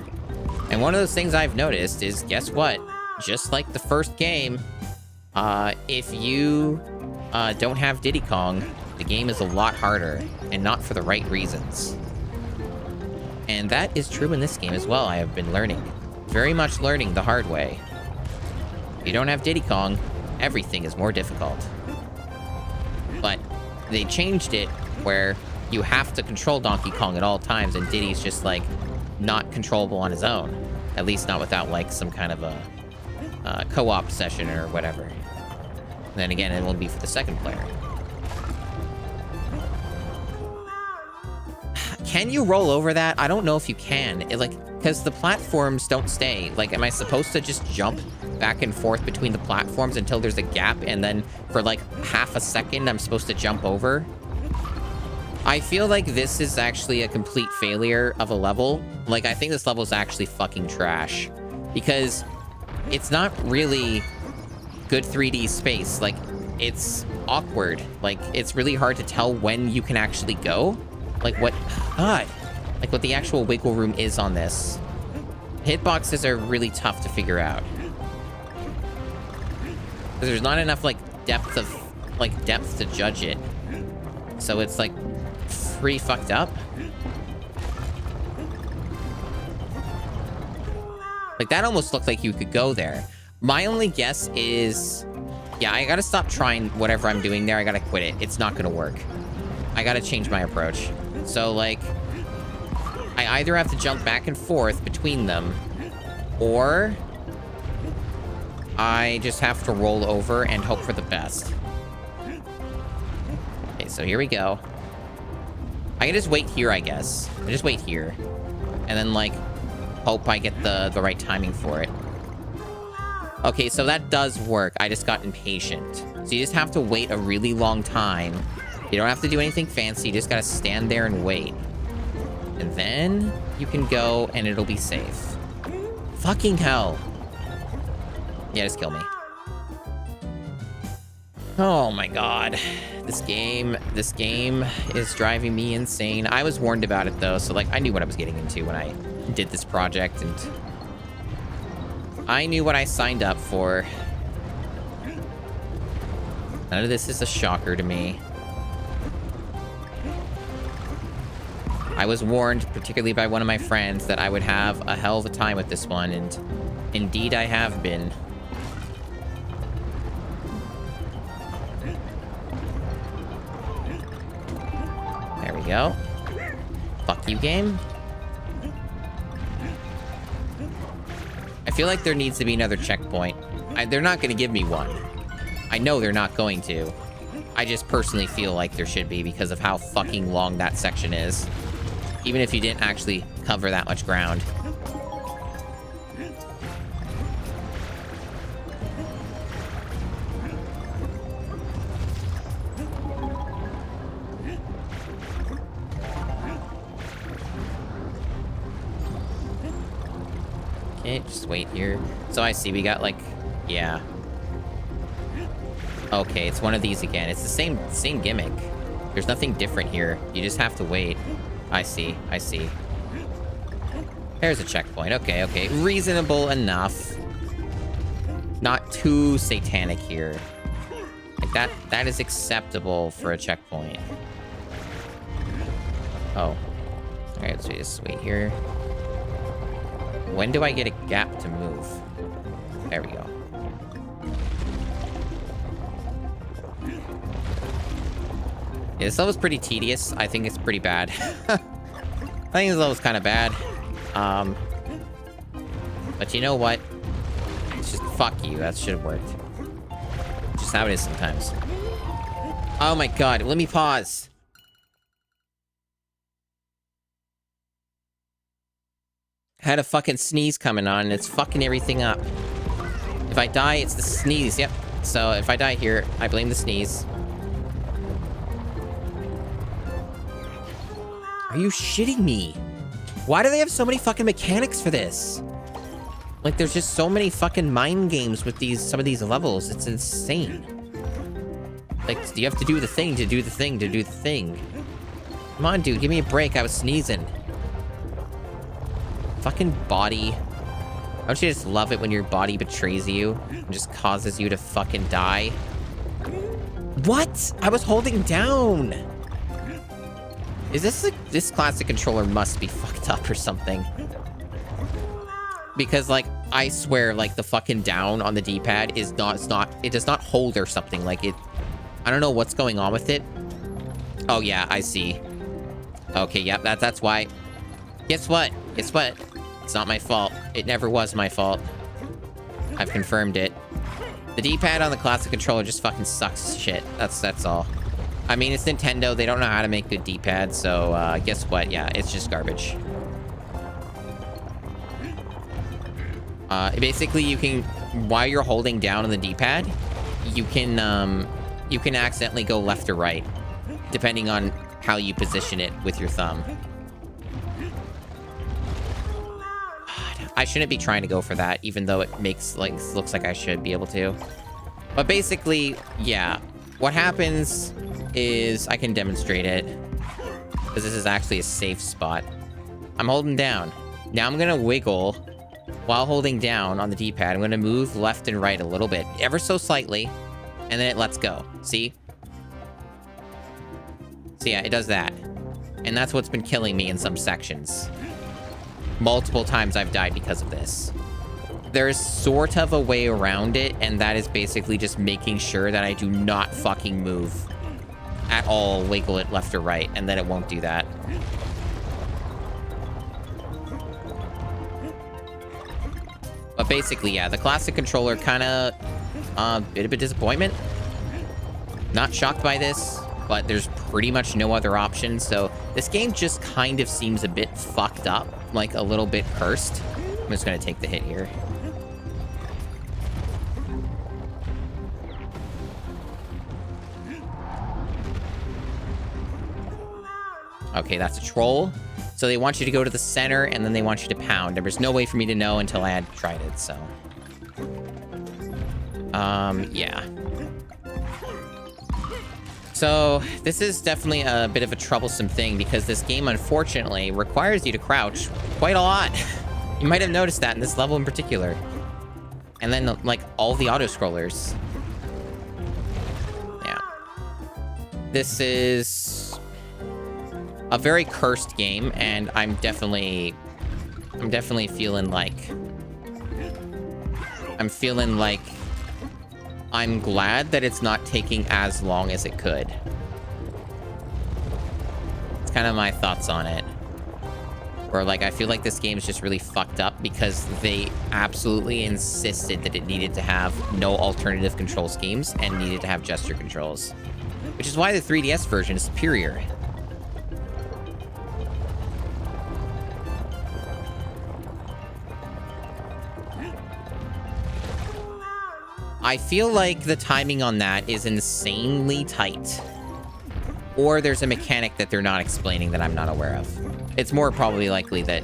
And one of those things I've noticed is, guess what? Just like the first game, if you don't have Diddy Kong, the game is a lot harder, and not for the right reasons. And that is true in this game as well, I have been learning. Very much learning the hard way. If you don't have Diddy Kong, everything is more difficult. But they changed it where you have to control Donkey Kong at all times, and Diddy's just, like, not controllable on his own. At least not without, like, some kind of a co-op session or whatever. And then again, it will be for the second player. Can you roll over that? I don't know if you can. Because the platforms don't stay. Like, am I supposed to just jump back and forth between the platforms until there's a gap, and then for like half a second I'm supposed to jump over? I feel like this is actually a complete failure of a level. Like, I think this level is actually fucking trash. Because it's not really good 3D space. Like, it's awkward. Like, it's really hard to tell when you can actually go. Like, what... God. Like, what the actual wiggle room is on this. Hitboxes are really tough to figure out. Because there's not enough, like, depth to judge it. So it's, like, pretty fucked up. Like, that almost looked like you could go there. My only guess is... Yeah, I gotta stop trying whatever I'm doing there. I gotta quit it. It's not gonna work. I gotta change my approach. So, like... I either have to jump back and forth between them, or I just have to roll over and hope for the best. Okay, so here we go. I can just wait here, I guess. I just wait here. And then, like, hope I get the right timing for it. Okay, so that does work. I just got impatient. So you just have to wait a really long time. You don't have to do anything fancy. You just gotta stand there and wait. And then you can go and it'll be safe. Fucking hell. Yeah, just kill me. Oh my god. This game is driving me insane. I was warned about it though, so like I knew what I was getting into when I did this project, and I knew what I signed up for. None of this is a shocker to me. I was warned, particularly by one of my friends, that I would have a hell of a time with this one, and indeed I have been. There we go. Fuck you, game. I feel like there needs to be another checkpoint. They're not going to give me one. I know they're not going to. I just personally feel like there should be because of how fucking long that section is. Even if you didn't actually cover that much ground. Okay, just wait here. So I see we got like, yeah. Okay, it's one of these again. It's the same gimmick. There's nothing different here. You just have to wait. I see. There's a checkpoint. Okay. Reasonable enough. Not too satanic here. Like that is acceptable for a checkpoint. Oh. Alright, so just wait here. When do I get a gap to move? There we go. Yeah, this level's pretty tedious. I think it's pretty bad. I think this level's kind of bad. But you know what? It's just fuck you. That should have worked. Just how it is sometimes. Oh my god. Let me pause. I had a fucking sneeze coming on, and it's fucking everything up. If I die, it's the sneeze. Yep. So if I die here, I blame the sneeze. Are you shitting me? Why do they have so many fucking mechanics for this? Like, there's just so many fucking mind games with some of these levels. It's insane. Like, you have to do the thing to do the thing to do the thing. Come on, dude, give me a break. I was sneezing. Fucking body. Don't you just love it when your body betrays you and just causes you to fucking die? What? I was holding down. Is this classic controller must be fucked up or something? Because, like, I swear, like, the fucking down on the D-pad it does not hold or something. Like, I don't know what's going on with it. Oh, yeah, I see. Okay, yep, that's why. Guess what? Guess what? It's not my fault. It never was my fault. I've confirmed it. The D-pad on the classic controller just fucking sucks shit. That's all. I mean, it's Nintendo. They don't know how to make good D-pads, so, guess what? Yeah, it's just garbage. Basically, you can, while you're holding down on the D-pad, you can accidentally go left or right, depending on how you position it with your thumb. I shouldn't be trying to go for that, even though it makes, like, looks like I should be able to. But basically, yeah, what happens is I can demonstrate it, because this is actually a safe spot. I'm holding down. Now I'm gonna wiggle while holding down on the D-pad. I'm gonna move left and right a little bit, ever so slightly, and then it lets go. See? So yeah, it does that. And that's what's been killing me in some sections. Multiple times I've died because of this. There's sort of a way around it, and that is basically just making sure that I do not fucking move at all, wiggle it left or right, and then it won't do that. But basically, yeah, the classic controller kind of bit of a disappointment. Not shocked by this, but there's pretty much no other option. So this game just kind of seems a bit fucked up, like a little bit cursed. I'm just gonna take the hit here. Okay, that's a troll. So they want you to go to the center, and then they want you to pound. There was no way for me to know until I had tried it, so. Yeah. So, this is definitely a bit of a troublesome thing, because this game, unfortunately, requires you to crouch quite a lot. You might have noticed that in this level in particular. And then, like, all the auto-scrollers. Yeah. This is a very cursed game, and I'm definitely feeling like I'm glad that it's not taking as long as it could. It's kind of my thoughts on it. Or, like, I feel like this game is just really fucked up because they absolutely insisted that it needed to have no alternative control schemes and needed to have gesture controls. Which is why the 3DS version is superior. I feel like the timing on that is insanely tight. Or there's a mechanic that they're not explaining that I'm not aware of. It's more probably likely that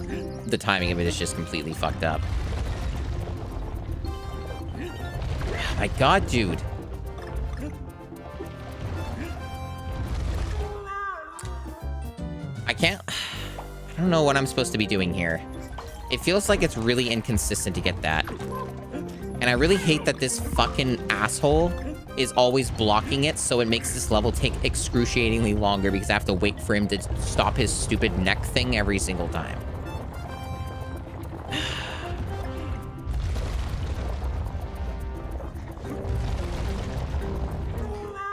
the timing of it is just completely fucked up. Oh my god, dude. I don't know what I'm supposed to be doing here. It feels like it's really inconsistent to get that. And I really hate that this fucking asshole is always blocking it, so it makes this level take excruciatingly longer because I have to wait for him to stop his stupid neck thing every single time.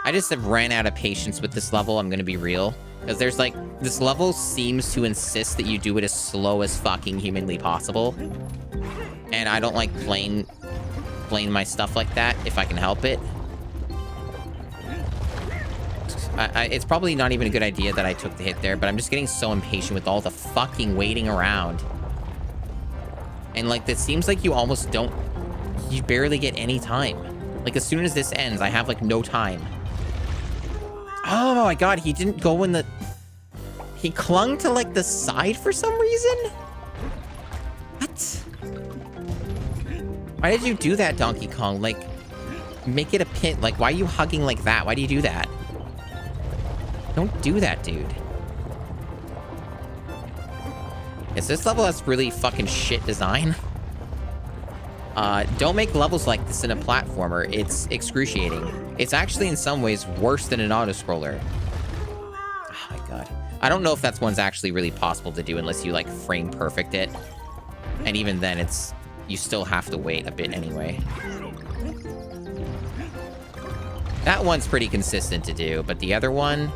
I just have ran out of patience with this level, I'm gonna be real. Because there's like, this level seems to insist that you do it as slow as fucking humanly possible. And I don't like playing my stuff like that if I can help it. It's probably not even a good idea that I took the hit there, but I'm just getting so impatient with all the fucking waiting around. And like, it seems like you almost don't, you barely get any time. Like, as soon as this ends, I have like no time. Oh my god, he didn't go in the, He clung to, like, the side for some reason? What? Why did you do that, Donkey Kong? Like, make it a pin. Like, why are you hugging like that? Why do you do that? Don't do that, dude. Yes, this level has really fucking shit design. Don't make levels like this in a platformer. It's excruciating. It's actually, in some ways, worse than an auto-scroller. Oh my god. I don't know if that's one's actually really possible to do unless you, like, frame perfect it. And even then, it's... you still have to wait a bit anyway. That one's pretty consistent to do, but the other one,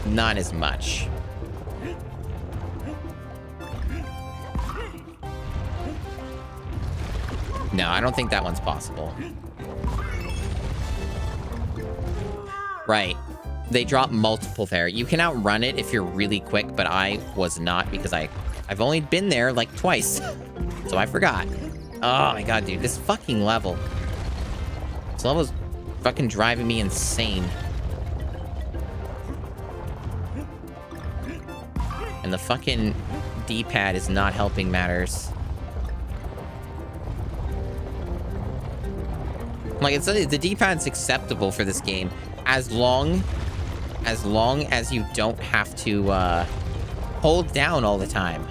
not as much. No, I don't think that one's possible. Right. They drop multiple there. You can outrun it if you're really quick, but I was not because I've only been there like twice. So I forgot. Oh my god, dude. This fucking level. This level's fucking driving me insane. And the fucking D-pad is not helping matters. Like, it's the D-pad's acceptable for this game as long as you don't have to hold down all the time.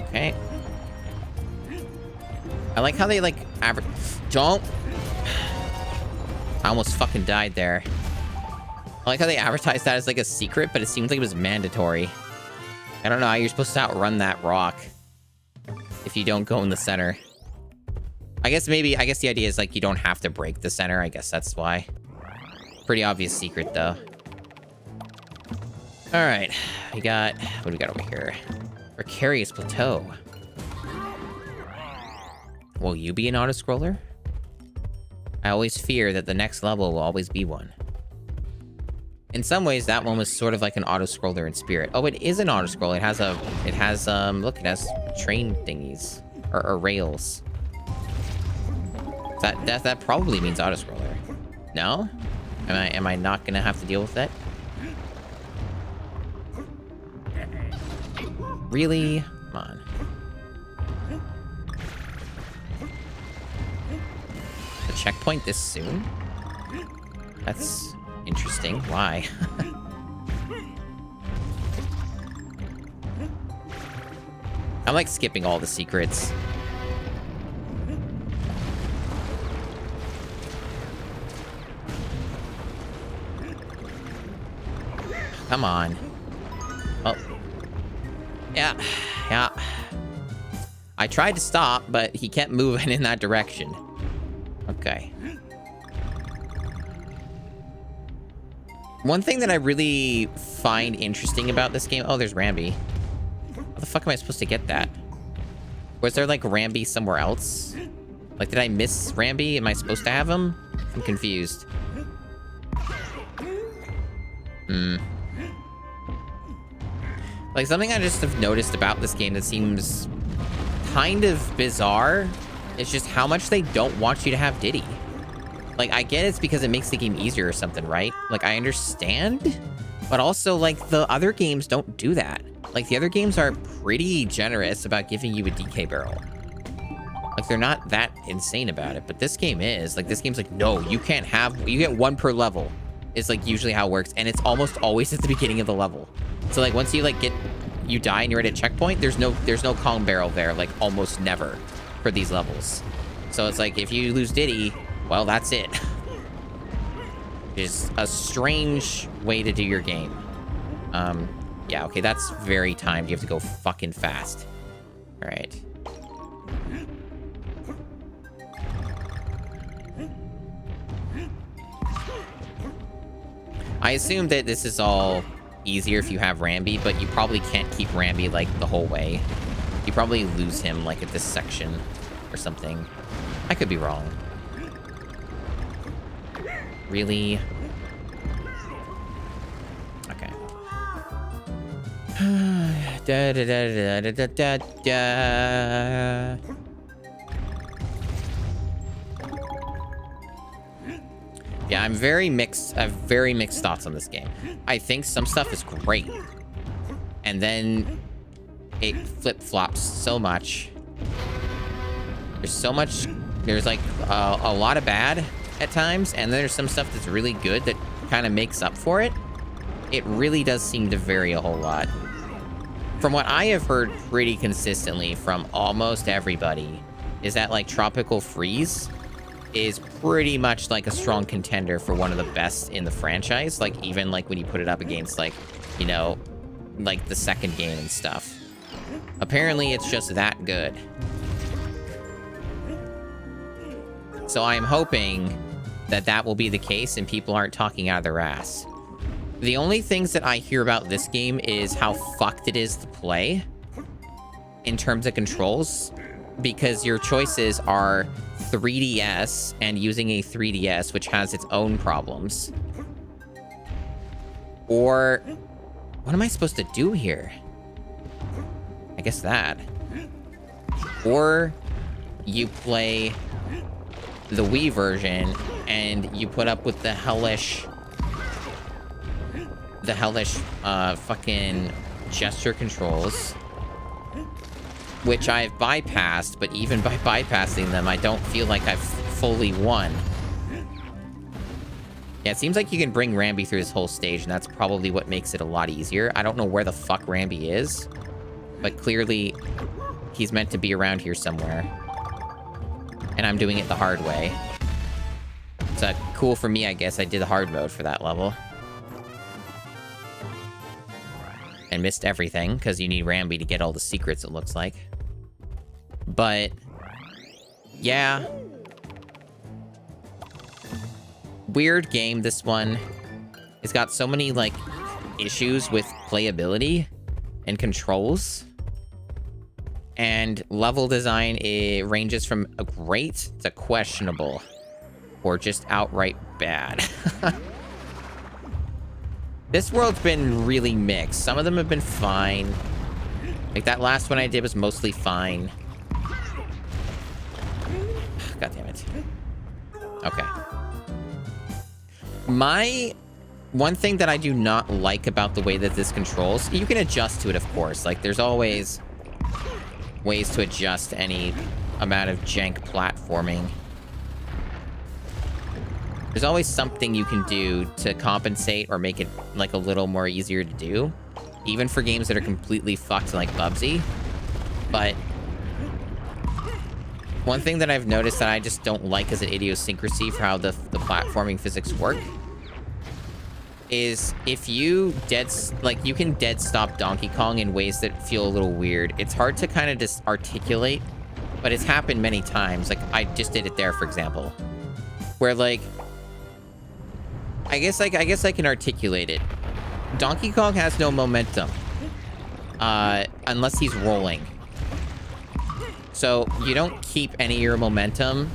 Okay. I like how they, like, don't... I almost fucking died there. I like how they advertised that as, like, a secret, but it seemed like it was mandatory. I don't know how you're supposed to outrun that rock if you don't go in the center. I guess the idea is, like, you don't have to break the center. I guess that's why. Pretty obvious secret, though. All right. We got... what do we got over here? Precarious Plateau. Will you be an auto-scroller? I always fear that the next level will always be one. In some ways, that one was sort of like an auto-scroller in spirit. Oh, it is an auto-scroller. Look, it has train thingies. Or rails. That probably means auto-scroller. No? Am I not gonna have to deal with that? Really? Come on. A checkpoint this soon? That's interesting. Why? I'm like skipping all the secrets. Come on. Oh. Yeah. I tried to stop, but he kept moving in that direction. Okay. One thing that I really find interesting about this game... oh, there's Rambi. How the fuck am I supposed to get that? Was there, like, Rambi somewhere else? Like, did I miss Rambi? Am I supposed to have him? I'm confused. Like, something I just have noticed about this game that seems kind of bizarre is just how much they don't want you to have Diddy. Like, I get it's because it makes the game easier or something, right? Like, I understand, but also, like, the other games don't do that. Like, the other games are pretty generous about giving you a DK barrel. Like, they're not that insane about it, but this game is. Like, this game's like, no, you can't have... you get one per level. Is, like, usually how it works, and it's almost always at the beginning of the level. So, like, once you, like, you die and you're at a checkpoint, there's no Kong barrel there, like, almost never for these levels. So it's like, if you lose Diddy, well, that's it. It's a strange way to do your game. Yeah, okay, that's very timed. You have to go fucking fast. All right. I assume that this is all easier if you have Rambi, but you probably can't keep Rambi, like, the whole way. You probably lose him, like, at this section or something. I could be wrong. Really? Okay. Da, da, da, da, da, da, da. Yeah, I'm very mixed. I have very mixed thoughts on this game. I think some stuff is great, and then it flip-flops so much. There's so much. There's like a lot of bad at times, and then there's some stuff that's really good that kind of makes up for it. It really does seem to vary a whole lot. From what I have heard pretty consistently from almost everybody, is that like Tropical Freeze is pretty much like a strong contender for one of the best in the franchise. Like even like when you put it up against like, you know, like the second game and stuff. Apparently it's just that good. So I'm hoping that that will be the case and people aren't talking out of their ass. The only things that I hear about this game is how fucked it is to play in terms of controls, because your choices are 3DS and using a 3DS, which has its own problems. Or what am I supposed to do here? I guess that. Or you play the Wii version and you put up with the hellish fucking gesture controls, which I've bypassed, but even by bypassing them, I don't feel like I've fully won. Yeah, it seems like you can bring Rambi through this whole stage, and that's probably what makes it a lot easier. I don't know where the fuck Rambi is, but clearly he's meant to be around here somewhere. And I'm doing it the hard way. So cool for me, I guess. I did the hard mode for that level. And missed everything, because you need Rambi to get all the secrets, it looks like. But, yeah. Weird game, this one. It's got so many, like, issues with playability and controls. And level design, it ranges from a great to questionable. Or just outright bad. This world's been really mixed. Some of them have been fine. Like that last one I did was mostly fine. God damn it. Okay. One thing that I do not like about the way that this controls, you can adjust to it, of course. Like there's always ways to adjust any amount of jank platforming. There's always something you can do to compensate or make it like a little more easier to do, even for games that are completely fucked like Bubsy. But one thing that I've noticed that I just don't like as an idiosyncrasy for how the platforming physics work is if you you can dead stop Donkey Kong in ways that feel a little weird. It's hard to kind of just articulate, but it's happened many times. Like I just did it there, for example, where like, I guess I can articulate it. Donkey Kong has no momentum, unless he's rolling. So you don't keep any of your momentum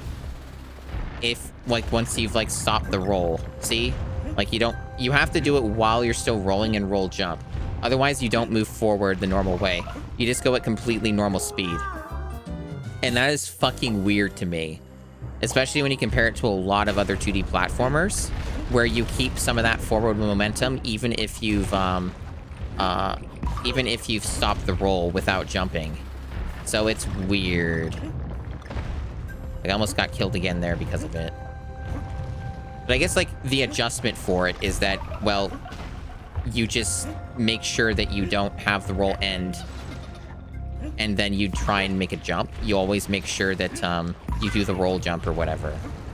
if, like, once you've, like, stopped the roll. See? Like, you have to do it while you're still rolling and roll jump. Otherwise, you don't move forward the normal way. You just go at completely normal speed. And that is fucking weird to me. Especially when you compare it to a lot of other 2D platformers, where you keep some of that forward momentum, even if you've stopped the roll without jumping. So it's weird. I almost got killed again there because of it. But I guess, like, the adjustment for it is that, well, you just make sure that you don't have the roll end, and then you try and make a jump. You always make sure that you do the roll jump or whatever.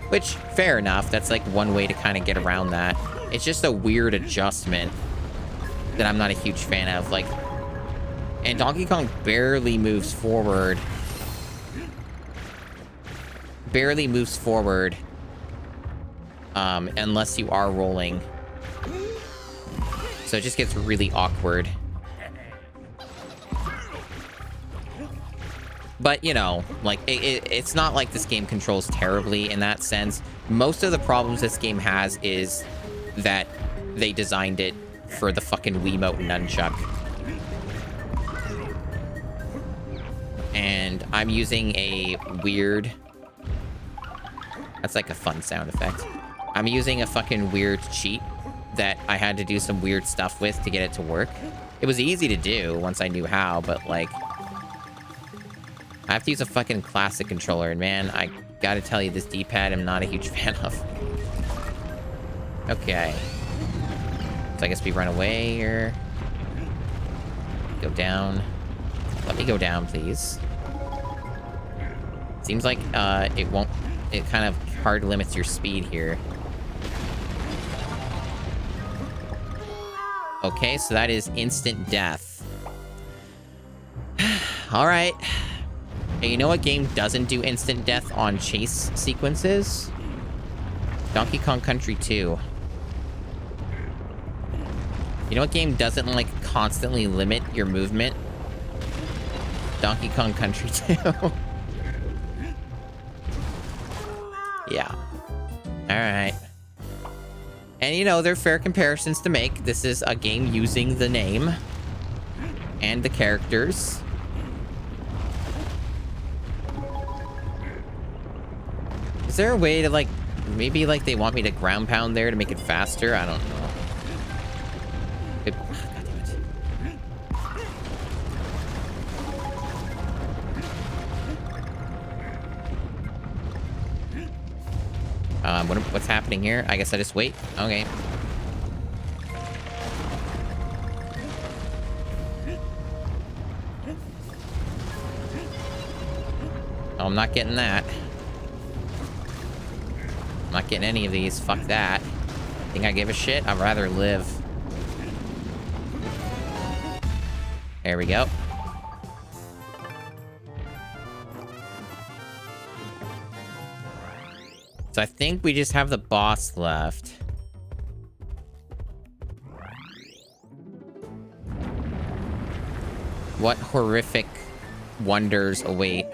Which, fair enough. That's, like, one way to kind of get around that. It's just a weird adjustment that I'm not a huge fan of. Like, and Donkey Kong barely moves forward. Barely moves forward. Unless you are rolling. So it just gets really awkward. But, you know, like, it's not like this game controls terribly in that sense. Most of the problems this game has is that they designed it for the fucking Wiimote nunchuck. and I'm using a weird... That's like a fun sound effect. I'm using a fucking weird cheat that I had to do some weird stuff with to get it to work. It was easy to do once I knew how, but like... I have to use a fucking classic controller, and man, I gotta tell you, this D-pad I'm not a huge fan of. Okay. So I guess we run away, or... Go down. Let me go down, please. Seems like, it won't... It kind of hard limits your speed here. Okay, so that is instant death. Alright. Hey, you know what game doesn't do instant death on chase sequences? Donkey Kong Country 2. You know what game doesn't, like, constantly limit your movement? Donkey Kong Country 2. Yeah. Alright. And, you know, they're fair comparisons to make. This is a game using the name and the characters. Is there a way to, like, maybe, like, they want me to ground pound there to make it faster? I don't know. God damn it. What's happening here? I guess I just wait. Okay. Oh, I'm not getting that. I'm not getting any of these. Fuck that. Think I give a shit? I'd rather live. There we go. So I think we just have the boss left. What horrific wonders await?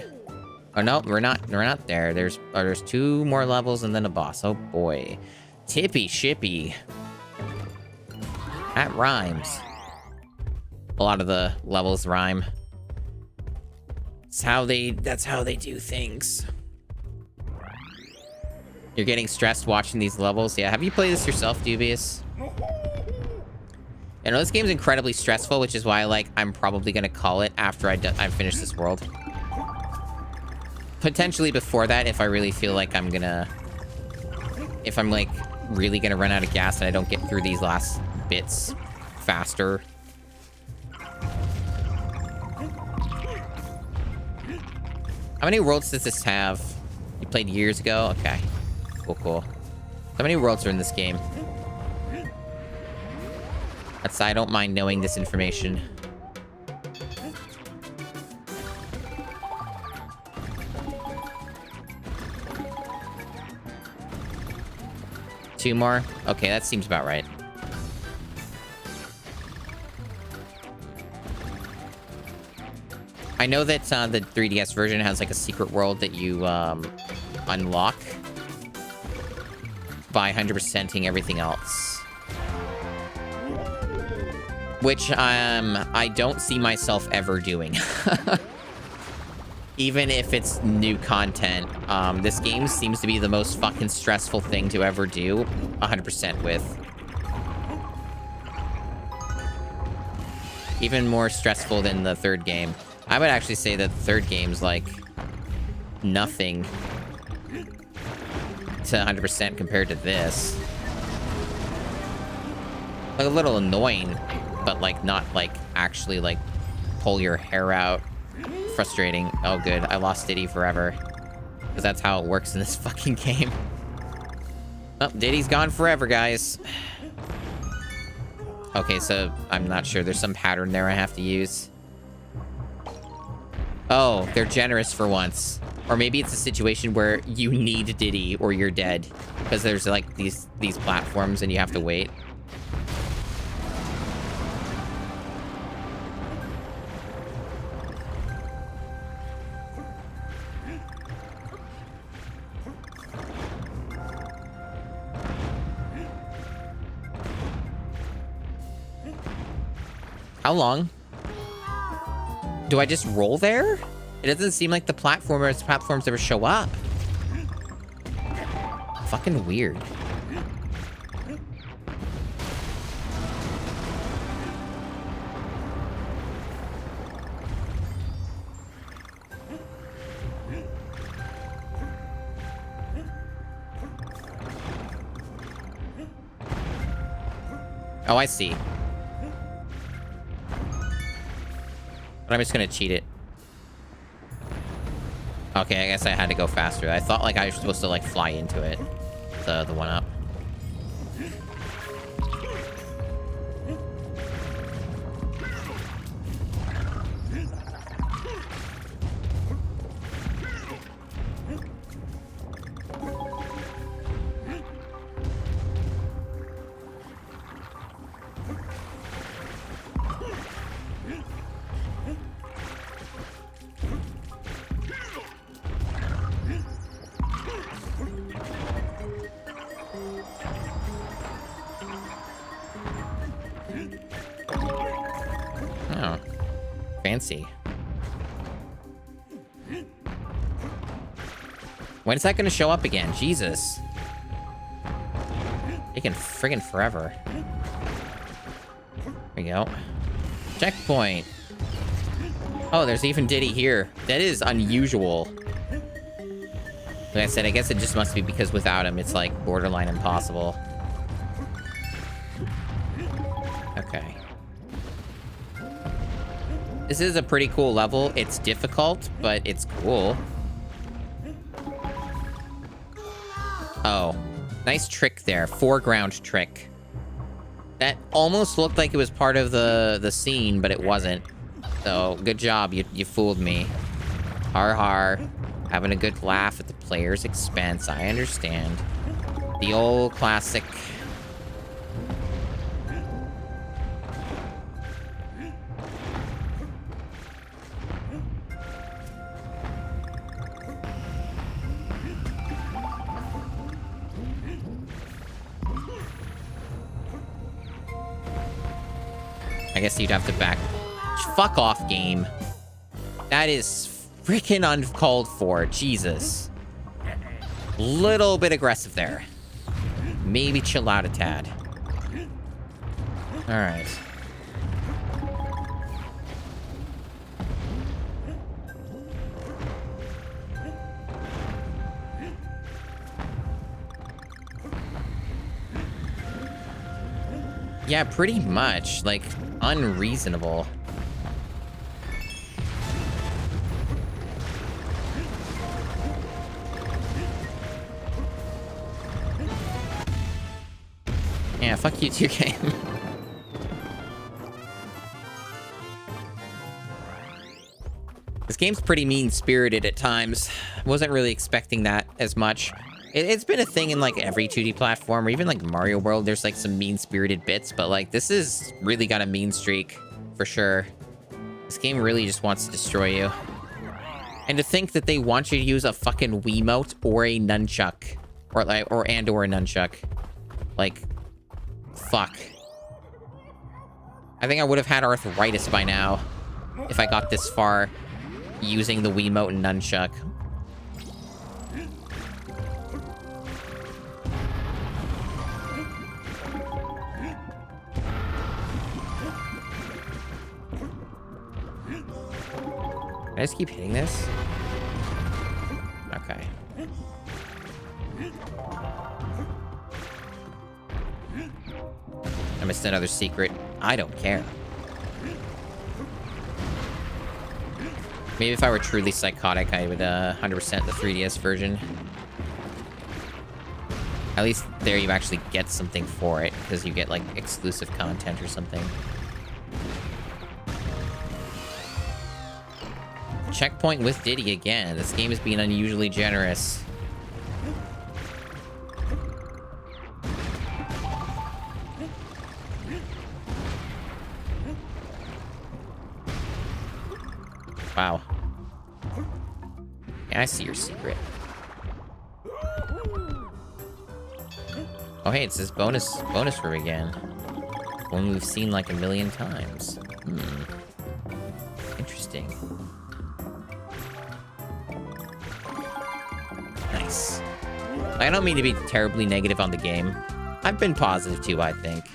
Oh no, we're not there. There's two more levels and then a boss. Oh boy. Tippy shippy. That rhymes. A lot of the levels rhyme. That's how they do things. You're getting stressed watching these levels? Yeah, have you played this yourself, Dubious? I know this game's incredibly stressful, which is why, like, I'm probably gonna call it after I finish this world. Potentially before that, if I really feel like I'm gonna... If I'm, like, really gonna run out of gas and I don't get through these last bits faster. How many worlds does this have? You played years ago? Okay. Cool. How many worlds are in this game? I don't mind knowing this information. Two more? Okay, that seems about right. I know that the 3DS version has like a secret world that you unlock by 100%ing everything else. Which I don't see myself ever doing. Even if it's new content, this game seems to be the most fucking stressful thing to ever do 100% with. Even more stressful than the third game. I would actually say that the third game's like nothing to 100% compared to this. Like a little annoying, but like not like actually like pull your hair out. Frustrating. Oh good, I lost Diddy forever. Because that's how it works in this fucking game. Oh, Diddy's gone forever, guys. Okay, so I'm not sure. There's some pattern there I have to use. Oh, they're generous for once. Or maybe it's a situation where you need Diddy or you're dead. Because there's like these platforms and you have to wait. How long? Do I just roll there? It doesn't seem like the platforms ever show up. Fucking weird. Oh, I see. But I'm just gonna cheat it. Okay, I guess I had to go faster. I thought like I was supposed to like fly into it. The one up. Oh, fancy. When is that going to show up again? Jesus. Taking friggin' forever. There we go. Checkpoint. Oh, there's even Diddy here. That is unusual. Like I said, I guess it just must be because without him, it's like borderline impossible. Okay. This is a pretty cool level. It's difficult, but it's cool. Oh, nice trick there. Foreground trick. That almost looked like it was part of the scene, but it wasn't. So, good job. You fooled me. Har har. Having a good laugh at the player's expense. I understand. The old classic. I guess you'd have to back. Fuck off, game. That is freaking uncalled for. Jesus. Little bit aggressive there. Maybe chill out a tad. Alright. Yeah, pretty much. Like, unreasonable. Yeah, fuck you too, game. This game's pretty mean-spirited at times. Wasn't really expecting that as much. It's been a thing in, like, every 2D platform, or even, like, Mario World. There's, like, some mean-spirited bits, but, like, this is really got a mean streak, for sure. This game really just wants to destroy you. And to think that they want you to use a fucking Wiimote or a nunchuck. Or a nunchuck. Like, fuck. I think I would have had arthritis by now if I got this far using the Wiimote and nunchuck. Can I just keep hitting this? Okay. I missed another secret. I don't care. Maybe if I were truly psychotic, I would 100% the 3DS version. At least there you actually get something for it, because you get, like, exclusive content or something. Checkpoint with Diddy again. This game is being unusually generous. Wow. Yeah, I see your secret. Oh, hey, it's this bonus room again. One we've seen like a million times. Interesting. I don't mean to be terribly negative on the game. I've been positive too, I think.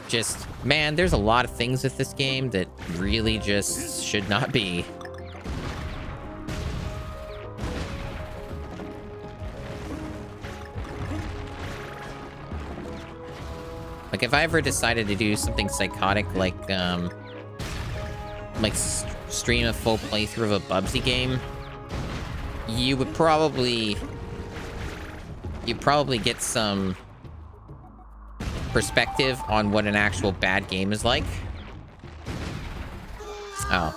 Just, man, there's a lot of things with this game that really just should not be. Like, if I ever decided to do something psychotic, like stream a full playthrough of a Bubsy game, you'd probably get some perspective on what an actual bad game is like. Oh.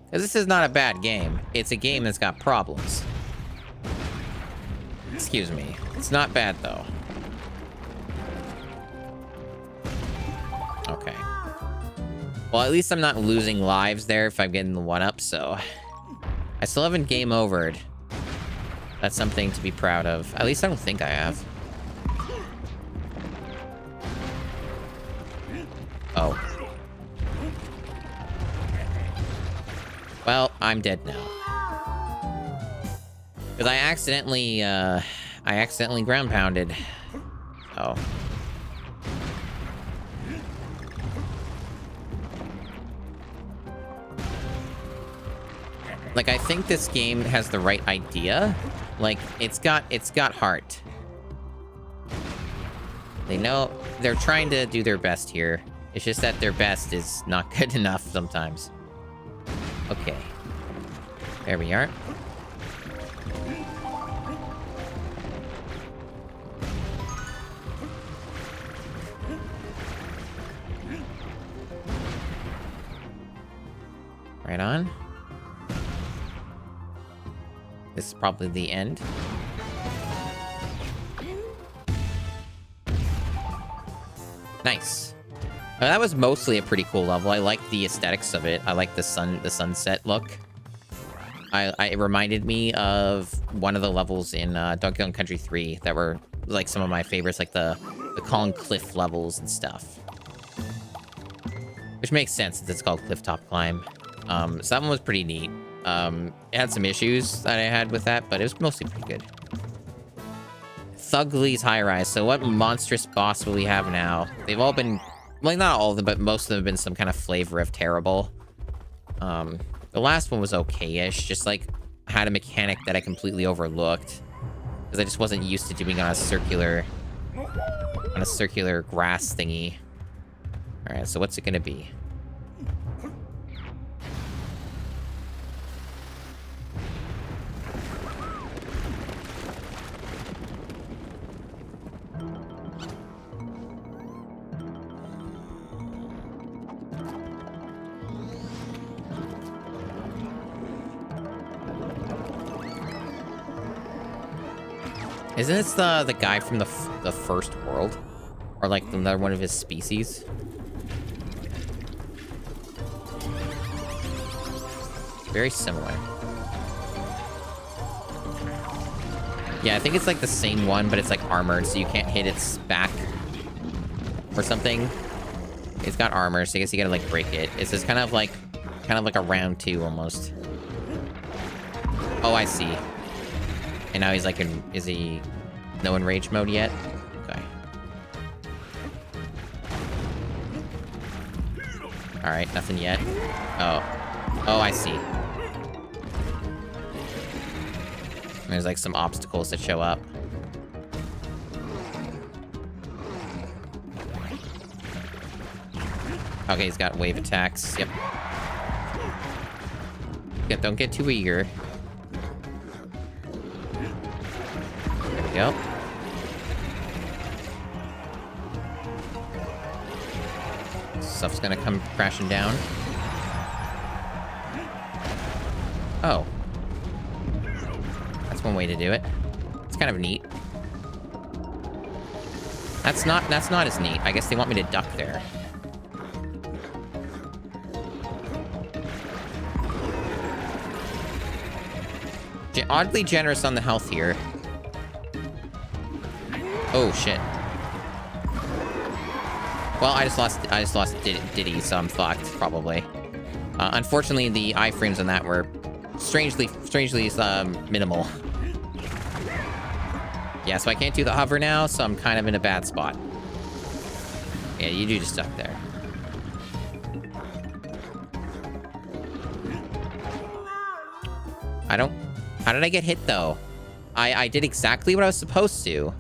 Because this is not a bad game. It's a game that's got problems. Excuse me. It's not bad, though. Okay. Well, at least I'm not losing lives there if I'm getting the 1-up, so... I still haven't game overed. That's something to be proud of. At least I don't think I have. Oh. Well, I'm dead now. Because I accidentally ground pounded. Oh. Like, I think this game has the right idea. Like, it's got heart. They know they're trying to do their best here. It's just that their best is not good enough sometimes. Okay. There we are. Right on. This is probably the end. Nice. That was mostly a pretty cool level. I like the aesthetics of it. I like the sunset look. It reminded me of one of the levels in Donkey Kong Country 3 that were like some of my favorites, like the Kong Cliff levels and stuff. Which makes sense since it's called Cliff Top Climb. So that one was pretty neat. It had some issues that I had with that, but it was mostly pretty good. Thugly's High Rise. So what monstrous boss will we have now? They've all been... Well, not all of them, but most of them have been some kind of flavor of terrible. The last one was okay-ish. Just, like, had a mechanic that I completely overlooked. Because I just wasn't used to doing on a circular grass thingy. Alright, so what's it gonna be? Isn't this the guy from the first world? Or like another one of his species? Very similar. Yeah, I think it's like the same one, but it's like armored, so you can't hit its back or something. It's got armor, so I guess you gotta like break it. It's just kind of like a round 2 almost. Oh, I see. And now he's like is he no enrage mode yet? Okay. Alright, nothing yet. Oh, I see. There's like some obstacles that show up. Okay, he's got wave attacks. Yep. Yeah, don't get too eager. There we go. Stuff's gonna come crashing down. Oh. That's one way to do it. It's kind of neat. That's not as neat. I guess they want me to duck there. Oddly generous on the health here. Oh shit. Well, I just lost Diddy, so I'm fucked probably. Unfortunately, the iframes on that were strangely minimal. Yeah, so I can't do the hover now, so I'm kind of in a bad spot. Yeah, you do just stuck there. How did I get hit, though? I did exactly what I was supposed to,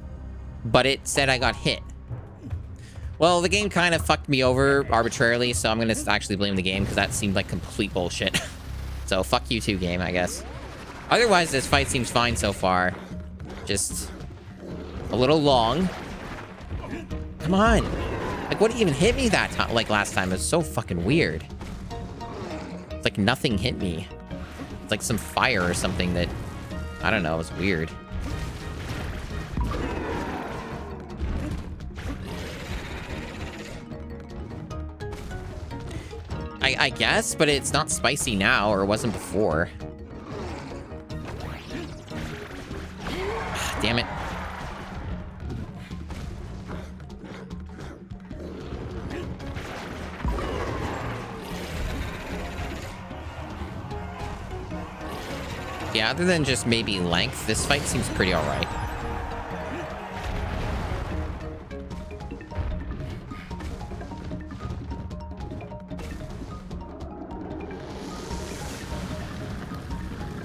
but it said I got hit. Well, the game kind of fucked me over arbitrarily, so I'm gonna actually blame the game, because that seemed like complete bullshit. So, fuck you too, game, I guess. Otherwise, this fight seems fine so far. Just a little long. Come on. Like, what even hit me that time? Like, last time? It was so fucking weird. It's like nothing hit me. It's like some fire or something that... I don't know, it was weird. I guess, but it's not spicy now, or it wasn't before. Damn it. Yeah, other than just maybe length, this fight seems pretty alright.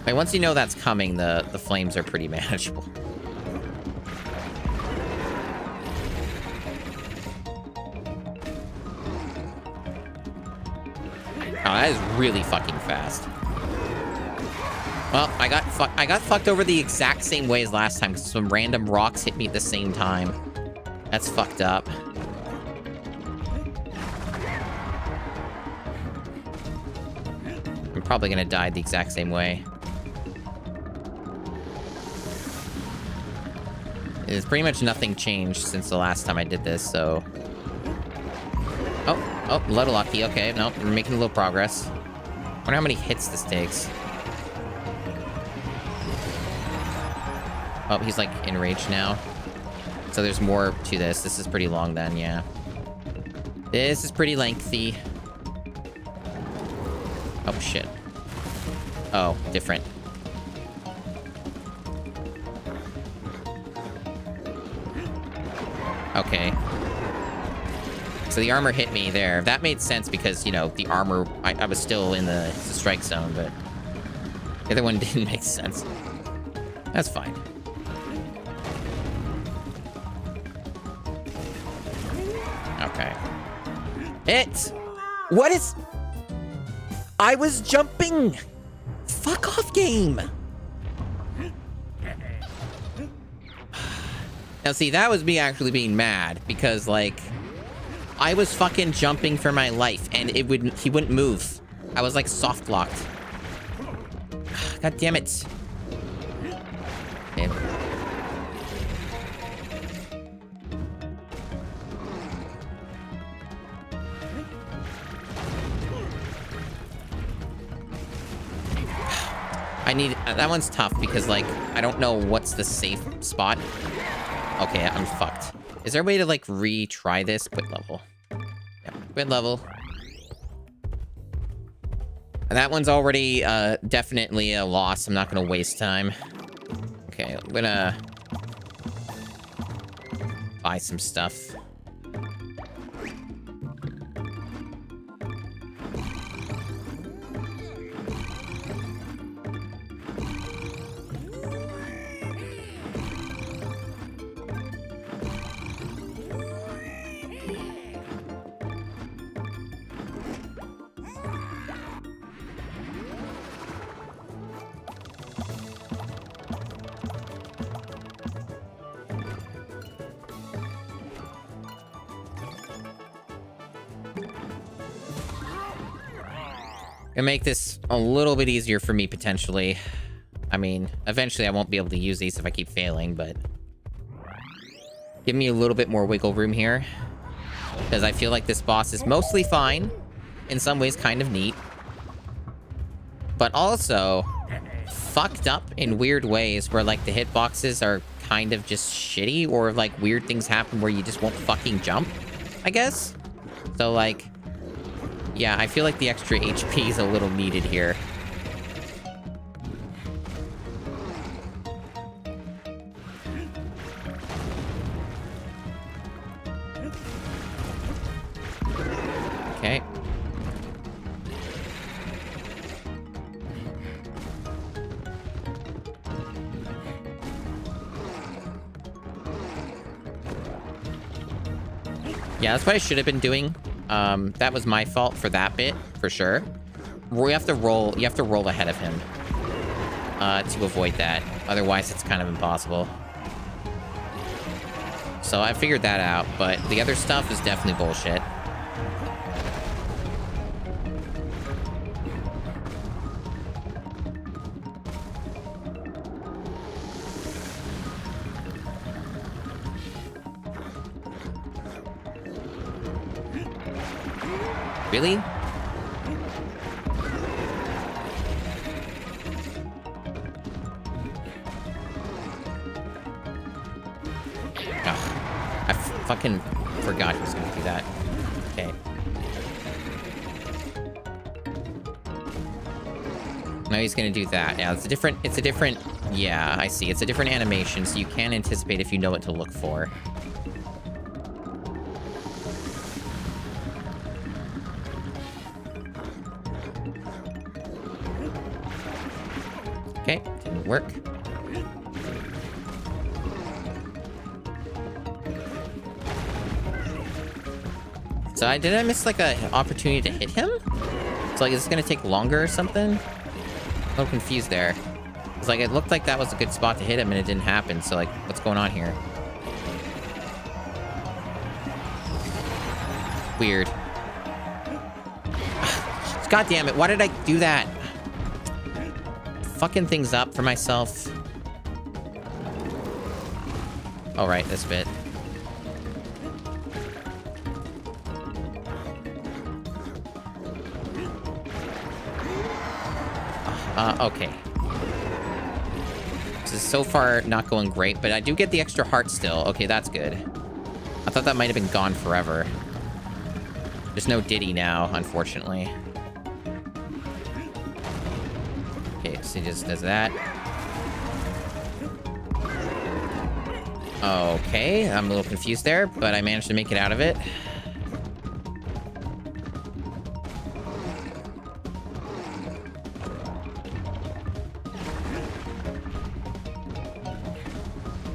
Like, once you know that's coming, the flames are pretty manageable. Oh, that is really fucking fast. Well, I got fucked over the exact same way as last time, because some random rocks hit me at the same time. That's fucked up. I'm probably gonna die the exact same way. It's pretty much nothing changed since the last time I did this, so... Oh, a little lucky. Okay, no, we're making a little progress. Wonder how many hits this takes. Oh, he's like enraged now. So there's more to this. This is pretty long then, yeah. This is pretty lengthy. Oh, shit. Oh, different. Okay. So the armor hit me there. That made sense because, you know, the armor... I was still in the strike zone, but... The other one didn't make sense. That's fine. Okay. Hit! What is... I was jumping! Fuck off, game! Now, see, that was me actually being mad, because, like... I was fucking jumping for my life, and he wouldn't move. I was, like, soft-locked. God damn it. Okay. I need... that one's tough, because, like, I don't know what's the safe spot. Okay, I'm fucked. Is there a way to, like, retry this? Quit level. Yep, quit level. And that one's already, definitely a loss. I'm not gonna waste time. Okay, I'm gonna... buy some stuff. Gonna make this a little bit easier for me, potentially. I mean, eventually I won't be able to use these if I keep failing, but... give me a little bit more wiggle room here. Because I feel like this boss is mostly fine. In some ways, kind of neat. But also... fucked up in weird ways, where, like, the hitboxes are kind of just shitty, or, like, weird things happen where you just won't fucking jump, I guess? So, like... yeah, I feel like the extra HP is a little needed here. Okay. Yeah, that's what I should have been doing. That was my fault for that bit, for sure. You have to roll ahead of him to avoid that. Otherwise, it's kind of impossible. So I figured that out, but the other stuff is definitely bullshit. Really? I fucking forgot he was gonna do that. Okay. Now he's gonna do that. Yeah, it's a different, yeah, I see. It's a different animation, so you can anticipate if you know what to look for. Okay, didn't work. So did I miss like an opportunity to hit him? So like, is this gonna take longer or something? A little confused there. It's like, it looked like that was a good spot to hit him and it didn't happen. So like, what's going on here? Weird. God damn it, why did I do that? Fucking things up for myself. All right, this bit. Okay. This is so far not going great, but I do get the extra heart still. Okay, that's good. I thought that might have been gone forever. There's no Diddy now, unfortunately. Okay, so he just does that. Okay, I'm a little confused there, but I managed to make it out of it.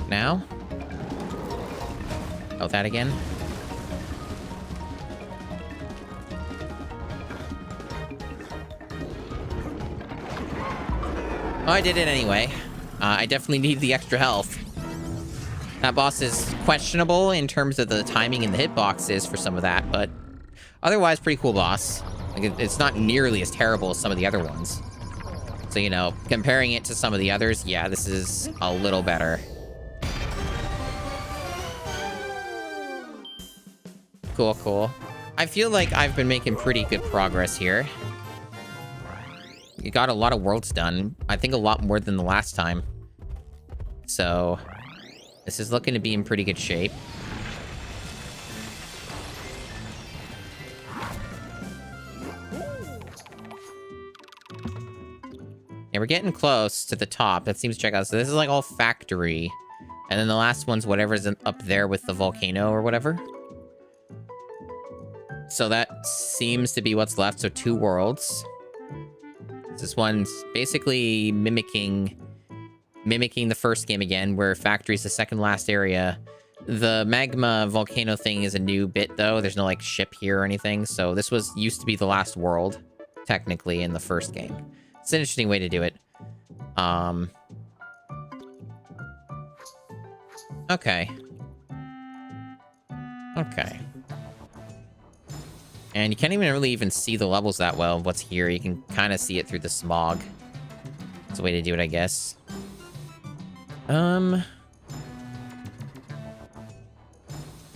Now? Oh, that again? Oh, I did it anyway. I definitely need the extra health. That boss is questionable in terms of the timing and the hitboxes for some of that, but otherwise, pretty cool boss. Like, it's not nearly as terrible as some of the other ones. So, you know, comparing it to some of the others, yeah, this is a little better. Cool, cool. I feel like I've been making pretty good progress here. You got a lot of worlds done. I think a lot more than the last time. So, this is looking to be in pretty good shape. Yeah, we're getting close to the top. That seems to check out. So this is like all factory. And then the last one's whatever's up there with the volcano or whatever. So that seems to be what's left. So 2 worlds. This one's basically mimicking the first game again, where factory's the second last area. The magma volcano thing is a new bit, though. There's no, like, ship here or anything. So this used to be the last world, technically, in the first game. It's an interesting way to do it. Okay. Okay. And you can't even really see the levels that well, what's here. You can kind of see it through the smog. It's a way to do it, I guess. You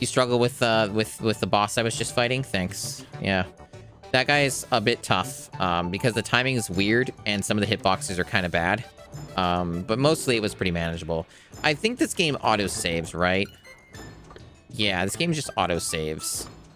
struggle with the boss I was just fighting? Thanks. Yeah. That guy is a bit tough, because the timing is weird, and some of the hitboxes are kind of bad. But mostly it was pretty manageable. I think this game auto-saves, right? Yeah, this game just auto-saves.